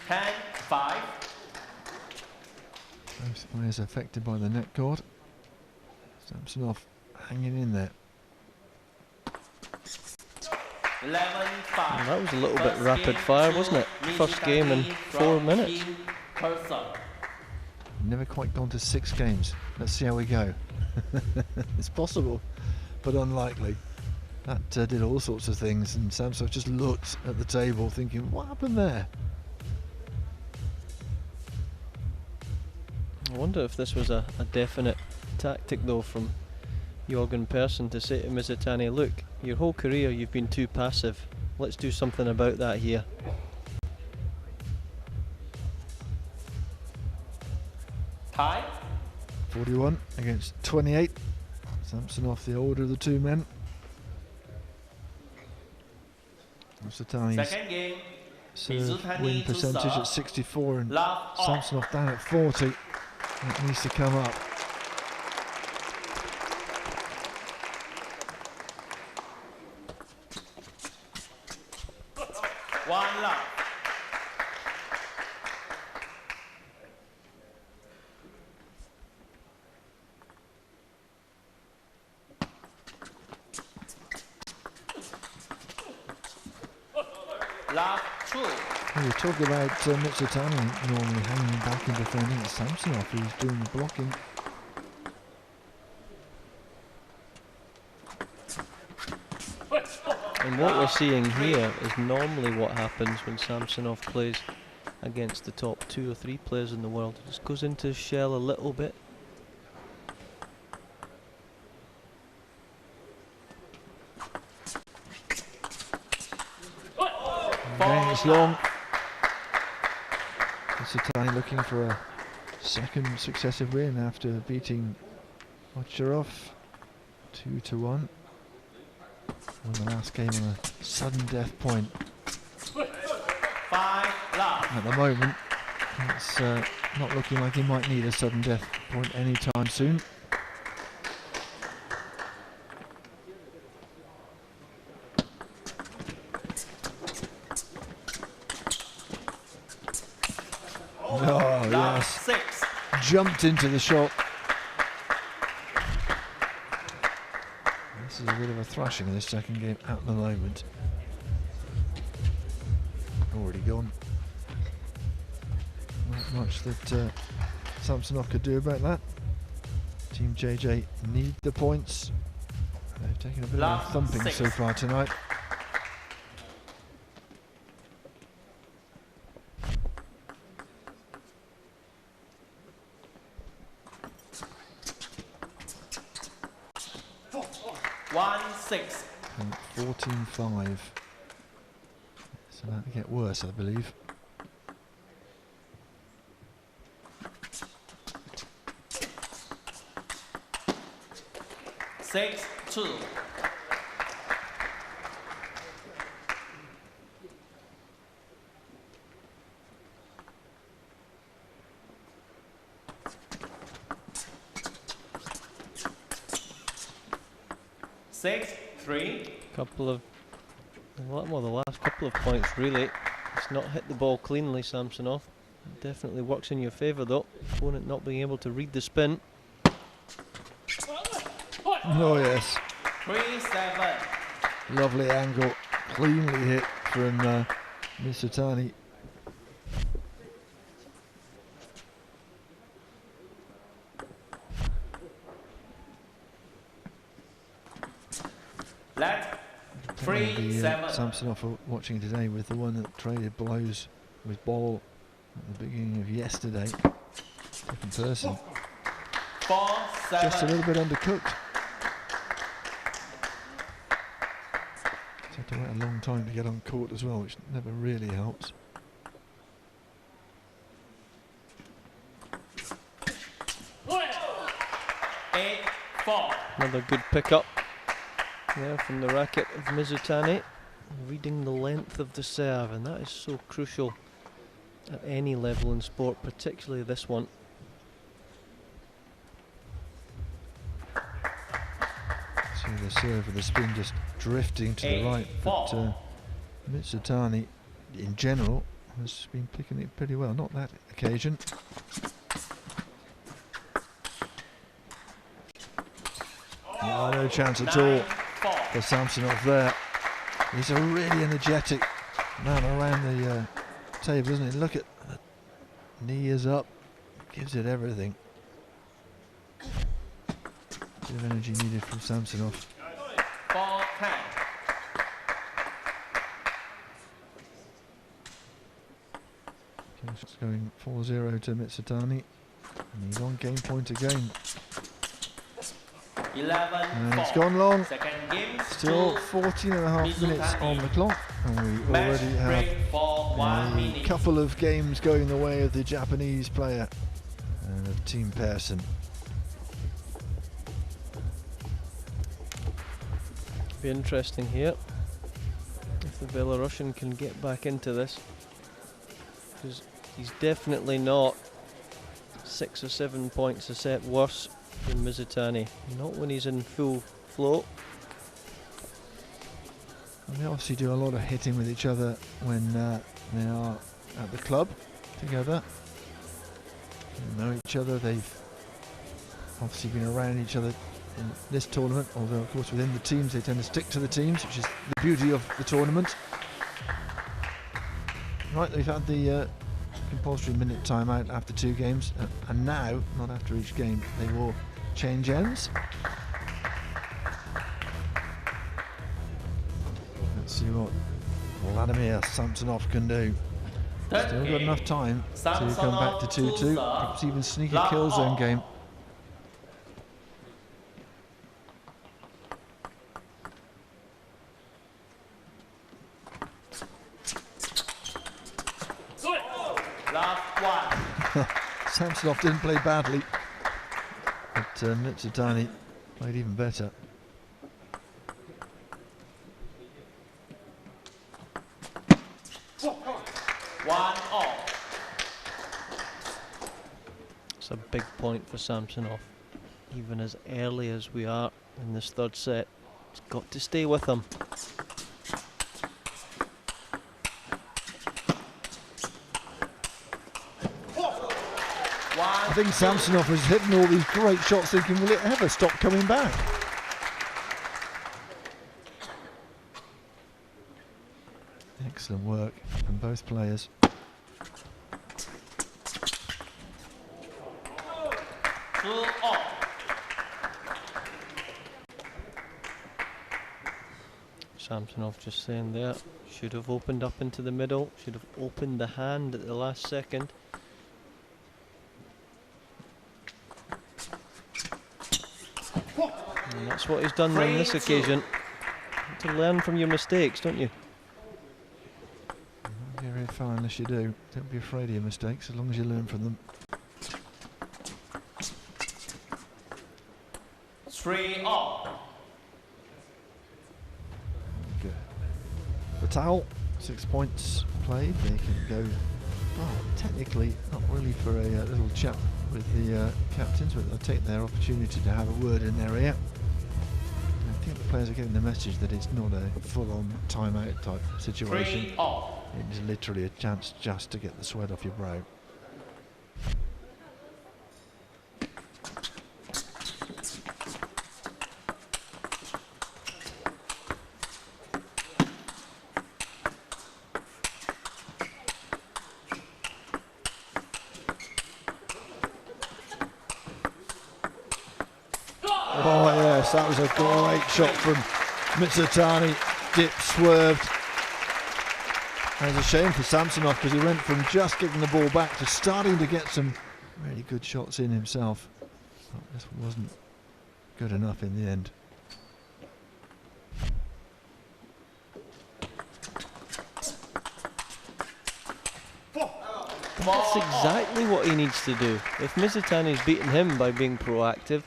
10-5. Both players affected by the net cord. Samsonov hanging in there. 11-5. That was a little bit rapid fire, wasn't it? First game in 4 minutes. Never quite gone to 6 games. Let's see how we go. It's possible, but unlikely. That did all sorts of things, and Samsonov just looked at the table thinking, what happened there? I wonder if this was a definite tactic though from Jorgen Persson to say to Mizutani, look, your whole career you've been too passive. Let's do something about that here. Tie. 41 against 28. Samsonov, the older of the 2 men. Mizutani's serve win percentage at 64 and Samsonov down at 40. That needs to come up. One love. Love 2. We talk about Mizutani normally hanging back and defending. It's Samsonov who's doing the blocking. And what we're seeing here is normally what happens when Samsonov plays against the top 2 or 3 players in the world. He just goes into his shell a little bit. Again, it's long. Mizutani looking for a second successive win after beating Ovtcharov 2-1. Won the last game on a sudden death point. 5 love. At the moment, it's not looking like he might need a sudden death point anytime soon. Oh, yes. 6. Jumped into the shot. This is a bit of a thrashing in this second game at the moment. Already gone. Not much that Samsonov could do about that. Team JJ need the points. They've taken a bit of a thumping so far tonight. And 14-5. It's about to get worse, I believe. Six, 2. Six, 3. Well, the last couple of points really. It's not hit the ball cleanly, Samsonov. It definitely works in your favour though. Opponent not being able to read the spin. Oh yes. 3-7. Lovely angle, cleanly hit from Mizutani. Samsonov are watching today with the one that traded blows with ball at the beginning of yesterday. Different person. 4-7. Just a little bit undercooked. It's had to wait a long time to get on court as well, which never really helps. Another good pickup there from the racket of Mizutani, reading the length of the serve, and that is so crucial at any level in sport, particularly this one. See the serve with the spin just drifting to the right, but Mizutani in general has been picking it pretty well, not that occasion. No chance at all for Samsonov there. He's a really energetic man around the table, isn't he? Look at the knee is up, gives it everything. Bit of energy needed from Samsonov. 4-10. It's going 4-0 to Mizutani, and he's on game point again. 11-4. And it's gone long. Second game. Still 14.5 minutes on the clock, and we already have a couple of games going the way of the Japanese player and of Team Pearson. Be interesting here if the Belarusian can get back into this, because he's definitely not 6 or 7 points a set worse than Mizutani, not when he's in full flow. And they obviously do a lot of hitting with each other when they are at the club together. They know each other, they've obviously been around each other in this tournament, although of course within the teams they tend to stick to the teams, which is the beauty of the tournament. Right, they've had the compulsory minute timeout after 2 games, and now, not after each game, they will change ends. Let's see what Vladimir Samsonov can do. Still got enough time to come back to 2-2, perhaps even sneak a kill zone game. Samsonov didn't play badly, but Mizutani played even better. It's a big point for Samsonov, even as early as we are in this third set. It's got to stay with him. I think Samsonov was hitting all these great shots thinking, will it ever stop coming back? Excellent work from both players. Samsonov just saying there, should have opened up into the middle, should have opened the hand at the last second. And that's what he's done on this occasion. To learn from your mistakes, don't you? You won't get very far unless you do. Don't be afraid of your mistakes, as long as you learn from them. 3-all. Good. Fatal, 6 points played. They can go, well, technically, not really for a little chat with the captains, but they'll take their opportunity to have a word in their ear. I think the players are getting the message that it's not a full-on timeout type situation. 3-all. It is literally a chance just to get the sweat off your brow. Oh yes, that was a great shot from Mizutani. Dip, swerved, It's a shame for Samsonov because he went from just getting the ball back to starting to get some really good shots in himself. But this wasn't good enough in the end. That's exactly what he needs to do. If Mizutani's beaten him by being proactive,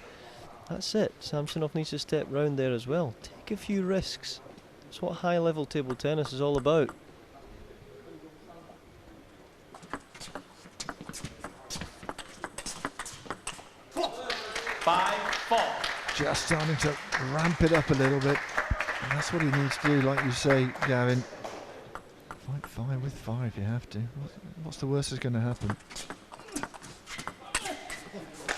that's it. Samsonov needs to step round there as well. Take a few risks. That's what high-level table tennis is all about. Just starting to ramp it up a little bit. And that's what he needs to do, like you say, Gavin. Fight fire with fire if you have to. What's the worst that's going to happen?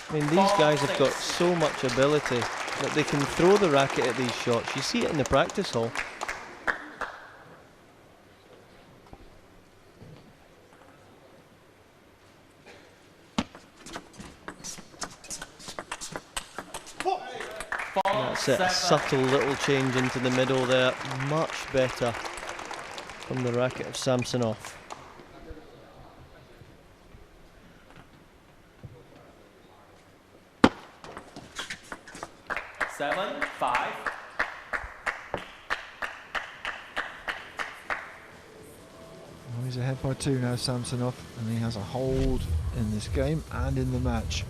I mean, these guys have got so much ability that they can throw the racket at these shots. You see it in the practice hall. That's it, a subtle little change into the middle there. Much better from the racket of Samsonov. Seven, 5. Well, he's ahead by 2 now, Samsonov, and he has a hold in this game and in the match.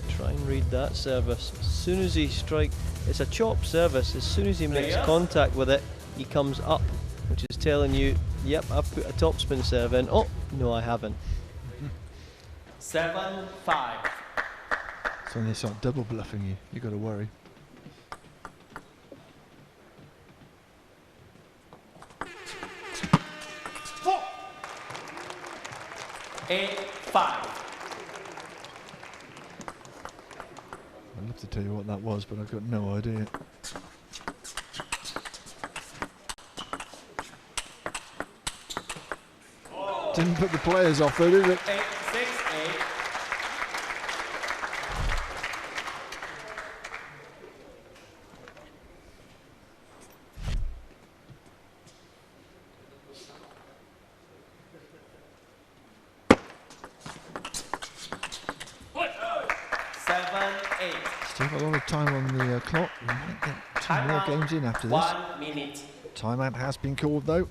Try and read that service. As soon as he strikes, it's a chop service. As soon as he makes contact with it, he comes up, which is telling you, yep, I've put a topspin serve in. Oh, no, I haven't. 7, 5. So when they start double bluffing you, you've got to worry. Eight, 5. I'd love to tell you what that was, but I've got no idea. Didn't put the players off though, did it? 8, 6, 8. Still got a lot of time on the clock. We might get 2 more games in after this. 1 minute. Timeout has been called though.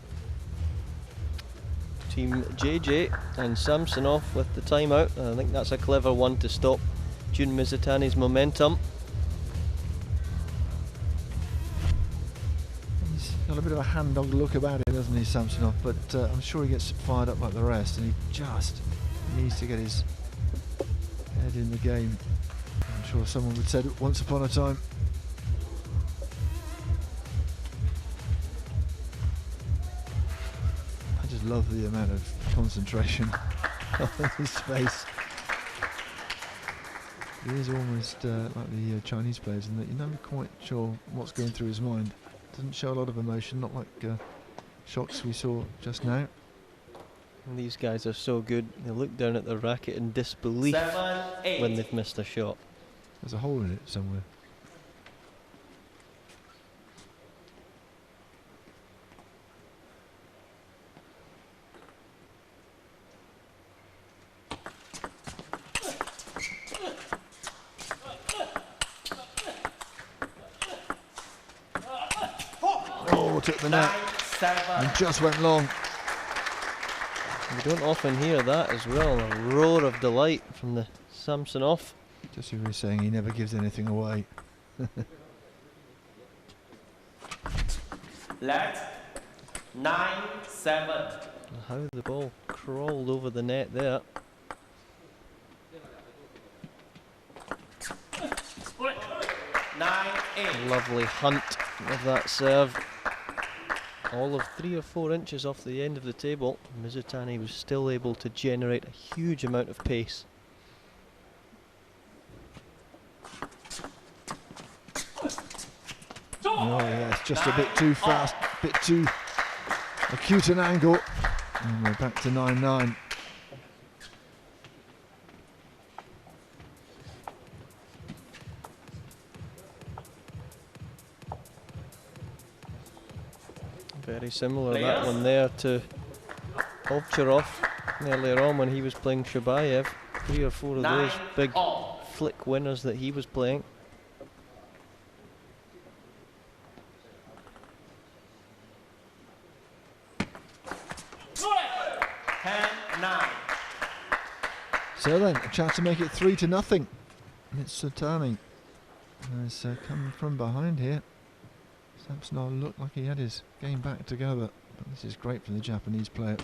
Team JJ and Samsonov with the timeout. I think that's a clever one to stop Jun Mizutani's momentum. He's got a bit of a hand-dog look about it, doesn't he, Samsonov? But I'm sure he gets fired up like the rest, and he just needs to get his head in the game. I'm sure someone would say it once upon a time. I just love the amount of concentration on his face. He is almost like the Chinese players in that you're never quite sure what's going through his mind. Doesn't show a lot of emotion, not like shots we saw just now. And these guys are so good, they look down at the racket in disbelief 7, 8. when they've missed a shot. There's a hole in it somewhere. Oh, took the net and just went long. You don't often hear that as well, a roar of delight from the Samsonov. Just as we were saying, he never gives anything away. Let 9, 7. How the ball crawled over the net there. 9, 8. Lovely hunt of that serve. All of 3 or 4 inches off the end of the table. Mizutani was still able to generate a huge amount of pace. Oh yeah, it's just a bit too fast, a bit too acute an angle. And we're back to 9-9. Very similar, that one there, to Ovcharov earlier on when he was playing Shabayev. 3 or 4 of those big flick winners that he was playing. So then, a chance to make it 3-0. Mitsutani has come from behind here. Samsonov looked like he had his game back together, but this is great from the Japanese player.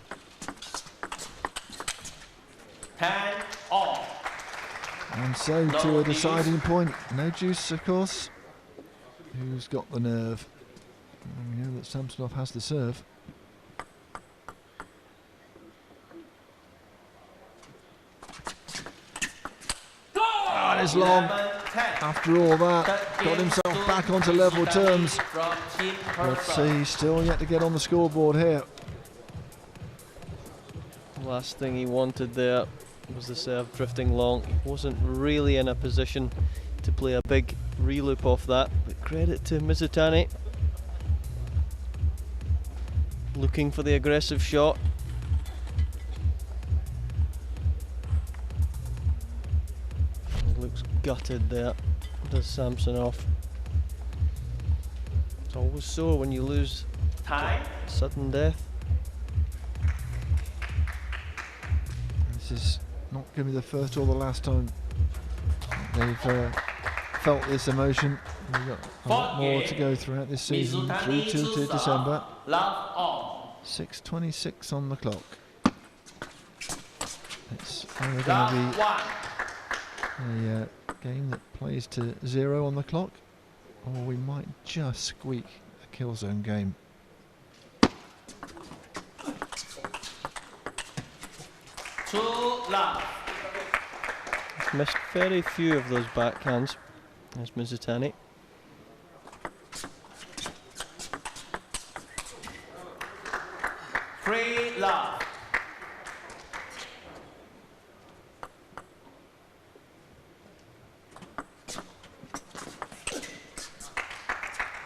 10-all. And so to a deciding point. No juice, of course. Who's got the nerve? And we know that Samsonov has the serve. Oh, it's long. After all that, got himself back onto level terms. But he's still yet to get on the scoreboard here. Last thing he wanted there was the serve drifting long. He wasn't really in a position to play a big reloop off that, but credit to Mizutani. Looking for the aggressive shot. He looks gutted there, does Samsonov. It's always so when you lose. Sudden death. This is not going to be the first or the last time they've felt this emotion. We've got a lot more to go throughout this season, through to December. 6:26 on the clock. It's either going to be a game that plays to 0 on the clock, or we might just squeak a kill zone game. He's missed very few of those backhands, as Mizutani. Free love.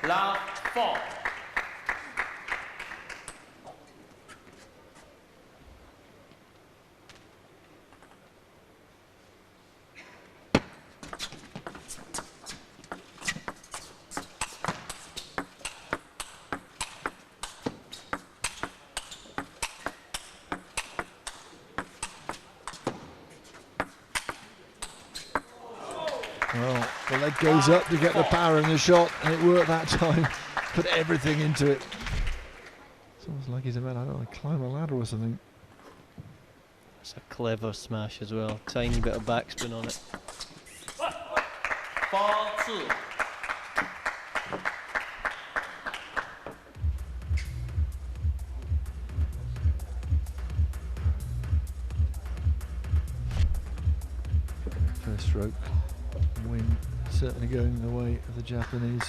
Love 4. Well, the leg goes up to get the power in the shot, and it worked that time. Put everything into it. It's almost like he's about, I don't know, climb a ladder or something. It's a clever smash as well. Tiny bit of backspin on it. 4-2. First stroke win certainly going the way of the Japanese.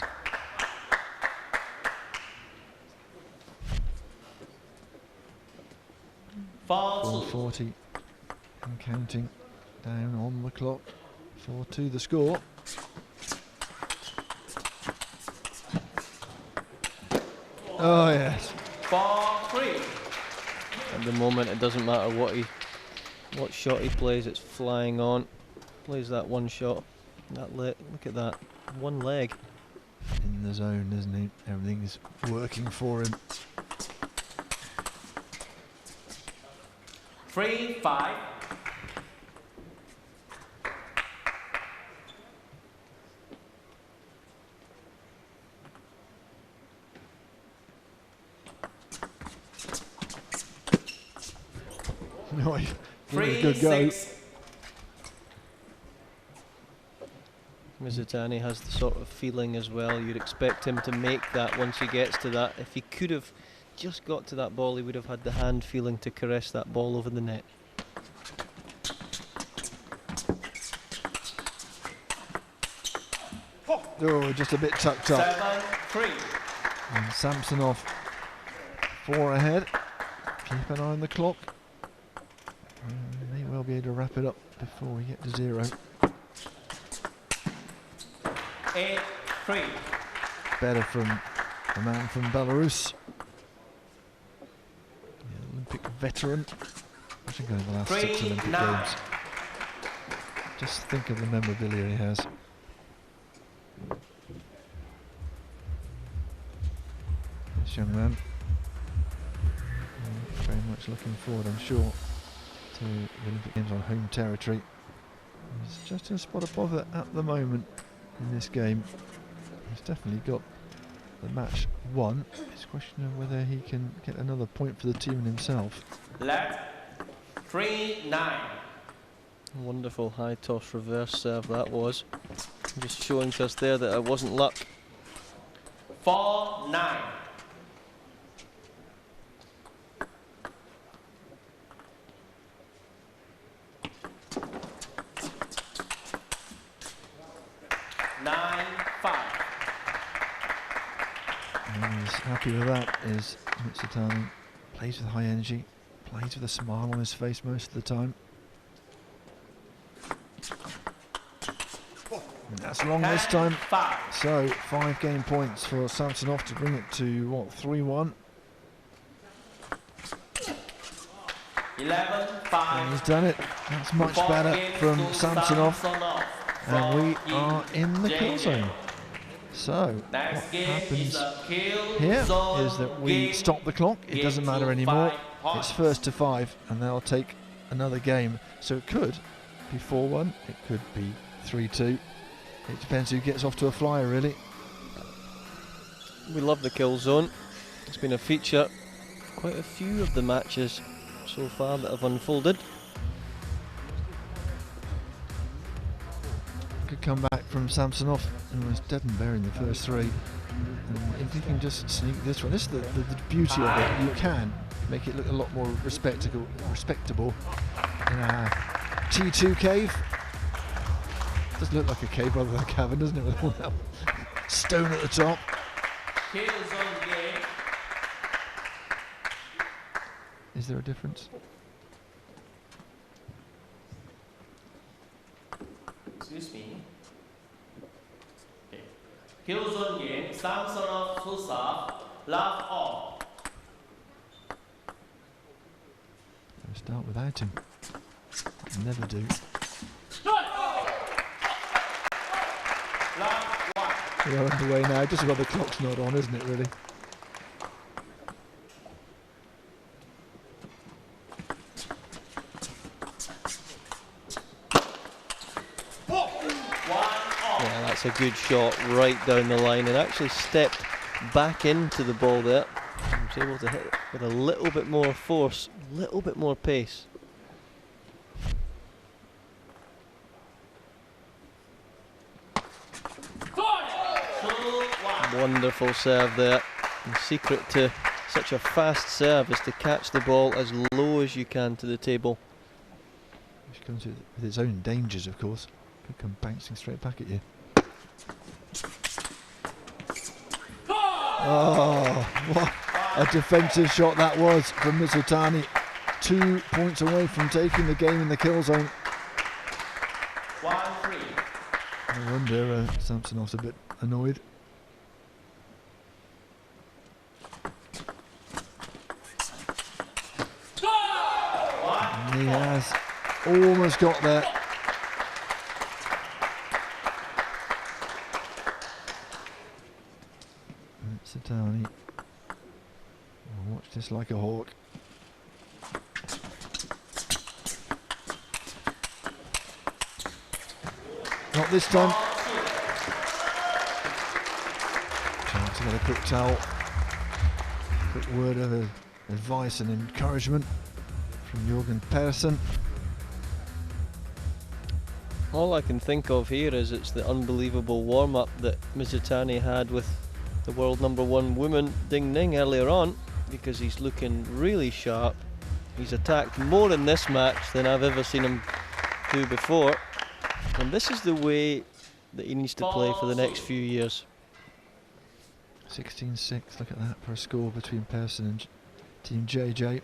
.440 and counting down on the clock. 4-2 the score. Oh yes. 4-3. At the moment, it doesn't matter what shot he plays, it's flying on. Plays that one shot. That look at that. One leg. In the zone, isn't he? Everything's working for him. 3-5. No, good go. Mizutani has the sort of feeling as well. You'd expect him to make that once he gets to that. If he could have just got to that ball, he would have had the hand feeling to caress that ball over the net. Oh, just a bit tucked up. 7-3. And Samsonov 4 ahead. Keep an eye on the clock. May well be able to wrap it up before we get to 0. 8-3. Better from the man from Belarus. veteran. I think over the last 6 Olympic Games. Just think of the memorabilia he has. This young man, very much looking forward, I'm sure, to the Olympic Games on home territory. He's just a spot above it at the moment in this game. He's definitely got the match won. It's a question of whether he can get another point for the team and himself. Left, 3-9. Wonderful high toss reverse serve that was. Just showing us there that it wasn't luck. 4-9. And he's happy with that, is Mitsutani. Plays with high energy, plays with a smile on his face most of the time. And that's long this time. So 5 game points for Samsonov to bring it to what, 3-1. 11-5. And he's done it. That's much better from Samsonov. And we are in the kill zone. So what happens here is that we stop the clock. It doesn't matter anymore. It's first to 5 and they'll take another game. So it could be 4-1, it could be 3-2. It depends who gets off to a flyer, really. We love the kill zone. It's been a feature quite a few of the matches so far that have unfolded. Good comeback from Samsonov, who was dead and buried in the first 3. And if you can just sneak this one, this is the beauty of it. You can make it look a lot more respectable in a T2 cave. Does look like a cave rather than a cavern, doesn't it, with all that stone at the top. Is there a difference? Excuse me. Okay. Kill zone game, Samsonov to serve, love all. We'll start without him. Never do. We are underway now, just about the clock's not on, isn't it, really? Yeah, that's a good shot right down the line and actually stepped back into the ball there. He was able to hit it with a little bit more force, a little bit more pace. Wonderful serve there. The secret to such a fast serve is to catch the ball as low as you can to the table. Which comes with its own dangers, of course. Could come bouncing straight back at you. Oh, what a defensive shot that was from Mitsutani. 2 points away from taking the game in the kill zone. 1-3. No wonder Samsonov's a bit annoyed. And he has almost got there. Mitsutani will watch this like a hawk. Not this time. Trying to get a quick towel. Quick word of advice and encouragement from Jürgen Persson. All I can think of here is it's the unbelievable warm-up that Mitsutani had with the world #1 woman Ding Ning earlier on, because he's looking really sharp. He's attacked more in this match than I've ever seen him do before, and this is the way that he needs to play for the next few years. 16-6, look at that for a score between Persson and Team JJ.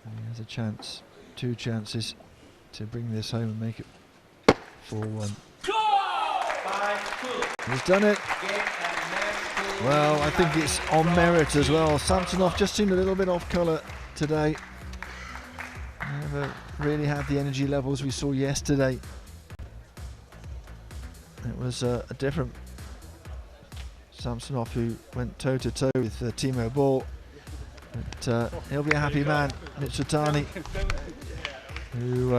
And he has a chance, 2 chances to bring this home and make it 4-1. He's done it. Well, I think it's on merit as well. Samsonov just seemed a little bit off colour today. Never really had the energy levels we saw yesterday. It was a different Samsonov who went toe-to-toe with Timo Boll. But he'll be a happy man, Mitsutani, who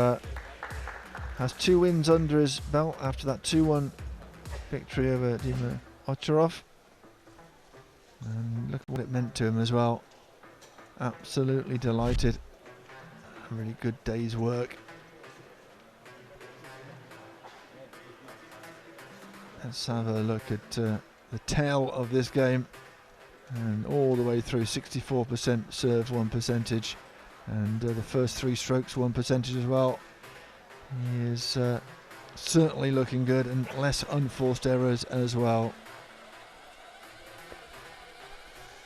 has 2 wins under his belt after that 2-1 victory over Dima Ocharov. And look at what it meant to him as well. Absolutely delighted. A really good day's work. Let's have a look at the tail of this game. And all the way through, 64% serve, 1 percentage. And the first 3 strokes, 1 percentage as well. He is certainly looking good, and less unforced errors as well.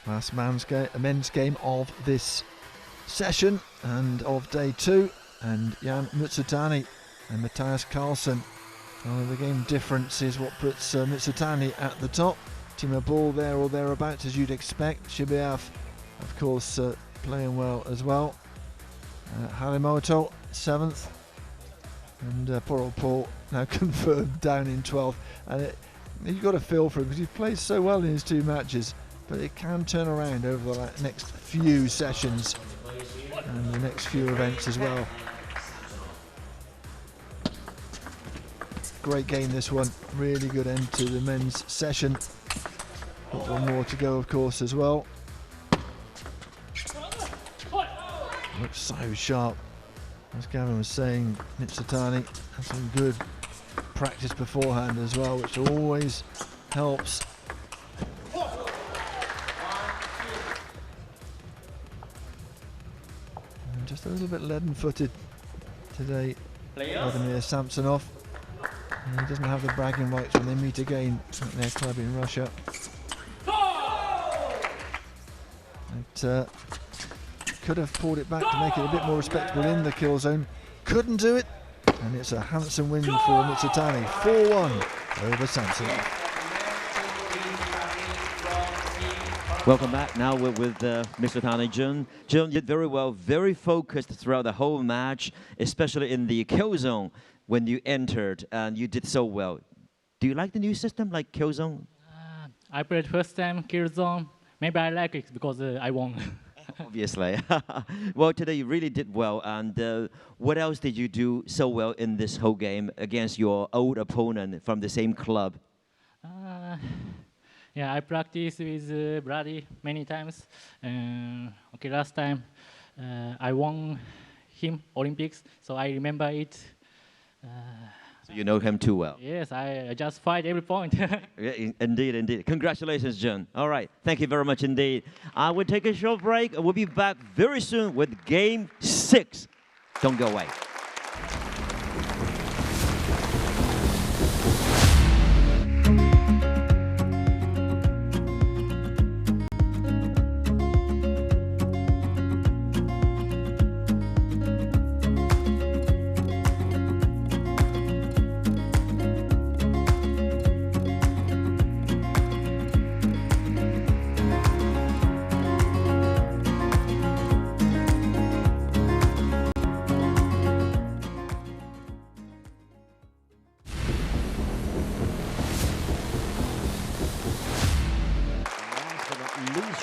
Last men's game of this session and of day 2, and Jan Mitsutani and Matthias Carlsen. The game difference is what puts Mitsutani at the top. Timo Boll there or thereabouts, as you'd expect. Shibuyev, of course, playing well as well. Harimoto 7th, and poor old Paul now confirmed down in 12th. And you've got a feel for him because he plays so well in his 2 matches, but it can turn around over the next few sessions and the next few events as well. Great game, this one. Really good end to the men's session. Got 1 more to go, of course, as well. Looks so sharp. As Gavin was saying, Mitsutani had some good practice beforehand as well, which always helps. And just a little bit leaden-footed today, Vladimir Samsonov. And he doesn't have the bragging rights when they meet again at their club in Russia. But could have pulled it back to make it a bit more respectable in the kill zone. Couldn't do it, and it's a handsome win for Mitsutani. 4-1 over Samsonov. Welcome back. Now we're with Mitsutani Jun. Jun did very well, very focused throughout the whole match, especially in the kill zone when you entered, and you did so well. Do you like the new system, like kill zone? I played first time kill zone. Maybe I like it because I won. Obviously. Well, today you really did well. And what else did you do so well in this whole game against your old opponent from the same club? Yeah, I practiced with Brady many times. Okay, last time I won him Olympics, so I remember it. So you know him too well. Yes, I just fight every point. Yeah, indeed, indeed. Congratulations, Jun. All right, thank you very much indeed. I will take a short break, and we'll be back very soon with Game 6. Don't go away.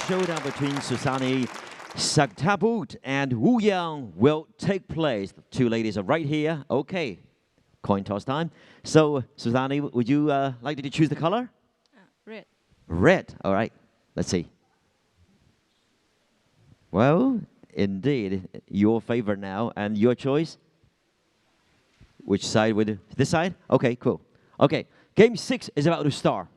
Showdown between Susanne Sagtabut and Wu Yang will take place. The 2 ladies are right here. Okay, coin toss time. So, Susanne, would you like to choose the color? Red. Red. All right. Let's see. Well, indeed, your favor now. And your choice? Which side would this side? Okay, cool. Okay, Game 6 is about to start.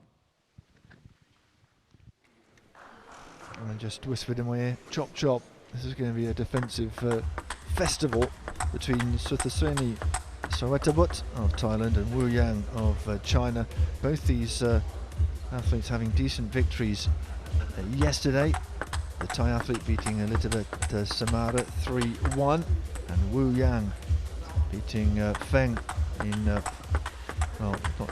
And just whispered in my ear, chop chop. This is going to be a defensive festival between Suthasini Sawetabut of Thailand and Wu Yang of China. Both these athletes having decent victories yesterday. The Thai athlete beating Elizabeth Samara 3-1, and Wu Yang beating Feng in well, not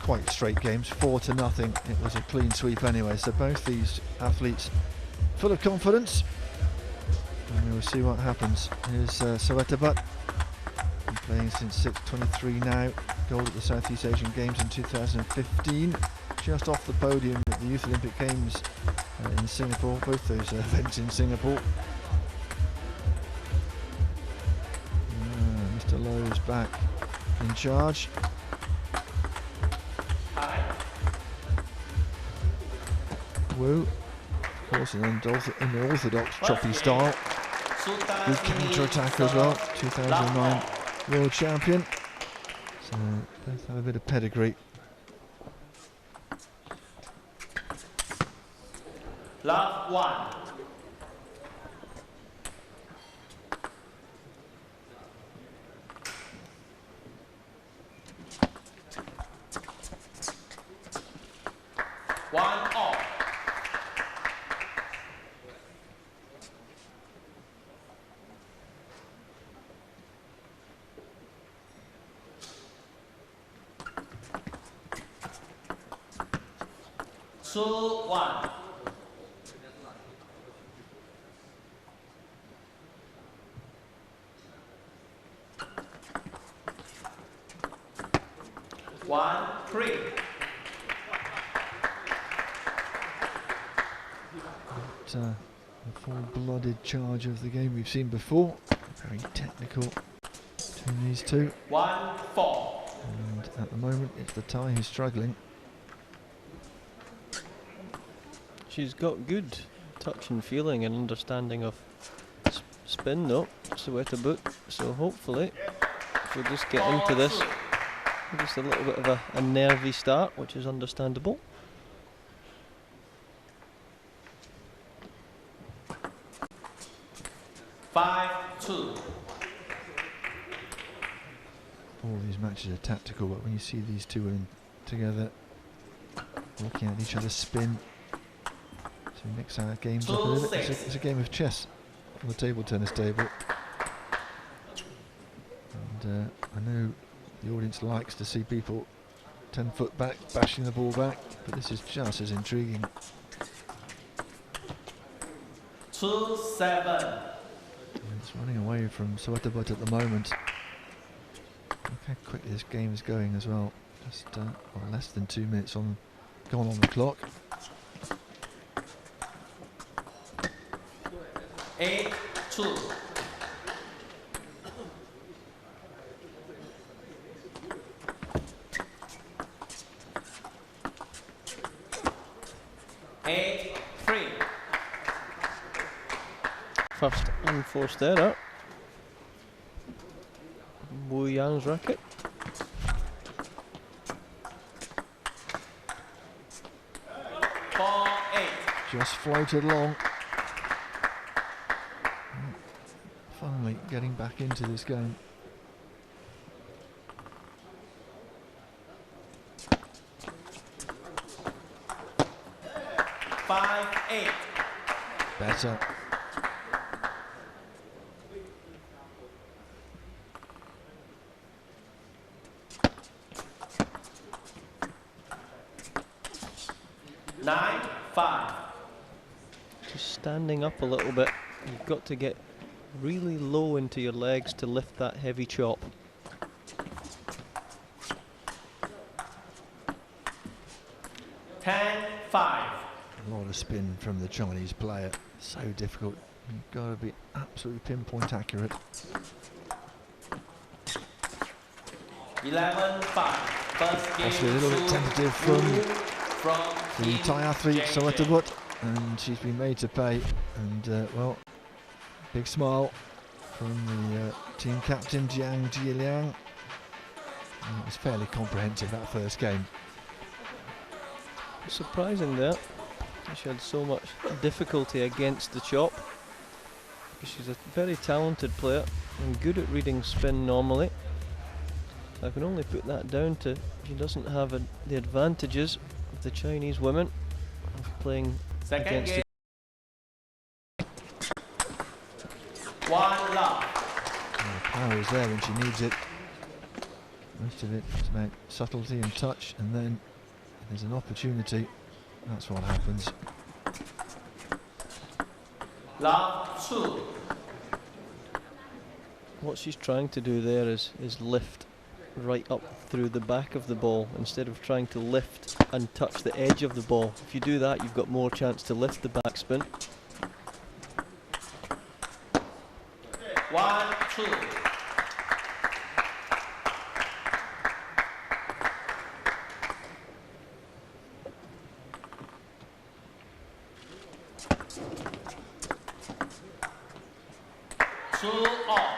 quite straight games, 4-0. It was a clean sweep anyway. So both these athletes full of confidence. And we'll see what happens. Here's Sawetabat, been playing since 6'23" now. Gold at the Southeast Asian Games in 2015. Just off the podium at the Youth Olympic Games in Singapore, both those events in Singapore. Mr. Lowe's back in charge. Wu, of course, in the orthodox choppy style. Good counter-attack as well, 2009 world champion. So both have a bit of pedigree. Love 1. One off. Two, 1. One, 3. The full-blooded charge of the game we've seen before. Very technical between these two. 1, 4. And at the moment, it's the Thai who's struggling. She's got good touch and feeling and understanding of spin though, Sawetabat. So hopefully she'll just get into this. Just a little bit of a nervy start, which is understandable. Five, 2. All these matches are tactical, but when you see these two in together, looking at each other's spin, to mix our games up a little bit. It's a game of chess on the table tennis table. And I know the audience likes to see people 10 foot back, bashing the ball back, but this is just as intriguing. 2, 7. And it's running away from Sawetabat at the moment. Look how quickly this game is going as well. Just less than 2 minutes gone on the clock. 8, 2. First unforced error. Wu Yang's racket. Just floated along. Finally getting back into this game. Five, 8. Better. Just standing up a little bit. You've got to get really low into your legs to lift that heavy chop. A lot of spin from the Chinese player. So difficult. You've got to be absolutely pinpoint accurate. 11-5. First game. Actually a little bit tentative from the Thai athlete Sawetabat, and she's been made to pay. And well, big smile from the team captain Jiang Jiliang. It was fairly comprehensive, that first game. Surprising that she had so much difficulty against the chop. She's a very talented player and good at reading spin normally. I can only put that down to she doesn't have the advantages of the Chinese women of playing against the One love. The power is there when she needs it. Most of it is about subtlety and touch, and then there's an opportunity. That's what happens. Love 2. What she's trying to do there is lift right up through the back of the ball instead of trying to lift and touch the edge of the ball. If you do that, you've got more chance to lift the backspin. 1-2. Two off.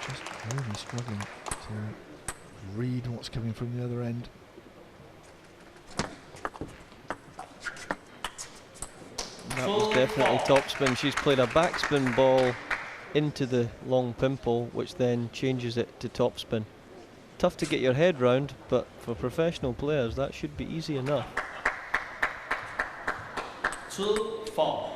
Just really struggling to read what's coming from the other end. That was definitely topspin. She's played a backspin ball into the long pimple, which then changes it to topspin. Tough to get your head round, but for professional players that should be easy enough. 2-4.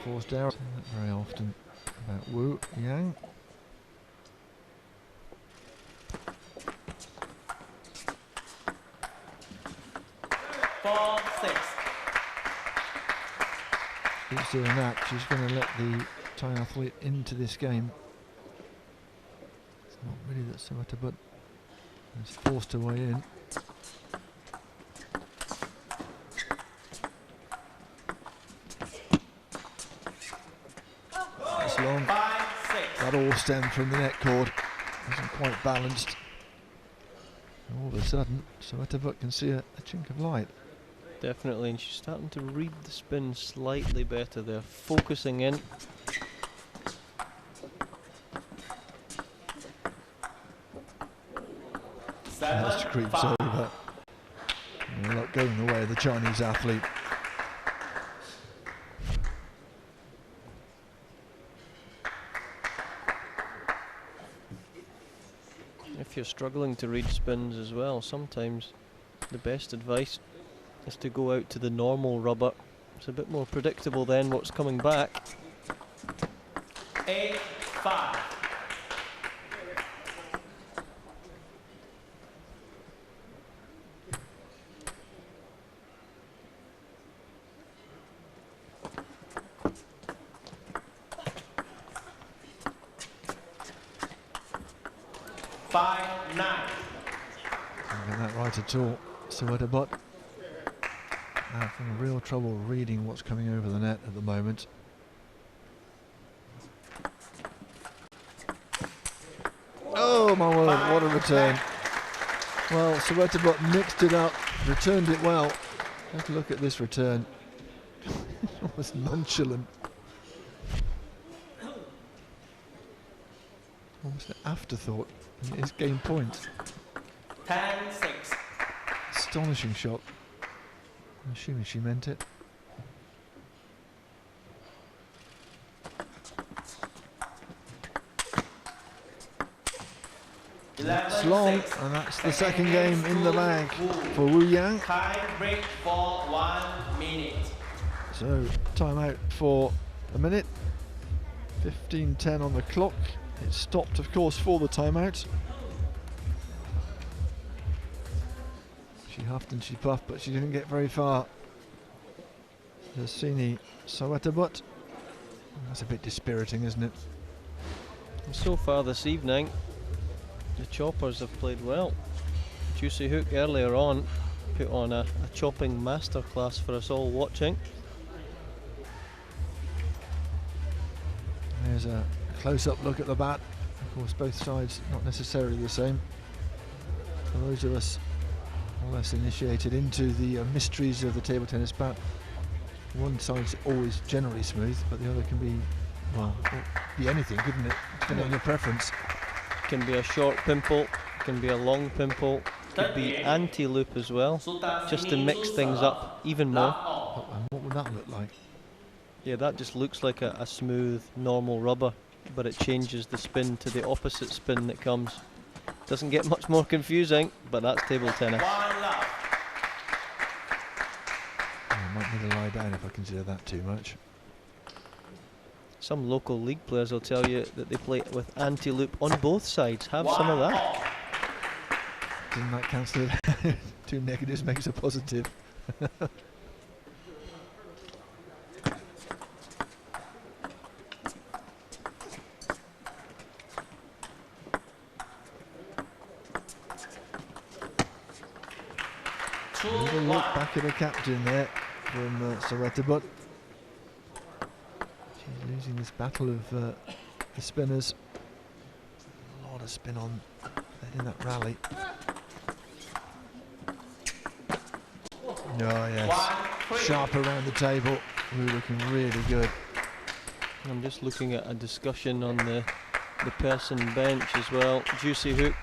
Forced error very often about Wu Yang. Keeps doing that. She's going to let the Thai athlete into this game. It's not really that Sawata, but it's forced her way in. Long. That all stemmed from the net cord. Wasn't quite balanced. And all of a sudden, Sawata can see a chink of light. Definitely, and she's starting to read the spin slightly better there, focusing in. As she creeps over. And not going the way of the Chinese athlete. If you're struggling to read spins as well, sometimes the best advice is to go out to the normal rubber. It's a bit more predictable then what's coming back. 8-5. Can't get that right at all. Sawata having real trouble reading what's coming over the net at the moment. Oh my word, what a return. Well, Sawata mixed it up, returned it well. Take a look at this return. Almost nonchalant. Almost an afterthought. And it is game point. 10-6. Astonishing shot. I'm assuming she meant it. It's long, and that's the second game in the bag for Wu Yang. Time break for 1 minute. So, timeout for a minute. 15:10 on the clock. It stopped, of course, for the timeout. She huffed and she puffed, but she didn't get very far. Sini Sawata. That's a bit dispiriting, isn't it? And so far this evening, the choppers have played well. Juicy Hook earlier on put on a chopping masterclass for us all watching. There's a close-up look at the bat. Of course, both sides not necessarily the same. For those of us less initiated into the mysteries of the table tennis bat, one side's always generally smooth, but the other can be, well, be anything, couldn't it? Depending on your preference. Can be a short pimple, can be a long pimple, could be anti-loop as well, just to mix things up even more. And what would that look like? Yeah, that just looks like a smooth, normal rubber, but it changes the spin to the opposite spin that comes. Doesn't get much more confusing, but that's table tennis. I might need to lie down if I consider that too much. Some local league players will tell you that they play with anti-loop on both sides. Have some of that. Didn't that cancel it? 2 negatives makes a positive. Little look back at the captain there from Soweto. She's losing this battle of the spinners. A lot of spin on in that rally. Oh yes, sharp around the table. We're looking really good. I'm just looking at a discussion on the Pearson bench as well. Juicy Hook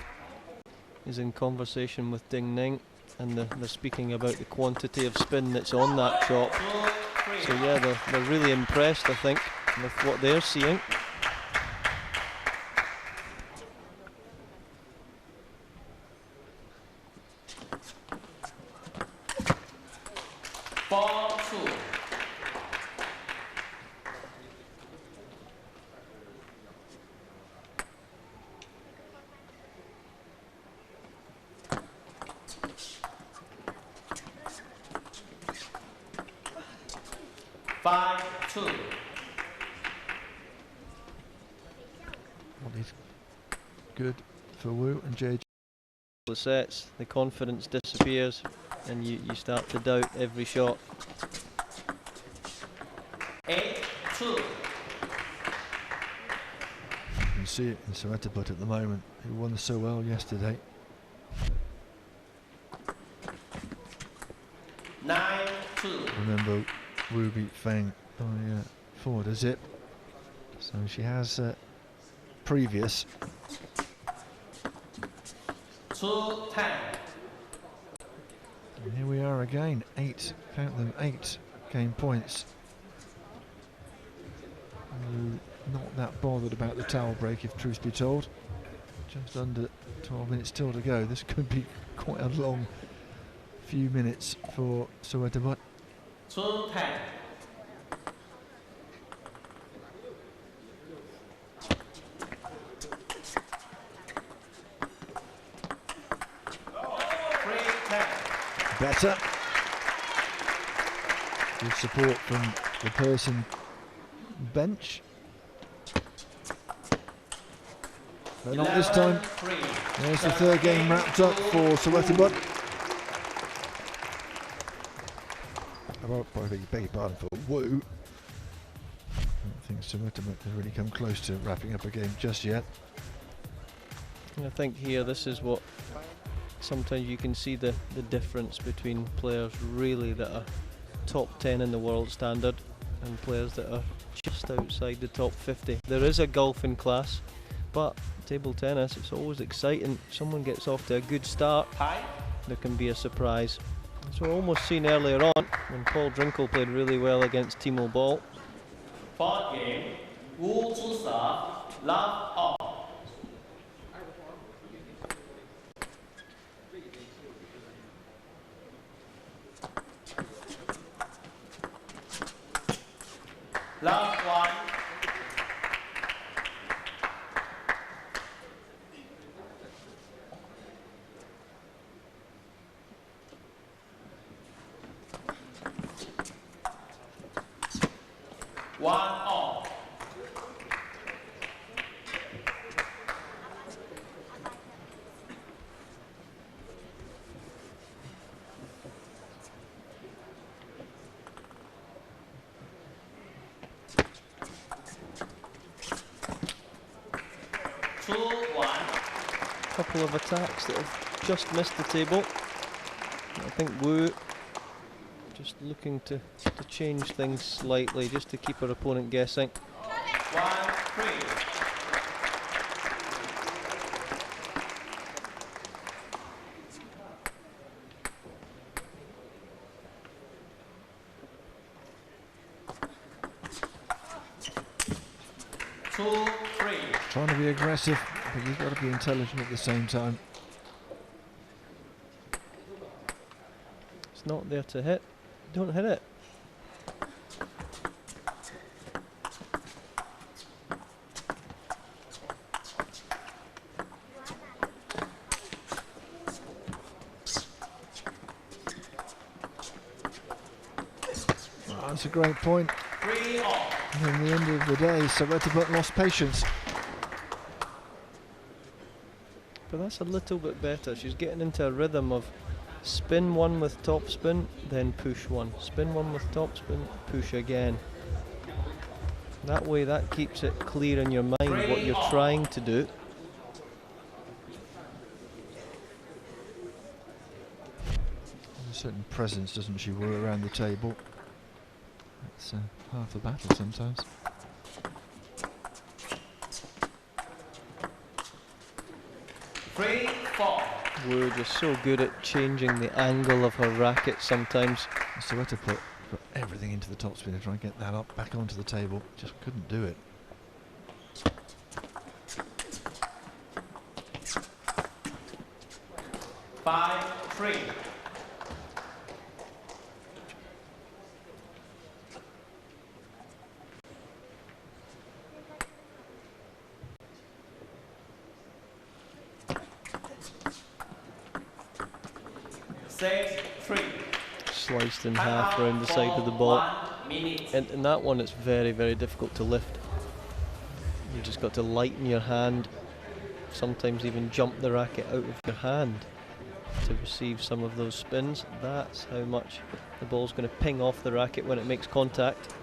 is in conversation with Ding Ning, and they're speaking about the quantity of spin that's on that chop. So yeah, they're really impressed, I think, with what they're seeing. What is good for Wu and JJ? The sets, the confidence disappears, and you start to doubt every shot. 8-2. You can see it in Soweto at the moment, who won so well yesterday. 9-2. Remember, Wu beat Feng by 4-0. So she has previous. 2-10. And here we are again, 8, count them, 8 game points. Wu not that bothered about the towel break, if truth be told. Just under 12 minutes still to go. This could be quite a long few minutes for Soweto. 2-10. Better. Good support from the Pearson bench. But not this time. There's the third game wrapped up for Soweto. I beg your pardon for Wu. I don't think Soweto has really come close to wrapping up a game just yet. And I think here this is what sometimes you can see the difference between players really that are top 10 in the world standard and players that are just outside the top 50. There is a gulf in class, but table tennis, it's always exciting. Someone gets off to a good start, there can be a surprise. So almost seen earlier on when Paul Drinkle played really well against Timo Boll. 4th game, Wu to serve, love all. Love 1. One all. 2-1. Couple of attacks that have just missed the table. I think Wu just looking to change things slightly, just to keep her opponent guessing. 1-3. Trying to be aggressive, but you've got to be intelligent at the same time. It's not there to hit. Don't hit it. Oh, that's a great point. 3-all. And in the end of the day, Sawetobut lost patience. But that's a little bit better. She's getting into a rhythm of spin one with top spin, then push one. Spin one with top spin, push again. That way that keeps it clear in your mind what you're trying to do. A certain presence, doesn't she, Wu, around the table? That's half the battle sometimes. Wu just so good at changing the angle of her racket sometimes. Sawetobut put everything into the top spin to try and get that up back onto the table. Just couldn't do it. Five-3. Sliced in half around the side of the ball. And in that one it's very, very difficult to lift. You just got to lighten your hand, sometimes even jump the racket out of your hand to receive some of those spins. That's how much the ball's going to ping off the racket when it makes contact.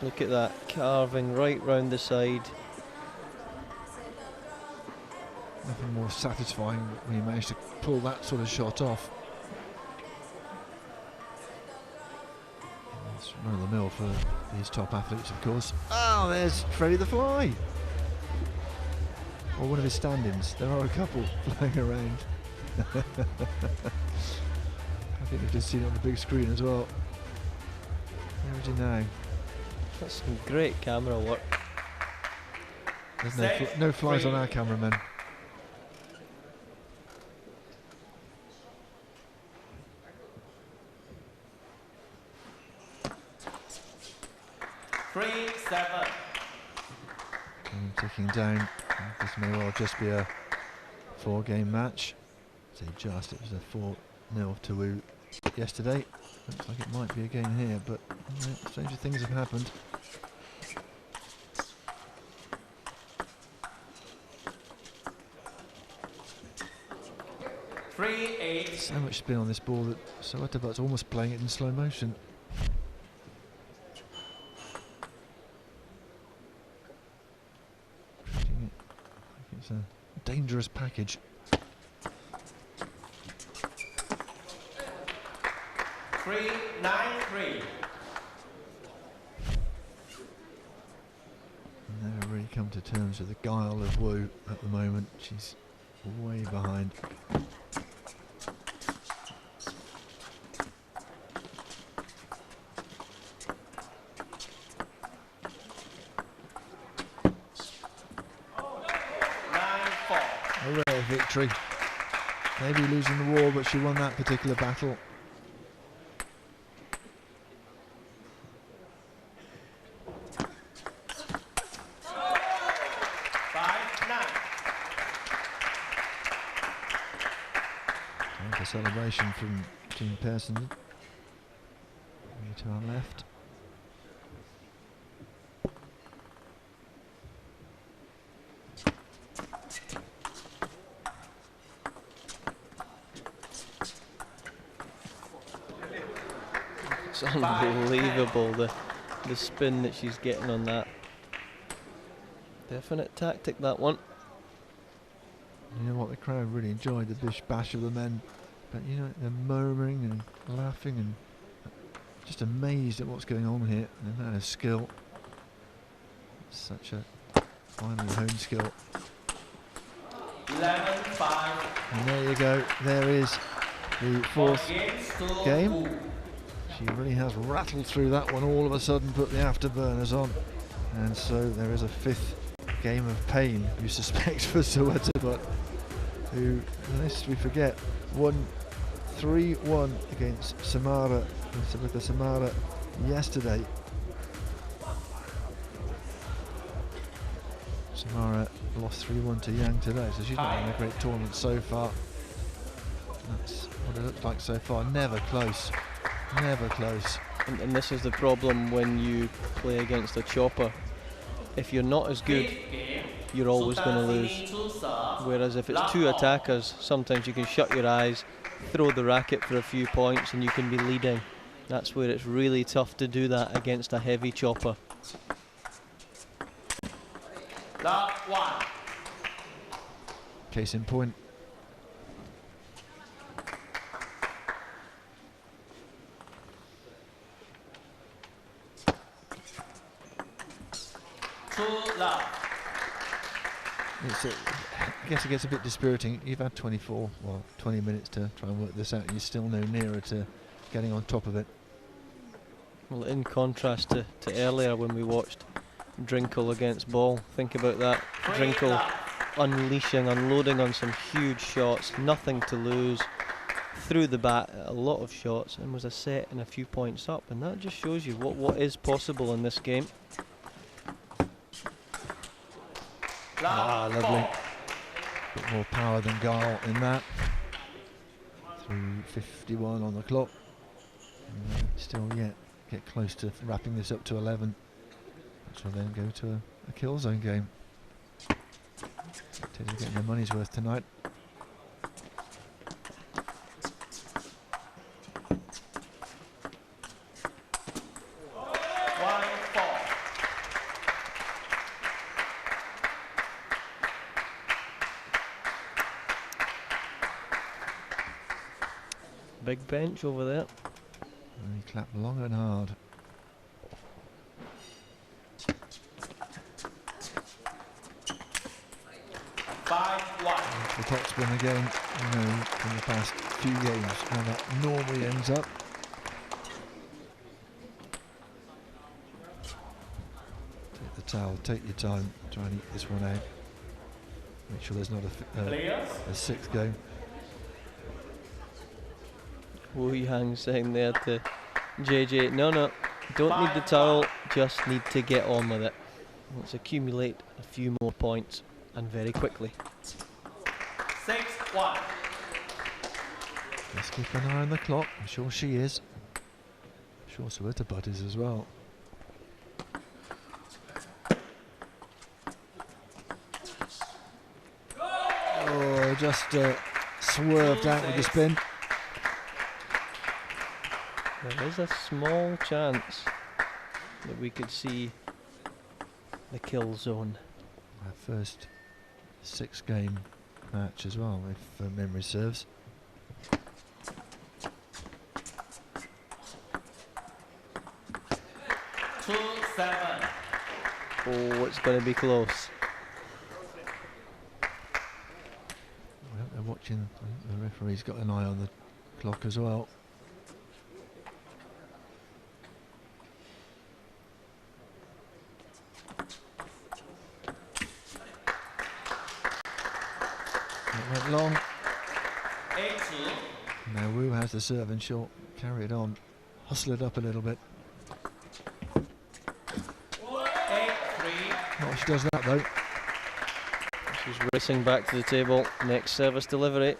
Look at that, carving right round the side. Nothing more satisfying when you manage to pull that sort of shot off. It's run of the mill for these top athletes, of course. Oh, there's Freddie the Fly! Or one of his stand-ins. There are a couple flying around. I think they've just seen it on the big screen as well. Where is he now? That's some great camera work. There's no flies on our cameramen. Ticking down. This may well just be a 4-game match. Say just, it was a 4-0 to Wu yesterday. Looks like it might be again here, but stranger things have happened. So much spin on this ball that Sawetobut's almost playing it in slow motion. It's a dangerous package. Never really come to terms with the guile of Wu at the moment. She's way behind. A rare victory. Maybe losing the war, but she won that particular battle. A celebration from Team Pearson. To our left. It's unbelievable the spin that she's getting on that. Definite tactic, that one. You know what, the crowd really enjoyed the bish bash of the men, but you know, they're murmuring and laughing and just amazed at what's going on here, and the amount of skill. Such a finely honed skill. 11-5. And there you go, there is the fourth game. She really has rattled through that one all of a sudden, put the afterburners on, and so there is a fifth game of pain, you suspect, for Soweto, but who, lest we forget, won 3-1 against Samara, with the Samara yesterday. Samara lost 3-1 to Yang today, so she's not having a great tournament so far. That's what it looks like so far. Never close. Never close. And this is the problem when you play against a chopper. If you're not as good, you're always going to lose. Whereas if it's two attackers, sometimes you can shut your eyes, throw the racket for a few points, and you can be leading. That's where it's really tough to do that against a heavy chopper. Love 1. Case in point. I guess it gets a bit dispiriting. You've had 20 minutes to try and work this out, and you're still no nearer to getting on top of it. Well, in contrast to earlier when we watched Drinkle against Ball, think about that. Drinkle unleashing, unloading on some huge shots, nothing to lose, threw the bat at a lot of shots and was a set and a few points up, and that just shows you what is possible in this game. Ah, lovely. Bit more power than Gall in that. 3:51 on the clock. And still yet get close to wrapping this up to 11, which will then go to a kill zone game. Teddy's getting their money's worth tonight. Big bench over there. And he clapped long and hard. The topspin again, you know, in the past few games, how that normally ends up. Take the towel, take your time, try and eat this one out. Make sure there's not a sixth game. Wu Yang saying there to JJ, no, don't need the towel, just need to get on with it. Let's accumulate a few more points, and very quickly. 6-1. Let's keep an eye on the clock. I'm sure she is. I'm sure Soweto Bud is as well. Oh, just swerved out with the spin. There is a small chance that we could see the kill zone. Our first 6-game match as well, if memory serves. Oh, it's going to be close. Well, they're watching. The referee's got an eye on the clock as well. It went long. Now Wu has the serve and she'll carry it on, hustle it up a little bit. Oh, she does that though. She's racing back to the table. Next service delivery.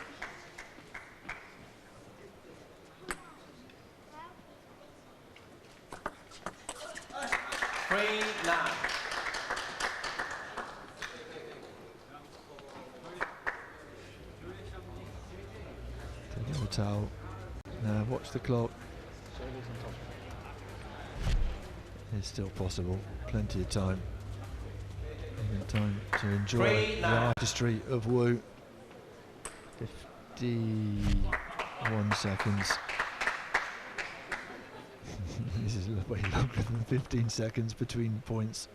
Taking the towel. Now watch the clock. It's still possible. Plenty of time. Even time to enjoy the artistry of Wu. 51 seconds. This is way longer than 15 seconds between points.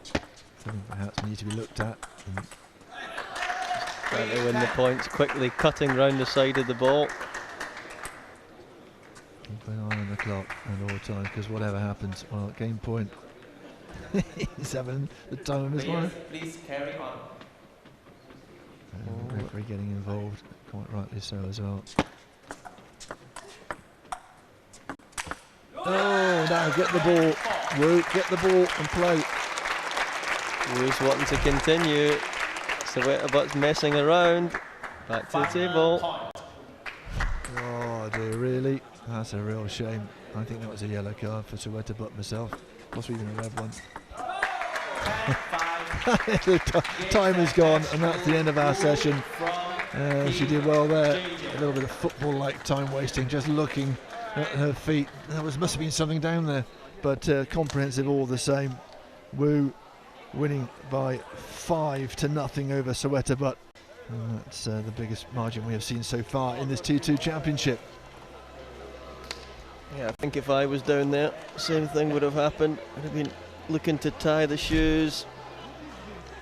Something perhaps needs to be looked at. Trying to win the points quickly, cutting round the side of the ball. Keep an eye on the clock at all times, because whatever happens, well, at game point, he's having the time of his life. Please carry on. And the referee getting involved, quite rightly so as well. Oh, now get the ball, Wu, get the ball and play. Wu's wanting to continue. Sowetobut's messing around. Back to the table. Oh dear, really? That's a real shame. I think that was a yellow card for Sowetobut myself. Possibly even a red one. The time is gone, and that's the end of our session. She did well there. A little bit of football-like time wasting, just looking at her feet. There must have been something down there, but comprehensive all the same. Wu winning by 5-0 over Sowetobut. And that's the biggest margin we have seen so far in this 2-2 championship. Yeah, I think if I was down there, same thing would have happened. I'd have been looking to tie the shoes,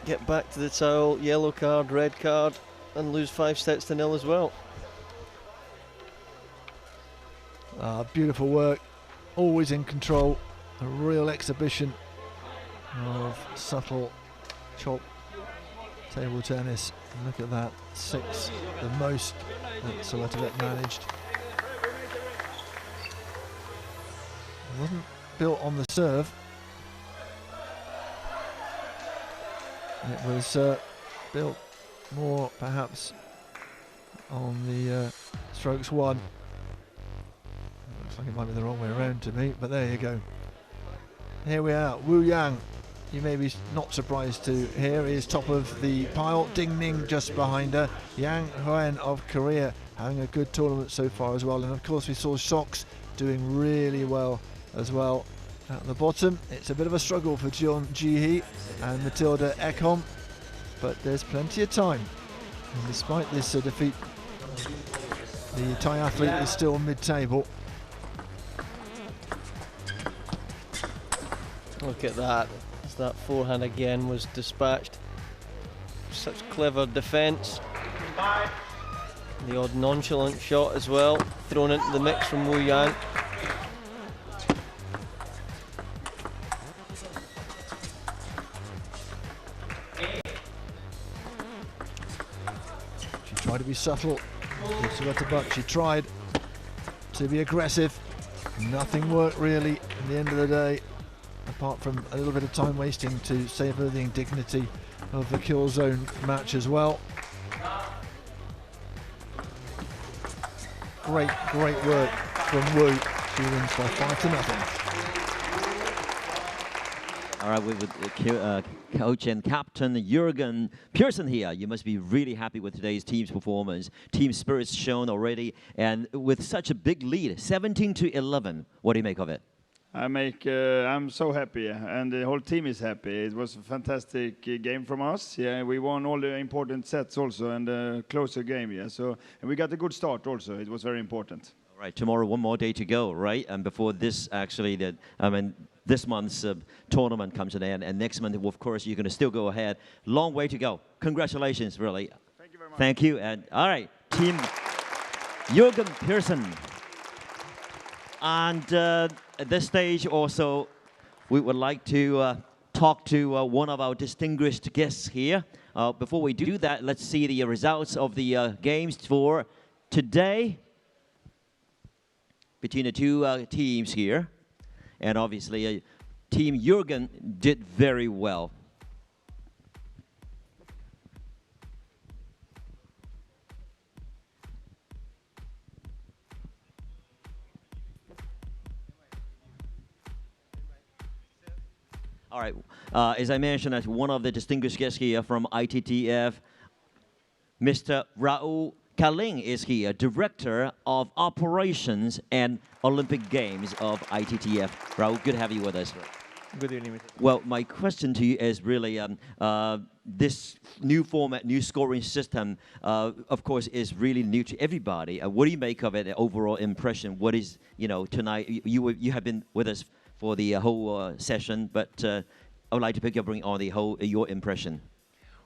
get back to the towel, yellow card, red card, and lose 5-0 as well. Beautiful work, always in control, a real exhibition of subtle chop table tennis. Look at that, 6, the most that Sowetobut managed. It wasn't built on the serve. It was built more perhaps on the strokes won. Looks like it might be the wrong way around to me, but there you go. Here we are, Wu Yang. You may be not surprised to hear is top of the pile. Ding Ning just behind her. Yang Huen of Korea having a good tournament so far as well. And of course we saw Sox doing really well as well. At the bottom, it's a bit of a struggle for Jeon Ji-hee and Matilda Ekholm, but there's plenty of time. And despite this defeat, the Thai athlete is still mid-table. Look at that. That forehand again was dispatched. Such clever defence. The odd nonchalant shot as well, thrown into the mix from Wu Yang. She tried to be subtle, but she tried to be aggressive. Nothing worked really at the end of the day, apart from a little bit of time wasting to savour the indignity of the kill zone match as well. Great work from Wu. She wins by 5-0. All right, with coach and captain Jürgen Pearson here. You must be really happy with today's team's performance. Team spirit's shown already, and with such a big lead, 17-11. What do you make of it? I'm so happy, and the whole team is happy. It was a fantastic game from us. Yeah, we won all the important sets also, and a closer game. Yeah, so and we got a good start also. It was very important. All right, tomorrow one more day to go, right? And before this, actually, this month's tournament comes to an end, and next month, of course, you're going to still go ahead. Long way to go. Congratulations, really. Thank you very much. Thank you, and all right, team Jürgen Pearson. And at this stage also, we would like to talk to one of our distinguished guests here. Before we do that, let's see the results of the games for today between the two teams here. And obviously, Team Jürgen did very well. All right, as I mentioned, as one of the distinguished guests here from ITTF, Mr. Raul Kaling is here, Director of Operations and Olympic Games of ITTF. Raul, good to have you with us. Good evening, Mr. Well, my question to you is really this new format, new scoring system, of course, is really new to everybody. What do you make of it? The overall impression? What is, tonight? You have been with us for the whole session, but I would like to pick your brain on the whole your impression.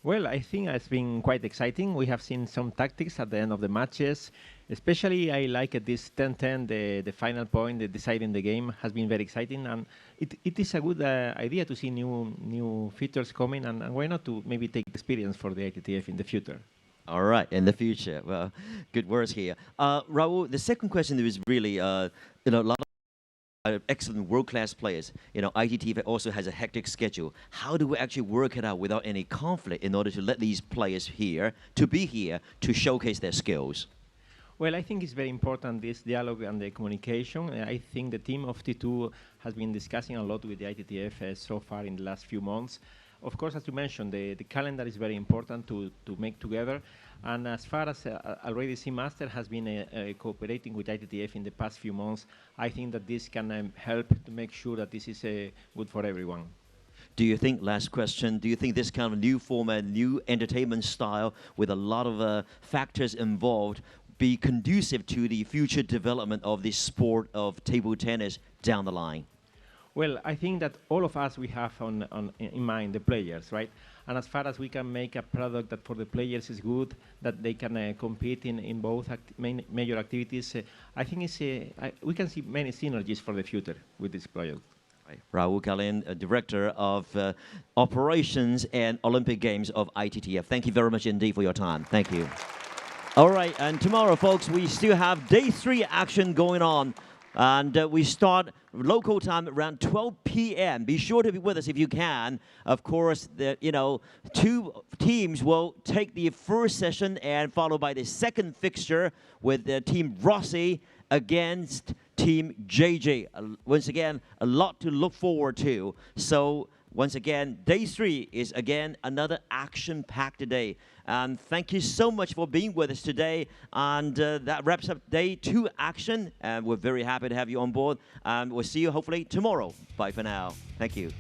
Well, I think it's been quite exciting. We have seen some tactics at the end of the matches. Especially, I like this 10-10, the final point, the deciding the game has been very exciting. And it is a good idea to see new features coming. And why not to maybe take experience for the ITTF in the future? All right, in the future. Well, good words here. Raul, the second question is really, a lot of excellent world-class players. ITTF also has a hectic schedule. How do we actually work it out without any conflict in order to let these players be here to showcase their skills? Well, I think it's very important, this dialogue and the communication. I think the team of T2 has been discussing a lot with the ITTF so far in the last few months. Of course, as you mentioned, the calendar is very important to make together. And as far as already Seamaster has been cooperating with ITTF in the past few months, I think that this can help to make sure that this is good for everyone. Do you think, last question, do you think this kind of new format, new entertainment style with a lot of factors involved be conducive to the future development of the sport of table tennis down the line? Well, I think that all of us, we have in mind the players, right? And as far as we can make a product that for the players is good, that they can compete in both major activities, I think we can see many synergies for the future with this project. Raul Galin, Director of Operations and Olympic Games of ITTF. Thank you very much indeed for your time. Thank you. All right, and tomorrow, folks, we still have day 3 action going on. And we start local time around 12 p.m. Be sure to be with us if you can. Of course, two teams will take the first session and followed by the second fixture with Team Rossi against Team JJ. Once again, a lot to look forward to. So once again, day 3 is again another action-packed day. And thank you so much for being with us today. And that wraps up day 2 action. And we're very happy to have you on board. And we'll see you hopefully tomorrow. Bye for now. Thank you.